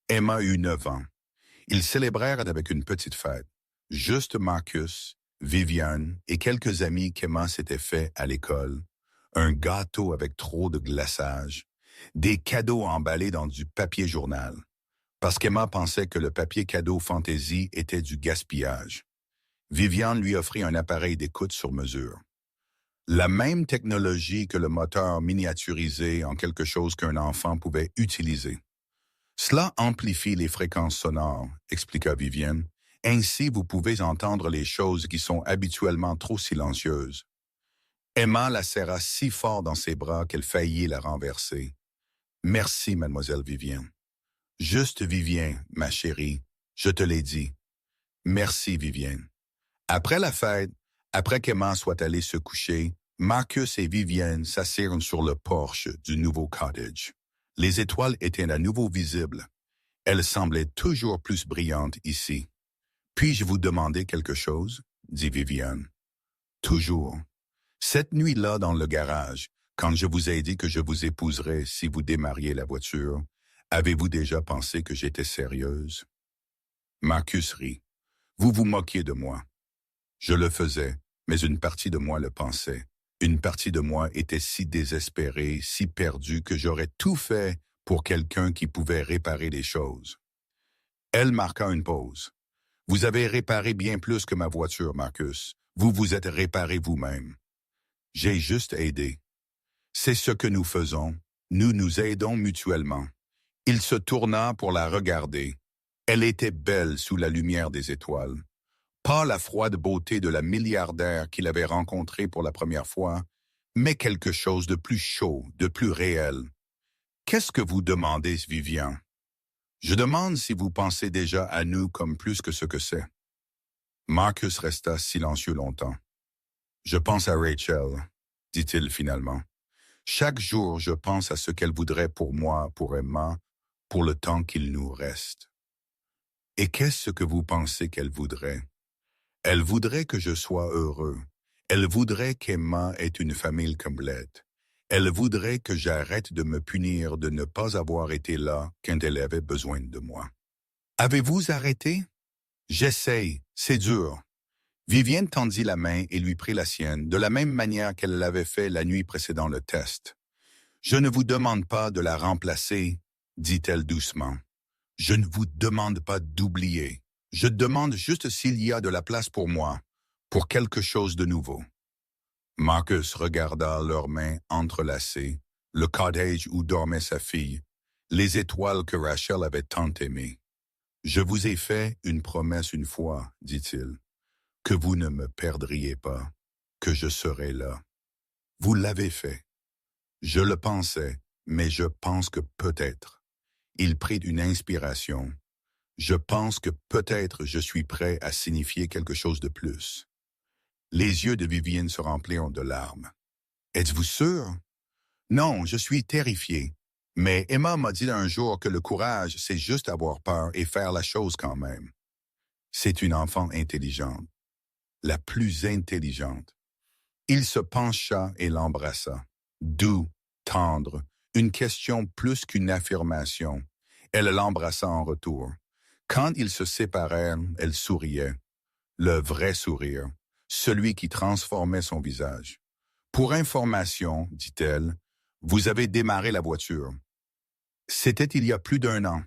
Emma eut 9 ans. Ils célébrèrent avec une petite fête. Juste Marcus, Viviane et quelques amis qu'Emma s'était fait à l'école. Un gâteau avec trop de glaçage. Des cadeaux emballés dans du papier journal. Parce qu'Emma pensait que le papier cadeau fantaisie était du gaspillage. Viviane lui offrit un appareil d'écoute sur mesure. La même technologie que le moteur miniaturisé en quelque chose qu'un enfant pouvait utiliser. Cela amplifie les fréquences sonores, expliqua Vivienne. Ainsi, vous pouvez entendre les choses qui sont habituellement trop silencieuses. Emma la serra si fort dans ses bras qu'elle faillit la renverser. Merci, mademoiselle Vivienne. Juste Vivienne, ma chérie, je te l'ai dit. Merci, Vivienne. Après la fête, après qu'Emma soit allée se coucher, Marcus et Vivienne s'assirent sur le porche du nouveau cottage. Les étoiles étaient à nouveau visibles. Elles semblaient toujours plus brillantes ici. Puis-je vous demander quelque chose? Dit Vivienne. Toujours. Cette nuit-là dans le garage, quand je vous ai dit que je vous épouserais si vous démarriez la voiture, avez-vous déjà pensé que j'étais sérieuse? Marcus rit. Vous vous moquiez de moi. Je le faisais, mais une partie de moi le pensait. Une partie de moi était si désespérée, si perdue que j'aurais tout fait pour quelqu'un qui pouvait réparer les choses. Elle marqua une pause. Vous avez réparé bien plus que ma voiture, Marcus. Vous vous êtes réparé vous-même. J'ai juste aidé. C'est ce que nous faisons. Nous nous aidons mutuellement. Il se tourna pour la regarder. Elle était belle sous la lumière des étoiles. Pas la froide beauté de la milliardaire qu'il avait rencontrée pour la première fois, mais quelque chose de plus chaud, de plus réel. Qu'est-ce que vous demandez, Vivian? Je demande si vous pensez déjà à nous comme plus que ce que c'est. Marcus resta silencieux longtemps. Je pense à Rachel, dit-il finalement. Chaque jour, je pense à ce qu'elle voudrait pour moi, pour Emma, pour le temps qu'il nous reste. Et qu'est-ce que vous pensez qu'elle voudrait? Elle voudrait que je sois heureux. Elle voudrait qu'Emma ait une famille complète. Elle voudrait que j'arrête de me punir de ne pas avoir été là quand elle avait besoin de moi. Avez-vous arrêté? J'essaye, c'est dur. Vivienne tendit la main et lui prit la sienne, de la même manière qu'elle l'avait fait la nuit précédant le test. Je ne vous demande pas de la remplacer, dit-elle doucement. Je ne vous demande pas d'oublier. Je demande juste s'il y a de la place pour moi, pour quelque chose de nouveau. Marcus regarda leurs mains entrelacées, le cottage où dormait sa fille, les étoiles que Rachel avait tant aimées. « Je vous ai fait une promesse une fois, dit-il, que vous ne me perdriez pas, que je serais là. Vous l'avez fait. Je le pensais, mais je pense que peut-être. » Il prit une inspiration. « Je pense que peut-être je suis prêt à signifier quelque chose de plus. » Les yeux de Vivienne se remplirent de larmes. Êtes-vous sûr? Non, je suis terrifié. Mais Emma m'a dit un jour que le courage, c'est juste avoir peur et faire la chose quand même. C'est une enfant intelligente, la plus intelligente. Il se pencha et l'embrassa. Doux, tendre, une question plus qu'une affirmation. Elle l'embrassa en retour. Quand ils se séparèrent, elle souriait. Le vrai sourire, celui qui transformait son visage. Pour information, dit-elle, vous avez démarré la voiture. C'était il y a plus d'1 an.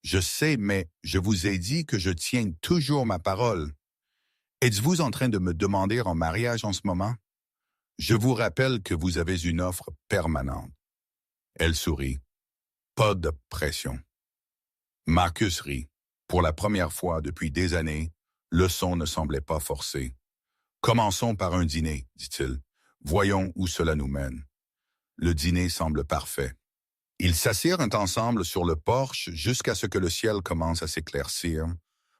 Je sais, mais je vous ai dit que je tiens toujours ma parole. Êtes-vous en train de me demander en mariage en ce moment? Je vous rappelle que vous avez une offre permanente. Elle sourit. Pas de pression. Marcus rit. Pour la première fois depuis des années, le son ne semblait pas forcé. Commençons par un dîner, dit-il. Voyons où cela nous mène. Le dîner semble parfait. Ils s'assirent ensemble sur le porche jusqu'à ce que le ciel commence à s'éclaircir,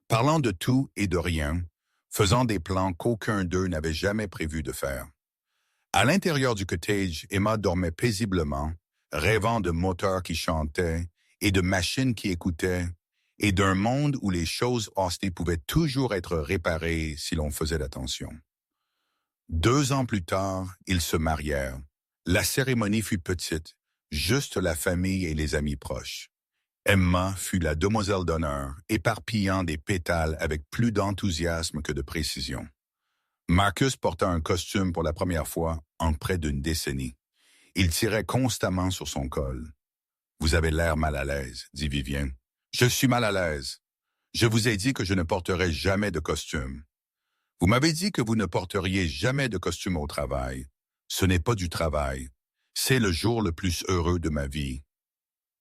parlant de tout et de rien, faisant des plans qu'aucun d'eux n'avait jamais prévu de faire. À l'intérieur du cottage, Emma dormait paisiblement, rêvant de moteurs qui chantaient et de machines qui écoutaient, et d'un monde où les choses hostées pouvaient toujours être réparées si l'on faisait attention. 2 ans plus tard, ils se marièrent. La cérémonie fut petite, juste la famille et les amis proches. Emma fut la demoiselle d'honneur, éparpillant des pétales avec plus d'enthousiasme que de précision. Marcus porta un costume pour la première fois en près d'une décennie. Il tirait constamment sur son col. « Vous avez l'air mal à l'aise, » dit Vivienne. « Je suis mal à l'aise. Je vous ai dit que je ne porterai jamais de costume. Vous m'avez dit que vous ne porteriez jamais de costume au travail. Ce n'est pas du travail. C'est le jour le plus heureux de ma vie.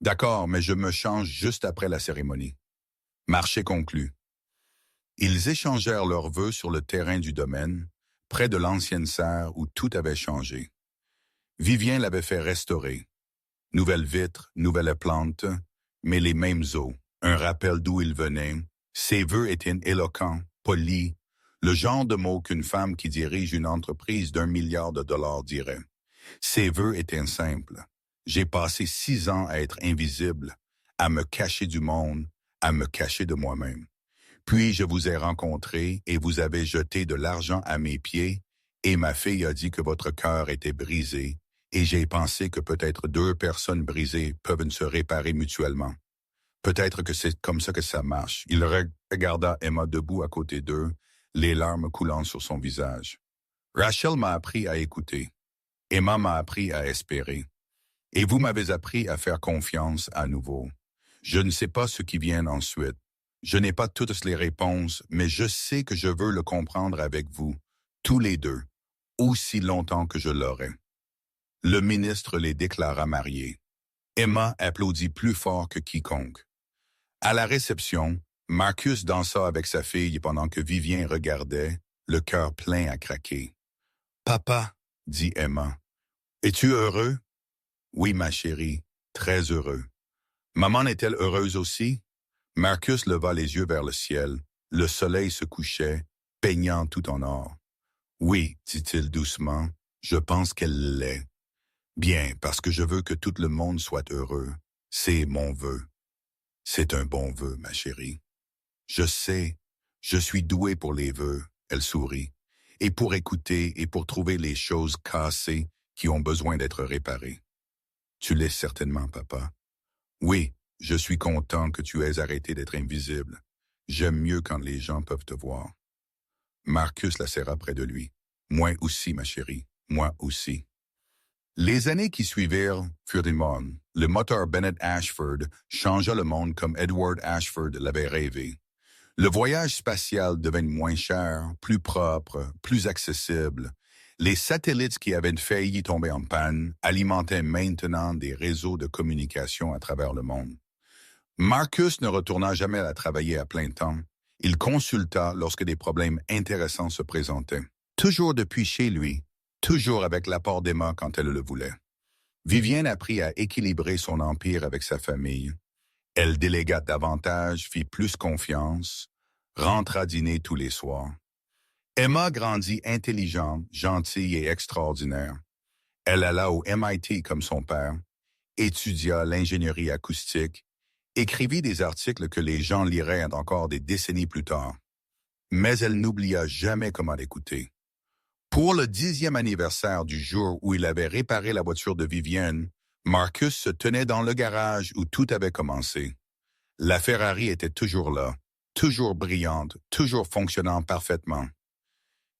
D'accord, mais je me change juste après la cérémonie. » Marché conclu. Ils échangèrent leurs vœux sur le terrain du domaine, près de l'ancienne serre où tout avait changé. Vivien l'avait fait restaurer. Nouvelles vitres, nouvelles plantes, mais les mêmes eaux, un rappel d'où ils venaient. Ses vœux étaient éloquents, polis, le genre de mots qu'une femme qui dirige une entreprise d'1 milliard de dollars dirait. Ses vœux étaient simples. J'ai passé 6 ans à être invisible, à me cacher du monde, à me cacher de moi-même. Puis je vous ai rencontré et vous avez jeté de l'argent à mes pieds et ma fille a dit que votre cœur était brisé et j'ai pensé que peut-être 2 personnes brisées peuvent se réparer mutuellement. Peut-être que c'est comme ça que ça marche. Il regarda Emma debout à côté d'eux, les larmes coulant sur son visage. Rachel m'a appris à écouter. Emma m'a appris à espérer. Et vous m'avez appris à faire confiance à nouveau. Je ne sais pas ce qui vient ensuite. Je n'ai pas toutes les réponses, mais je sais que je veux le comprendre avec vous, tous les deux, aussi longtemps que je l'aurai. Le ministre les déclara mariés. Emma applaudit plus fort que quiconque. À la réception, Marcus dansa avec sa fille pendant que Vivien regardait, le cœur plein à craquer. « Papa, » dit Emma, « es-tu heureux? »« Oui, ma chérie, très heureux. »« Maman est-elle heureuse aussi? » Marcus leva les yeux vers le ciel. Le soleil se couchait, peignant tout en or. « Oui, dit-il doucement, je pense qu'elle l'est. Bien, parce que je veux que tout le monde soit heureux. C'est mon vœu. C'est un bon vœu, ma chérie. Je sais, je suis douée pour les vœux, elle sourit, et pour écouter et pour trouver les choses cassées qui ont besoin d'être réparées. Tu l'es certainement, papa. Oui, je suis content que tu aies arrêté d'être invisible. J'aime mieux quand les gens peuvent te voir. Marcus la serra près de lui. Moi aussi, ma chérie, moi aussi. Les années qui suivirent furent des bonnes. Le moteur Bennett Ashford changea le monde comme Edward Ashford l'avait rêvé. Le voyage spatial devint moins cher, plus propre, plus accessible. Les satellites qui avaient failli tomber en panne alimentaient maintenant des réseaux de communication à travers le monde. Marcus ne retourna jamais à travailler à plein temps. Il consulta lorsque des problèmes intéressants se présentaient. Toujours depuis chez lui, toujours avec l'apport d'Emma quand elle le voulait. Vivienne apprit à équilibrer son empire avec sa famille. Elle délégua davantage, fit plus confiance, rentra dîner tous les soirs. Emma grandit intelligente, gentille et extraordinaire. Elle alla au MIT comme son père, étudia l'ingénierie acoustique, écrivit des articles que les gens liraient encore des décennies plus tard. Mais elle n'oublia jamais comment l'écouter. Pour le 10e anniversaire du jour où il avait réparé la voiture de Vivienne, Marcus se tenait dans le garage où tout avait commencé. La Ferrari était toujours là, toujours brillante, toujours fonctionnant parfaitement.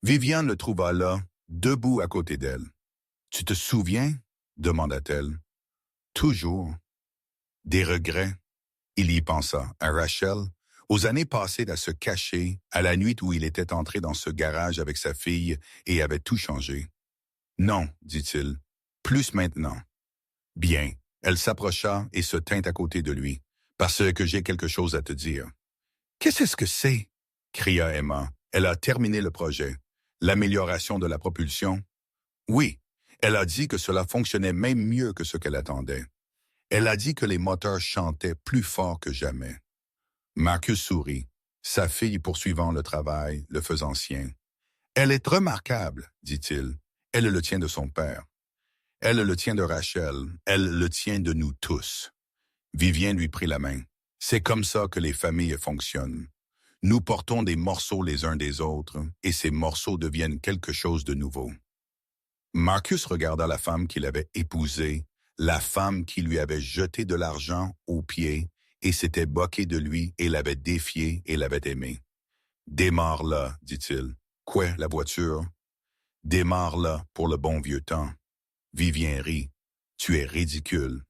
Vivienne le trouva là, debout à côté d'elle. « Tu te souviens ?» demanda-t-elle. « Toujours. » Des regrets. Il y pensa, à Rachel, aux années passées à se cacher, à la nuit où il était entré dans ce garage avec sa fille et avait tout changé. « Non, dit-il, plus maintenant. » Bien, elle s'approcha et se tint à côté de lui, parce que j'ai quelque chose à te dire. « Qu'est-ce que c'est? » cria Emma. Elle a terminé le projet. L'amélioration de la propulsion? Oui, elle a dit que cela fonctionnait même mieux que ce qu'elle attendait. Elle a dit que les moteurs chantaient plus fort que jamais. Marcus sourit, sa fille poursuivant le travail, le faisant sien. « Elle est remarquable, dit-il. Elle le tient de son père. Elle le tient de Rachel. Elle le tient de nous tous. » Vivienne lui prit la main. « C'est comme ça que les familles fonctionnent. Nous portons des morceaux les uns des autres, et ces morceaux deviennent quelque chose de nouveau. » Marcus regarda la femme qu'il avait épousée, la femme qui lui avait jeté de l'argent aux pieds et s'était moquée de lui et l'avait défié et l'avait aimé. « Démarre-la, dit-il. « Quoi, la voiture? »« Démarre-la pour le bon vieux temps. » Vivien rit. « Tu es ridicule. »«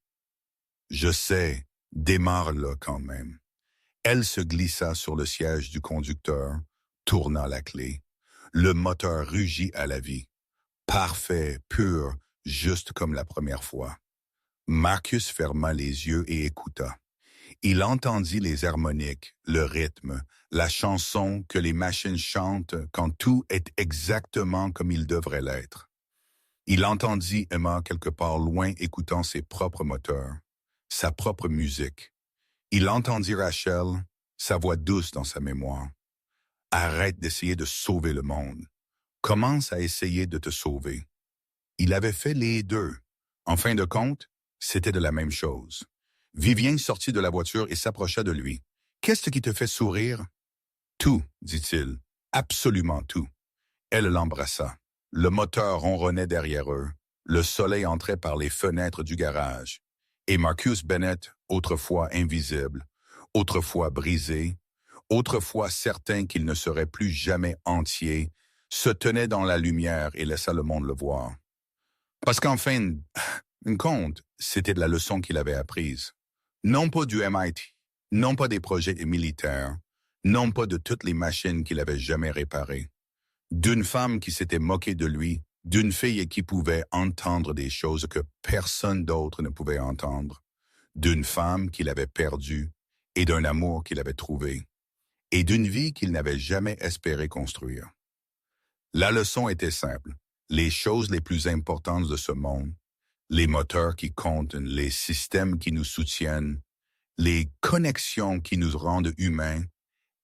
Je sais, démarre-la quand même. » Elle se glissa sur le siège du conducteur, tourna la clé. Le moteur rugit à la vie. Parfait, pur, juste comme la première fois. Marcus ferma les yeux et écouta. Il entendit les harmoniques, le rythme, la chanson que les machines chantent quand tout est exactement comme il devrait l'être. Il entendit Emma quelque part loin écoutant ses propres moteurs, sa propre musique. Il entendit Rachel, sa voix douce dans sa mémoire. « Arrête d'essayer de sauver le monde. Commence à essayer de te sauver. » Il avait fait les deux. En fin de compte, c'était de la même chose. Vivien sortit de la voiture et s'approcha de lui. « Qu'est-ce qui te fait sourire? »« Tout, dit-il. Absolument tout. » Elle l'embrassa. Le moteur ronronnait derrière eux. Le soleil entrait par les fenêtres du garage. Et Marcus Bennett, autrefois invisible, autrefois brisé, autrefois certain qu'il ne serait plus jamais entier, se tenait dans la lumière et laissa le monde le voir. Parce qu'en fin de compte, c'était de la leçon qu'il avait apprise. Non pas du MIT, non pas des projets militaires, non pas de toutes les machines qu'il avait jamais réparées. D'une femme qui s'était moquée de lui, d'une fille qui pouvait entendre des choses que personne d'autre ne pouvait entendre, d'une femme qu'il avait perdue et d'un amour qu'il avait trouvé, et d'une vie qu'il n'avait jamais espéré construire. La leçon était simple. Les choses les plus importantes de ce monde, les moteurs qui comptent, les systèmes qui nous soutiennent, les connexions qui nous rendent humains,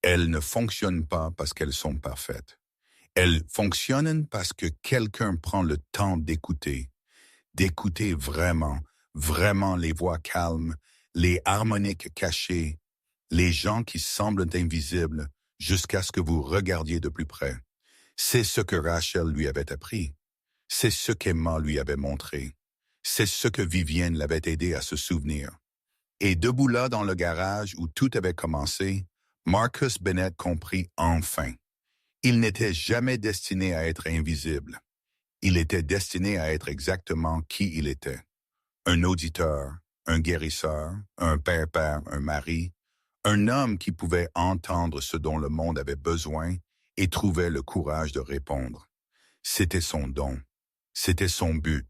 elles ne fonctionnent pas parce qu'elles sont parfaites. Elles fonctionnent parce que quelqu'un prend le temps d'écouter vraiment, vraiment les voix calmes, les harmoniques cachées, les gens qui semblent invisibles jusqu'à ce que vous regardiez de plus près. C'est ce que Rachel lui avait appris. C'est ce qu'Emma lui avait montré. C'est ce que Vivienne l'avait aidé à se souvenir. Et debout là dans le garage où tout avait commencé, Marcus Bennett comprit enfin. Il n'était jamais destiné à être invisible. Il était destiné à être exactement qui il était. Un auditeur, un guérisseur, un père-père, un mari, un homme qui pouvait entendre ce dont le monde avait besoin et trouvait le courage de répondre. C'était son don. C'était son but.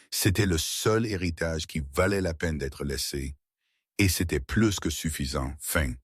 C'était le seul héritage qui valait la peine d'être laissé. Et c'était plus que suffisant. Fin.